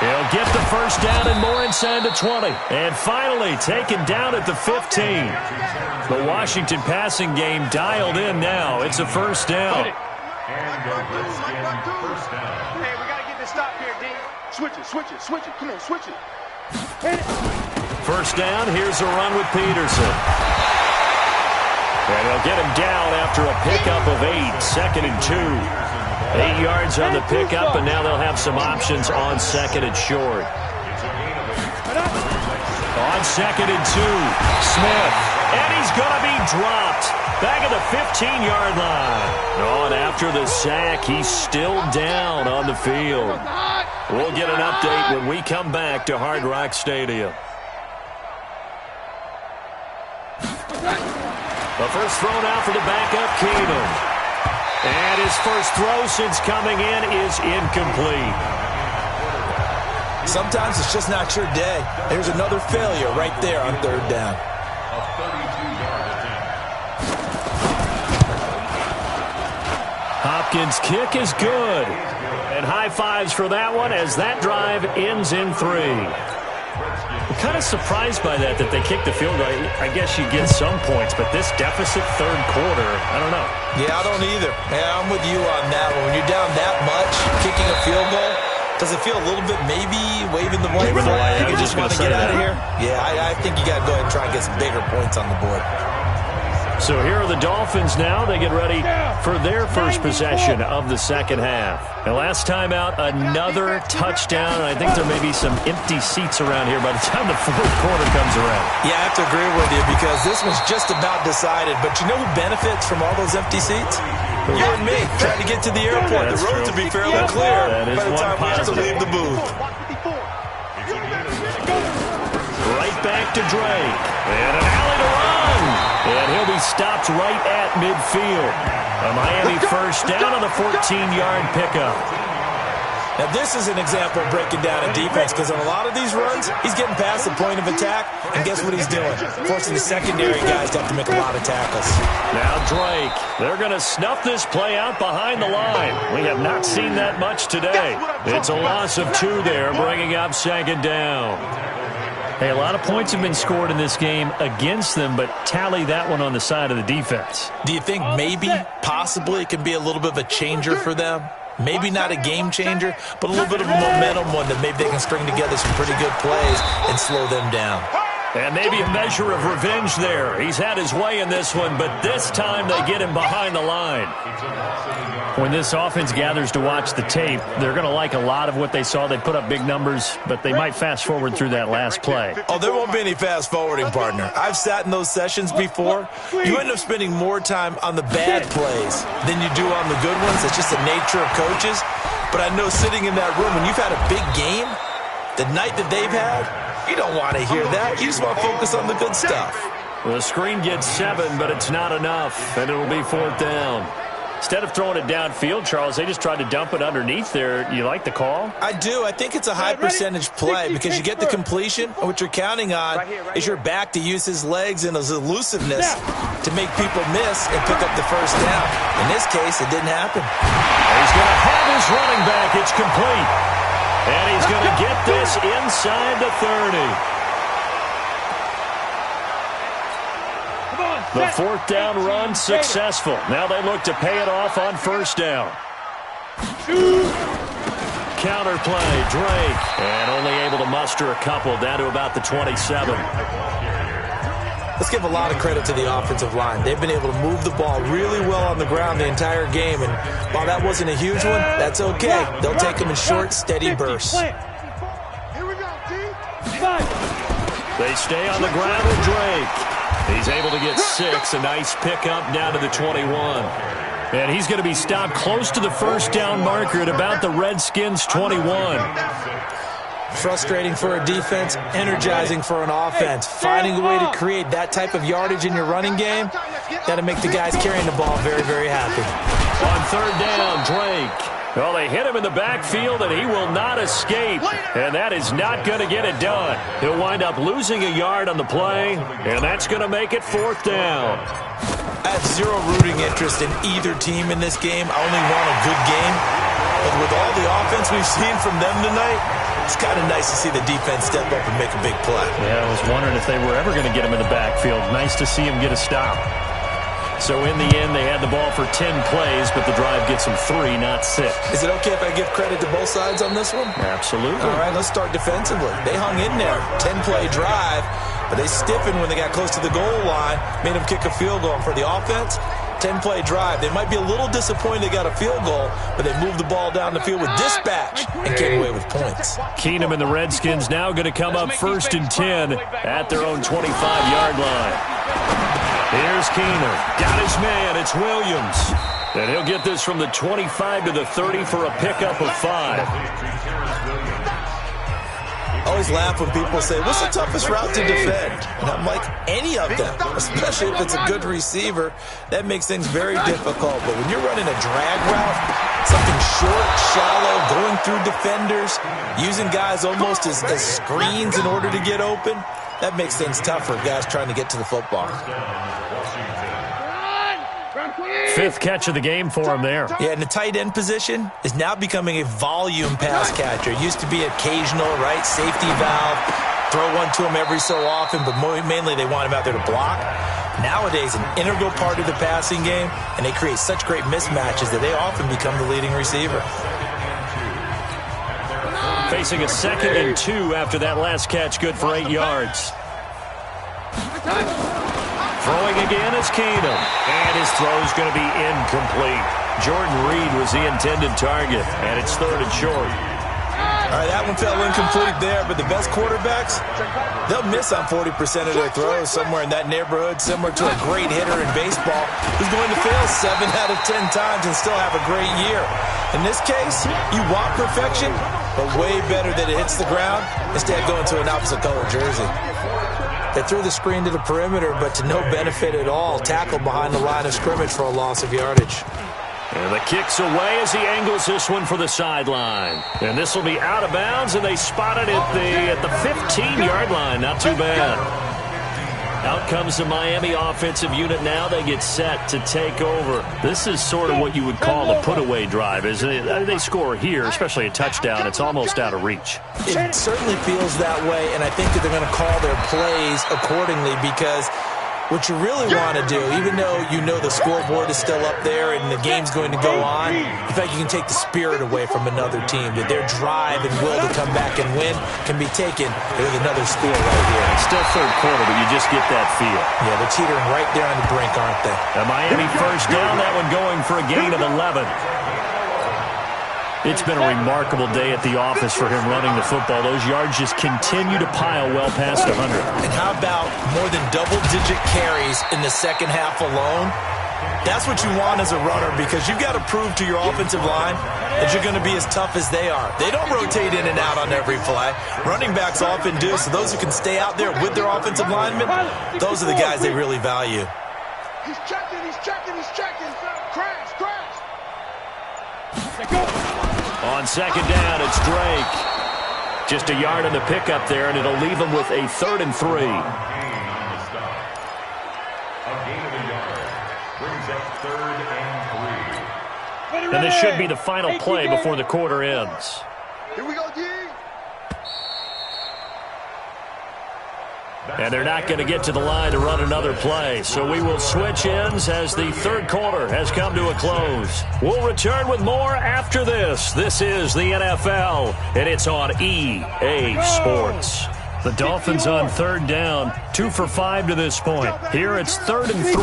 [SPEAKER 3] He'll get the first down and more inside the 20. And finally taken down at the 15. The Washington passing game dialed in now. It's a 1st down.
[SPEAKER 4] Hey, we got to get this stop here, D.
[SPEAKER 5] Switch it. Come on, switch it.
[SPEAKER 4] Hit it.
[SPEAKER 3] 1st down, here's a run with Peterson. And they'll get him down after a pickup of 8, 2nd and 2. 8 yards on the pickup, and now they'll have some options on 2nd and short. On 2nd and 2, Smith. And he's going to be dropped. Back at the 15-yard line. Oh, and after the sack, he's still down on the field. We'll get an update when we come back to Hard Rock Stadium. The first throw now for the backup, Keenum. And his first throw since coming in is incomplete.
[SPEAKER 6] Sometimes it's just not your day. There's another failure right there on 3rd down.
[SPEAKER 7] A 32-yard attempt.
[SPEAKER 3] Hopkins' kick is good. And high fives for that one as that drive ends in 3. I'm kind of surprised by that they kicked the field goal. I guess you get some points, but this deficit 3rd quarter, I don't know.
[SPEAKER 6] Yeah, I don't either. Yeah, I'm with you on that one. When you're down that much, kicking a field goal, does it feel a little bit maybe waving the white flag? You just want to get out of here? Yeah, I think you got to go ahead and try and get some bigger points on the board.
[SPEAKER 3] So here are the Dolphins now. They get ready for their first possession of the second half. And last time out, another touchdown. I think there may be some empty seats around here by the time the 4th quarter comes around.
[SPEAKER 6] Yeah, I have to agree with you because this one's just about decided. But you know who benefits from all those empty seats? You and me, trying to get to the airport. The roads will be fairly clear by the time we have to leave the booth.
[SPEAKER 3] Right back to Drake. And an alley to run. And he'll be stopped right at midfield. A Miami first down on the 14-yard pickup.
[SPEAKER 6] Now, this is an example of breaking down a defense because on a lot of these runs, he's getting past the point of attack, and guess what he's doing? Forcing the secondary guys to have to make a lot of tackles.
[SPEAKER 3] Now Drake, they're going to snuff this play out behind the line. We have not seen that much today. It's a loss of 2 there, bringing up 2nd down. Hey, a lot of points have been scored in this game against them, but tally that one on the side of the defense.
[SPEAKER 6] Do you think maybe, possibly, it can be a little bit of a changer for them? Maybe not a game changer, but a little bit of a momentum one that maybe they can string together some pretty good plays and slow them down.
[SPEAKER 3] And maybe a measure of revenge there. He's had his way in this one, but this time they get him behind the line. When this offense gathers to watch the tape, they're going to like a lot of what they saw. They put up big numbers, but they might fast forward through that last play.
[SPEAKER 6] Oh, there won't be any fast forwarding, partner. I've sat in those sessions before. You end up spending more time on the bad plays than you do on the good ones. It's just the nature of coaches. But I know sitting in that room, when you've had a big game, the night that they've had, you don't want to hear that. You just want to focus on the good stuff.
[SPEAKER 3] The screen gets 7, but it's not enough, and it'll be 4th down. Instead of throwing it downfield, Charles, they just tried to dump it underneath there. You like the call?
[SPEAKER 6] I do. I think it's a high percentage play because you get the completion, and what you're counting on is your back to use his legs and his elusiveness to make people miss and pick up the first down. In this case, it didn't happen.
[SPEAKER 3] He's going to have his running back. It's complete. And he's going to get this inside the 30. The 4th down run successful. Now they look to pay it off on 1st down. Counterplay, Drake. And only able to muster a couple down to about the 27.
[SPEAKER 6] Let's give a lot of credit to the offensive line. They've been able to move the ball really well on the ground the entire game. And while that wasn't a huge one, that's okay. They'll take them in short, steady bursts.
[SPEAKER 5] Here we go, D.
[SPEAKER 3] They stay on the ground with Drake. He's able to get 6. A nice pickup down to the 21. And he's going to be stopped close to the 1st down marker at about the Redskins' 21.
[SPEAKER 6] Frustrating for a defense, energizing for an offense. Finding a way to create that type of yardage in your running game, that'll make the guys carrying the ball very, very happy.
[SPEAKER 3] On 3rd down, Drake. Well, they hit him in the backfield, and he will not escape. And that is not going to get it done. He'll wind up losing a yard on the play, and that's going to make it 4th down.
[SPEAKER 6] I have zero rooting interest in either team in this game. I only want a good game. But with all the offense we've seen from them tonight, it's kind of nice to see the defense step up and make a big play.
[SPEAKER 3] Yeah, I was wondering if they were ever going to get him in the backfield. Nice to see him get a stop. So in the end, they had the ball for 10 plays, but the drive gets them 3, not 6.
[SPEAKER 6] Is it okay if I give credit to both sides on this one?
[SPEAKER 3] Absolutely.
[SPEAKER 6] All right, let's start defensively. They hung in there, 10-play drive, but they stiffened when they got close to the goal line, made them kick a field goal. And for the offense, 10-play drive. They might be a little disappointed they got a field goal, but they moved the ball down the field with dispatch and came away with points.
[SPEAKER 3] Keenum and the Redskins now going to come up 1st and 10 at their own 25-yard line. Here's Keenum. Got his man. It's Williams. And he'll get this from the 25 to the 30 for a pickup of 5.
[SPEAKER 6] I always laugh when people say, what's the toughest route to defend? And I'm like, any of them, especially if it's a good receiver. That makes things very difficult. But when you're running a drag route, something short, shallow, going through defenders, using guys almost as screens in order to get open, that makes things tough for guys trying to get to the football.
[SPEAKER 3] 5th catch of the game for him there.
[SPEAKER 6] Yeah, and the tight end position is now becoming a volume pass catcher. It used to be occasional, right? Safety valve, throw one to him every so often, but mainly they want him out there to block. Nowadays, an integral part of the passing game, and they create such great mismatches that they often become the leading receiver.
[SPEAKER 3] Facing a 2nd and 2 after that last catch, good for 8 yards. Throwing again is Keenum, and his throw's going to be incomplete. Jordan Reed was the intended target, and it's 3rd and short.
[SPEAKER 6] All right, that one fell incomplete there, but the best quarterbacks, they'll miss on 40% of their throws, somewhere in that neighborhood, similar to a great hitter in baseball who's going to fail 7 out of 10 times and still have a great year. In this case, you want perfection, but way better that it hits the ground instead of going to an opposite color jersey. They threw the screen to the perimeter, but to no benefit at all. Tackled behind the line of scrimmage for a loss of yardage.
[SPEAKER 3] And the kick's away as he angles this one for the sideline. And this will be out of bounds, and they spot it at the 15-yard line. Not too bad. Out comes the Miami offensive unit now. They get set to take over. This is sort of what you would call a put-away drive, isn't it? They score here, especially a touchdown. It's almost out of reach.
[SPEAKER 6] It certainly feels that way, and I think that they're going to call their plays accordingly because What you really want to do, even though you know the scoreboard is still up there and the game's going to go on, in fact, you can take the spirit away from another team, that their drive and will to come back and win can be taken with another score right here.
[SPEAKER 3] It's still third quarter, but you just get that feel.
[SPEAKER 6] Yeah, they're teetering right there on the brink, aren't they?
[SPEAKER 3] A Miami first down, that one going for a gain of 11. It's been a remarkable day at the office for him running the football. Those yards just continue to pile well past 100.
[SPEAKER 6] And how about more than double-digit carries in the second half alone? That's what you want as a runner, because you've got to prove to your offensive line that you're going to be as tough as they are. They don't rotate in and out on every play. Running backs often do, so those who can stay out there with their offensive linemen, those are the guys they really value.
[SPEAKER 5] He's checking, he's checking, he's checking. Crash, crash.
[SPEAKER 3] On second down, it's Drake. Just a yard on the pickup there, and it'll leave him with a 3rd and 3.
[SPEAKER 7] A gain of a yard brings up 3rd and 3.
[SPEAKER 3] And this should be the final play before the quarter ends.
[SPEAKER 5] Here we go, D.
[SPEAKER 3] And they're not going to get to the line to run another play. So we will switch ends as the third quarter has come to a close. We'll return with more after this. This is the NFL, and it's on EA Sports. The Dolphins on third down, 2 for 5 to this point. Here it's 3rd and 3.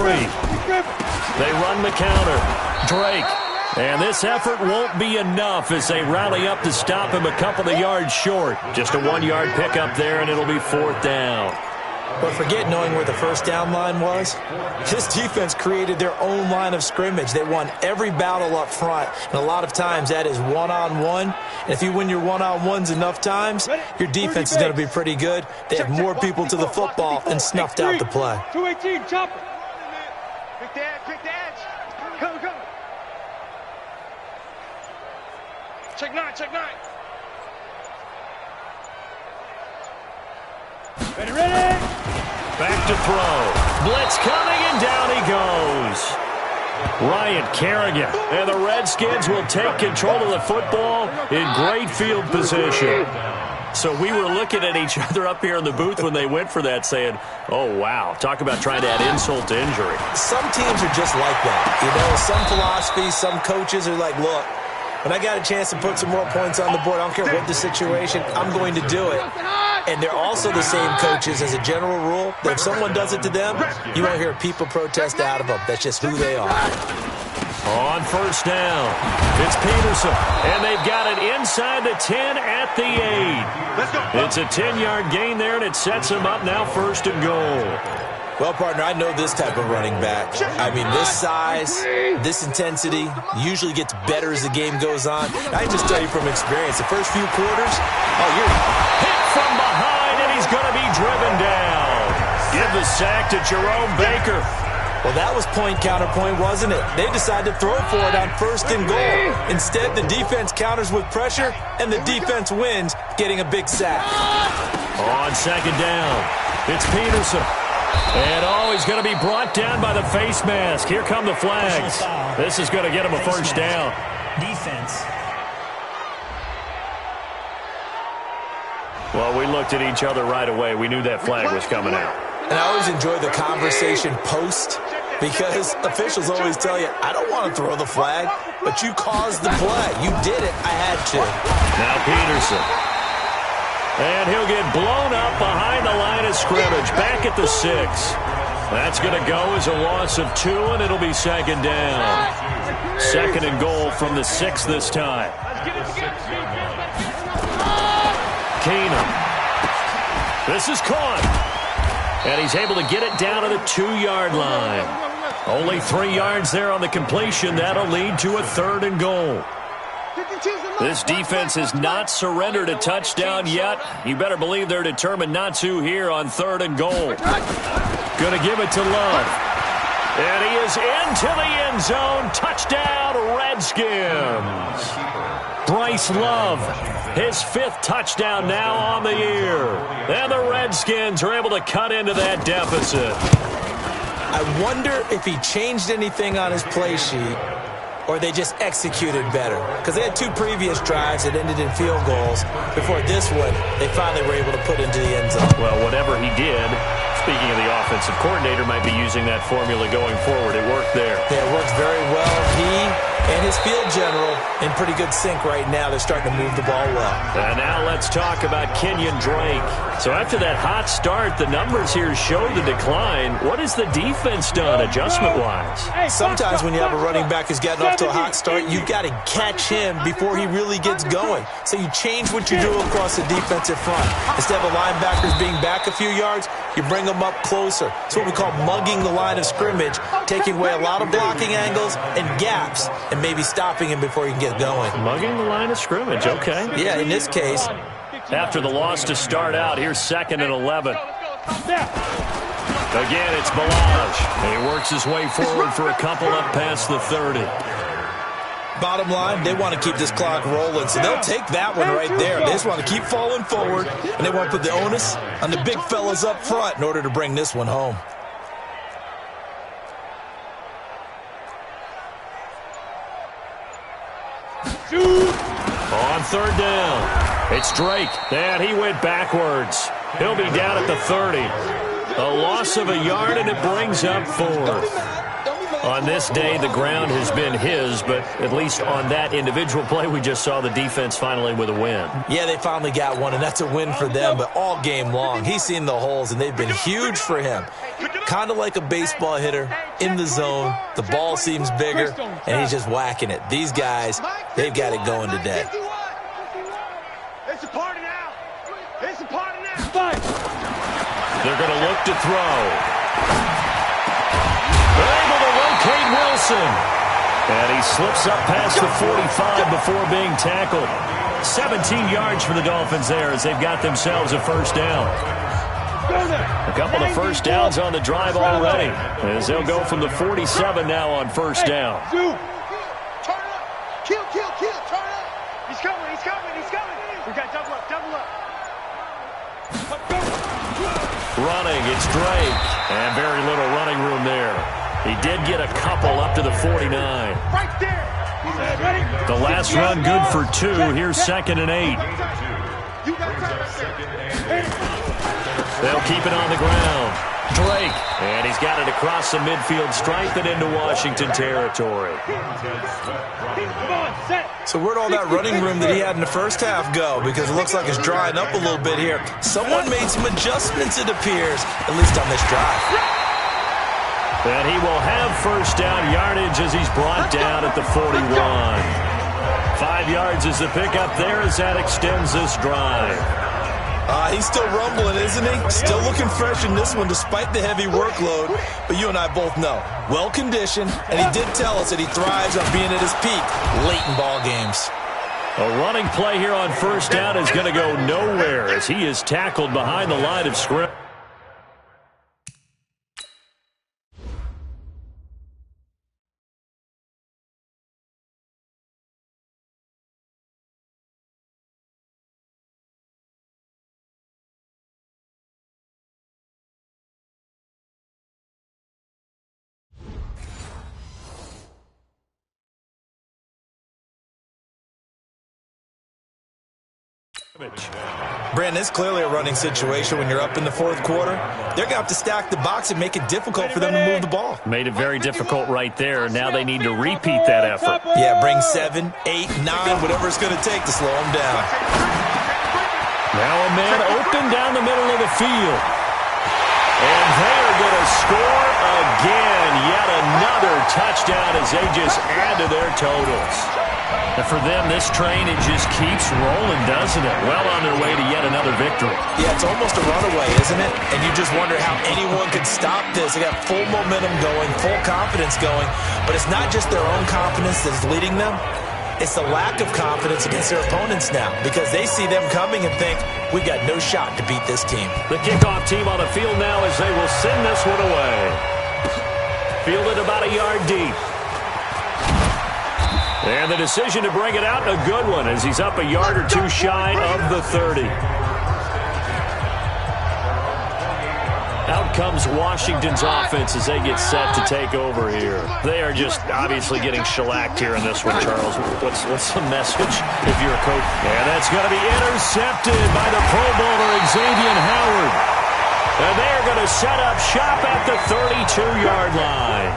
[SPEAKER 3] They run the counter. Drake. And this effort won't be enough as they rally up to stop him a couple of yards short. Just a 1-yard pickup there, and it'll be 4th down.
[SPEAKER 6] But forget knowing where the first down line was. This defense created their own line of scrimmage. They won every battle up front, and a lot of times that is one-on-one. And if you win your one-on-ones enough times, your defense is going to be pretty good. They have more people to the football and snuffed out the play.
[SPEAKER 4] 218, chop it.
[SPEAKER 5] Pick the edge, pick the edge. Go, go.
[SPEAKER 4] Check 9, check 9. Ready.
[SPEAKER 3] Back to throw. Blitz coming, and down he goes. Ryan Kerrigan. And the Redskins will take control of the football in great field position. So we were looking at each other up here in the booth when they went for that, saying, oh, wow, talk about trying to add insult to injury.
[SPEAKER 6] Some teams are just like that. You know, some philosophies, some coaches are like, look, when I got a chance to put some more points on the board, I don't care what the situation, I'm going to do it. And they're also the same coaches as a general rule that if someone does it to them, you won't hear people protest out of them. That's just who they are.
[SPEAKER 3] On first down, it's Peterson, and they've got it inside the 10 at the 8. It's a 10-yard gain there, and it sets them up now 1st and goal.
[SPEAKER 6] Well, partner, I know this type of running back. I mean, this size, this intensity usually gets better as the game goes on. I can just tell you from experience, the first few quarters, you're
[SPEAKER 3] hit from behind, and he's going to be driven down. Give the sack to Jerome Baker.
[SPEAKER 6] Well, that was point counterpoint, wasn't it? They decided to throw for it on 1st and goal. Instead, the defense counters with pressure, and the defense wins, getting a big sack.
[SPEAKER 3] On second down, it's Peterson. And, he's going to be brought down by the face mask. Here come the flags. This is going to get him a first down.
[SPEAKER 12] Defense.
[SPEAKER 3] Well, we looked at each other right away. We knew that flag was coming out.
[SPEAKER 6] And I always enjoy the conversation post, because officials always tell you, I don't want to throw the flag, but you caused the play. You did it. I had to.
[SPEAKER 3] Now Peterson. And he'll get blown up behind the line of scrimmage, back at the 6. That's going to go as a loss of 2, and it'll be 2nd down. 2nd and goal from the 6 this time. Keenum. This is caught. And he's able to get it down to the 2-yard line. Only 3 yards there on the completion. That'll lead to a 3rd and goal. This defense has not surrendered a touchdown yet. You better believe they're determined not to here on 3rd and goal. Going to give it to Love. And he is into the end zone. Touchdown, Redskins. Bryce Love, his 5th touchdown now on the year. And the Redskins are able to cut into that deficit.
[SPEAKER 6] I wonder if he changed anything on his play sheet, or they just executed better. Because they had 2 previous drives that ended in field goals. Before this one, they finally were able to put into the end zone.
[SPEAKER 3] Well, whatever he did, speaking of the offense, offensive coordinator might be using that formula going forward. It worked there.
[SPEAKER 6] Yeah, it works very well. He and his field general in pretty good sync right now. They're starting to move the ball well.
[SPEAKER 3] And now let's talk about Kenyon Drake. So after that hot start, the numbers here show the decline. What has the defense done adjustment-wise?
[SPEAKER 6] Sometimes when you have a running back who's getting off to a hot start, you've got to catch him before he really gets going. So you change what you do across the defensive front. Instead of the linebackers being back a few yards, you bring them up closer. It's what we call mugging the line of scrimmage, taking away a lot of blocking angles and gaps, and maybe stopping him before he can get going.
[SPEAKER 3] Mugging the line of scrimmage, okay.
[SPEAKER 6] Yeah, in this case.
[SPEAKER 3] After the loss to start out, here's 2nd and 11. Again, it's Balaj. And he works his way forward for a couple up past the 30.
[SPEAKER 6] Bottom line, they want to keep this clock rolling, so they'll take that one right there. They just want to keep falling forward, and they want to put the onus on the big fellas up front in order to bring this one home.
[SPEAKER 3] On 3rd down, it's Drake, and he went backwards. He'll be down at the 30. A loss of a yard, and it brings up 4th. On this day, the ground has been his, but at least on that individual play, we just saw the defense finally with a win.
[SPEAKER 6] Yeah, they finally got one, and that's a win for them, but all game long, he's seen the holes, and they've been huge for him. Kind of like a baseball hitter in the zone. The ball seems bigger, and he's just whacking it. These guys, they've got it going today.
[SPEAKER 5] It's a party now. It's a party now.
[SPEAKER 3] They're going to look to throw. They're able to locate Wilson. And he slips up past the 45 before being tackled. 17 yards for the Dolphins there as they've got themselves a first down. A couple of first downs on the drive already as they'll go from the 47 now on first down.
[SPEAKER 5] Turn up. Kill. Turn up. He's coming. We got double up.
[SPEAKER 3] Running, it's Drake. And very little running room there. He did get a couple up to the 49.
[SPEAKER 5] Right there.
[SPEAKER 3] The last run good for 2. Here's 2nd and 8. They'll keep it on the ground. Drake, and he's got it across the midfield stripe and into Washington territory.
[SPEAKER 6] So where'd all that running room that he had in the first half go? Because it looks like it's drying up a little bit here. Someone made some adjustments, it appears, at least on this drive.
[SPEAKER 3] And he will have first down yardage as he's brought down at the 41. 5 yards is the pickup there as that extends this drive.
[SPEAKER 6] He's still rumbling, isn't he? Still looking fresh in this one despite the heavy workload. But you and I both know, well-conditioned, and he did tell us that he thrives on being at his peak late in ball games.
[SPEAKER 3] A running play here on first down is going to go nowhere as he is tackled behind the line of scrimmage.
[SPEAKER 6] Brandon, it's clearly a running situation when you're up in the 4th quarter. They're going to have to stack the box and make it difficult for them to move the ball.
[SPEAKER 3] Made it very difficult right there. Now they need to repeat that effort.
[SPEAKER 6] Yeah, bring 7, 8, 9, whatever it's going to take to slow them down.
[SPEAKER 3] Now a man open down the middle of the field. And they are going to score again. Yet another touchdown as they just add to their totals. And for them, this train, it just keeps rolling, doesn't it? Well on their way to yet another victory.
[SPEAKER 6] Yeah, it's almost a runaway, isn't it? And you just wonder how anyone could stop this. They got full momentum going, full confidence going. But it's not just their own confidence that's leading them. It's the lack of confidence against their opponents now because they see them coming and think, we got no shot to beat this team.
[SPEAKER 3] The kickoff team on the field now as they will send this one away. Fielded about a yard deep. And the decision to bring it out, a good one, as he's up a yard or 2 shy of the 30. Out comes Washington's offense as they get set to take over here. They are just obviously getting shellacked here in this one, Charles. What's the message if you're a coach? And that's going to be intercepted by the Pro Bowler Xavier Howard. And they're going to to set up shop at the 32-yard line.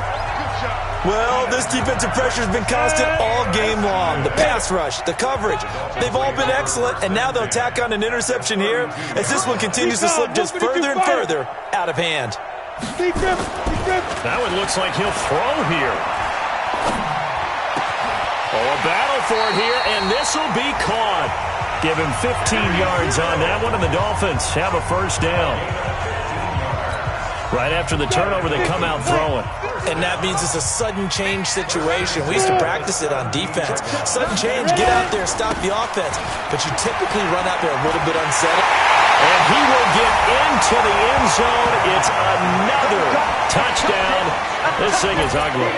[SPEAKER 6] Well, this defensive pressure has been constant all game long. The pass rush, the coverage, they've all been excellent, and now they'll tack on an interception here as this one continues to slip just further and further out of hand.
[SPEAKER 3] That one looks like he'll throw here. Oh, a battle for it here, and this will be caught. Give him 15 yards on that one, and the Dolphins have a first down. Right after the turnover, they come out throwing.
[SPEAKER 6] And that means it's a sudden change situation. We used to practice it on defense. Sudden change, get out there, stop the offense. But you typically run out there a little bit unsettled.
[SPEAKER 3] And he will get into the end zone. It's another touchdown. This thing is ugly.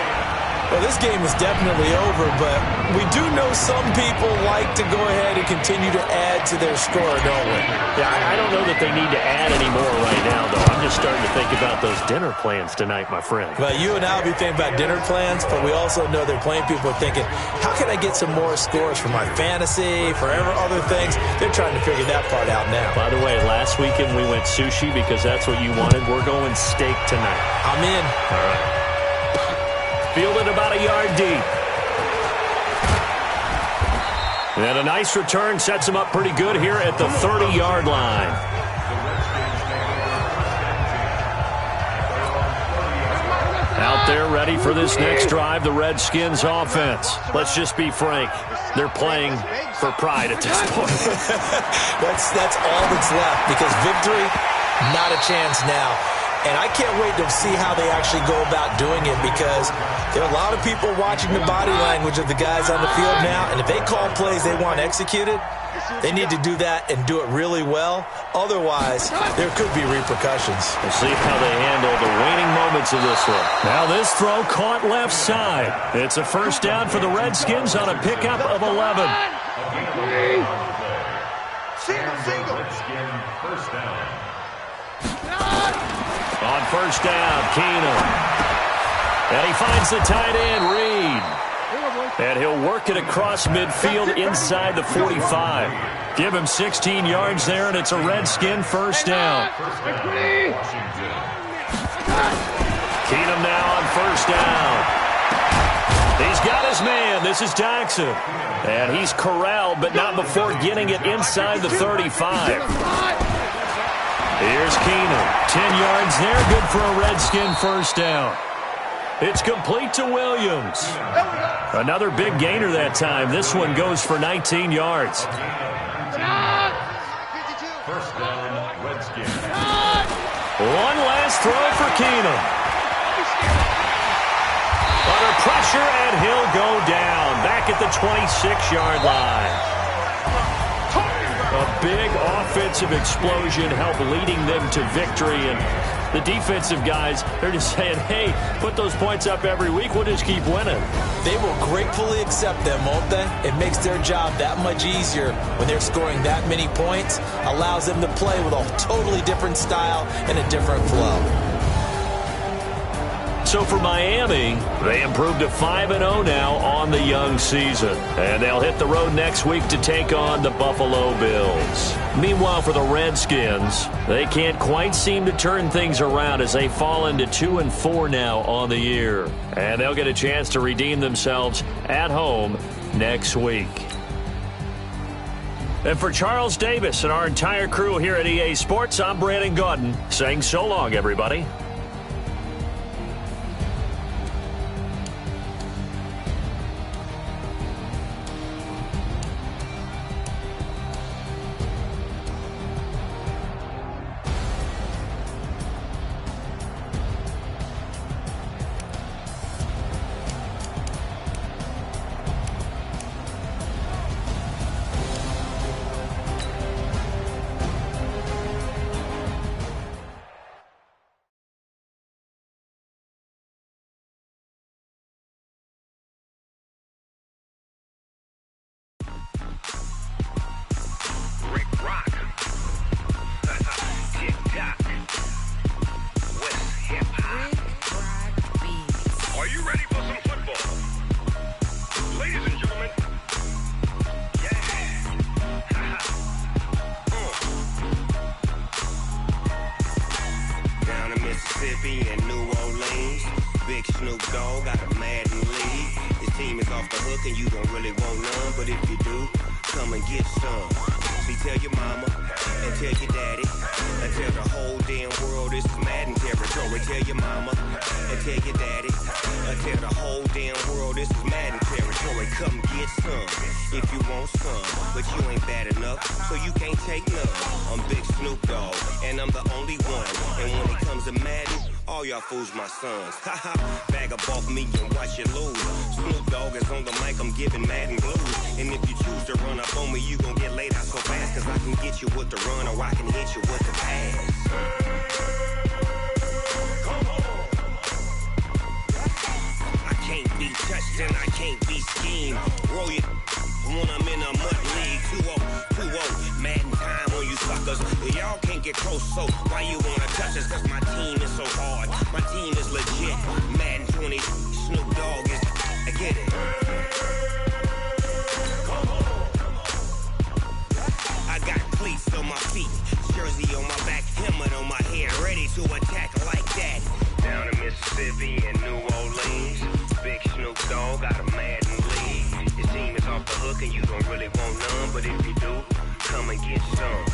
[SPEAKER 6] Well, this game is definitely over, but we do know some people like to go ahead and continue to add to their score, don't we?
[SPEAKER 3] Yeah, I don't know that they need to add any more right now, though. I'm just starting to think about those dinner plans tonight, my friend.
[SPEAKER 6] Well, you and I will be thinking about dinner plans, but we also know there are plenty of people thinking, how can I get some more scores for my fantasy, for other things? They're trying to figure that part out now.
[SPEAKER 3] By the way, last weekend we went sushi because that's what you wanted. We're going steak tonight.
[SPEAKER 6] I'm in.
[SPEAKER 3] All right. Fielded about a yard deep. And a nice return sets him up pretty good here at the 30-yard line. Out there ready for this next drive, the Redskins offense. Let's just be frank. They're playing for pride at this point.
[SPEAKER 6] That's all that's left because victory, not a chance now. And I can't wait to see how they actually go about doing it because there are a lot of people watching the body language of the guys on the field now. And if they call plays they want executed, they need to do that and do it really well. Otherwise, there could be repercussions.
[SPEAKER 3] We'll see how they handle the waning moments of this one. Now this throw caught left side. It's a first down for the Redskins on a pickup of 11.
[SPEAKER 7] Redskin first down.
[SPEAKER 3] On first down, Keenum. And he finds the tight end, Reed. And he'll work it across midfield inside the 45. Give him 16 yards there, and it's a Redskin first down. Keenum now on first down. He's got his man. This is Jackson. And he's corralled, but not before getting it inside the 35. Here's Keenum. 10 yards there. Good for a Redskin first down. It's complete to Williams. Another big gainer that time. This one goes for 19 yards.
[SPEAKER 7] First down, Redskin.
[SPEAKER 3] One last throw for Keenum. Under pressure, and he'll go down. Back at the 26-yard line. A big offensive explosion helped leading them to victory. And the defensive guys, they're just saying, hey, put those points up every week. We'll just keep winning.
[SPEAKER 6] They will gratefully accept them, won't they? It makes their job that much easier when they're scoring that many points. Allows them to play with a totally different style and a different flow.
[SPEAKER 3] So for Miami, they improved to 5-0 now on the young season. And they'll hit the road next week to take on the Buffalo Bills. Meanwhile, for the Redskins, they can't quite seem to turn things around as they fall into 2-4 now on the year. And they'll get a chance to redeem themselves at home next week. And for Charles Davis and our entire crew here at EA Sports, I'm Brandon Gaudin saying so long, everybody.
[SPEAKER 1] Mississippi and New Orleans. Big Snoop Dogg got a Madden league. His team is off the hook and you don't really want none, but if you do, come and get some. See, tell your mama and tell your daddy and tell the whole damn world this is Madden territory. Tell your mama and tell your daddy and tell the whole damn world this is Madden territory. Come get some if you want some, but you ain't bad enough, so you can't take none. I'm Big Snoop Dogg and I'm the only one. And when it comes to Madden, all y'all fools my sons. Haha, bag up off me and watch you lose. Snoop Dogg is on the mic, I'm giving Madden blues. And if you choose to run up on me, you gon' get laid out so fast. Cause I can get you with the run or I can hit you with the pass. Come on. I can't be touched and I can't be schemed. Roll you when I'm in a mud league. 2-0, 2-0, Madden time on you suckers. Y'all can't get close, so why you wanna touch us? Cause my team is so hard, my team is legit. Madden 20, Snoop Dogg is, I get it. Come on. I got cleats on my feet, jersey on my back, helmet on my head, ready to attack like that. Down in Mississippi and New Orleans, Big Snoop Dogg got a Madden league. His team is off the hook and you don't really want none, but if you do, come and get some.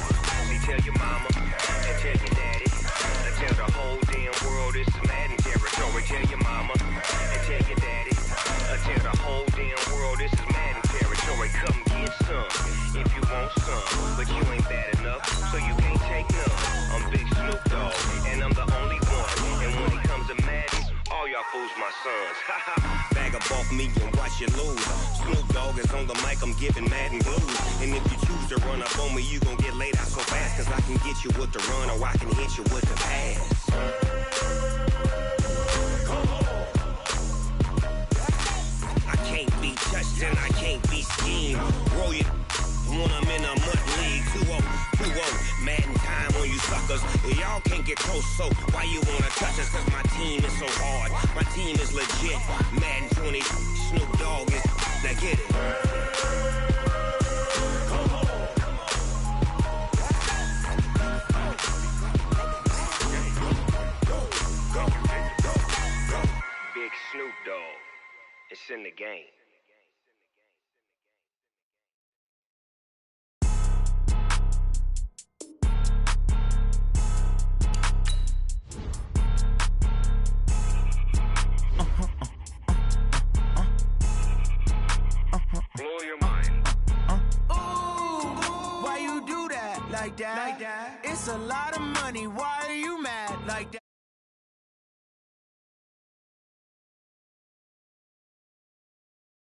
[SPEAKER 1] See, tell your mama and tell your daddy and tell the whole damn world this is Madden territory. Tell your mama and tell your daddy and tell the whole damn world this is Madden territory. Come get some if you want some, but you ain't bad enough, so you can't take none. I'm Big Snoop Dogg and I'm the only one. And when it comes to Madden, all y'all fools my sons. Bag up off me and watch you lose. Snoop Dogg is on the mic, I'm giving Madden blues. And if you choose to run up on me, you gon' get laid out so fast. Cause I can get you with the run or I can hit you with the pass. Come on. I can't be touched and I can't be schemed. Roll you when I'm in a mud league. 2-0, 2-0, Madden time on you suckers. Y'all can't get close, so why you wanna touch us? Cause my team is so hard, my team is legit. Madden 20, Snoop Dogg is, now get it. Come on. Big Snoop Dogg, it's in the game. Blow your mind.
[SPEAKER 9] Ooh, why you do that like that? It's a lot of money. Why are you mad like that?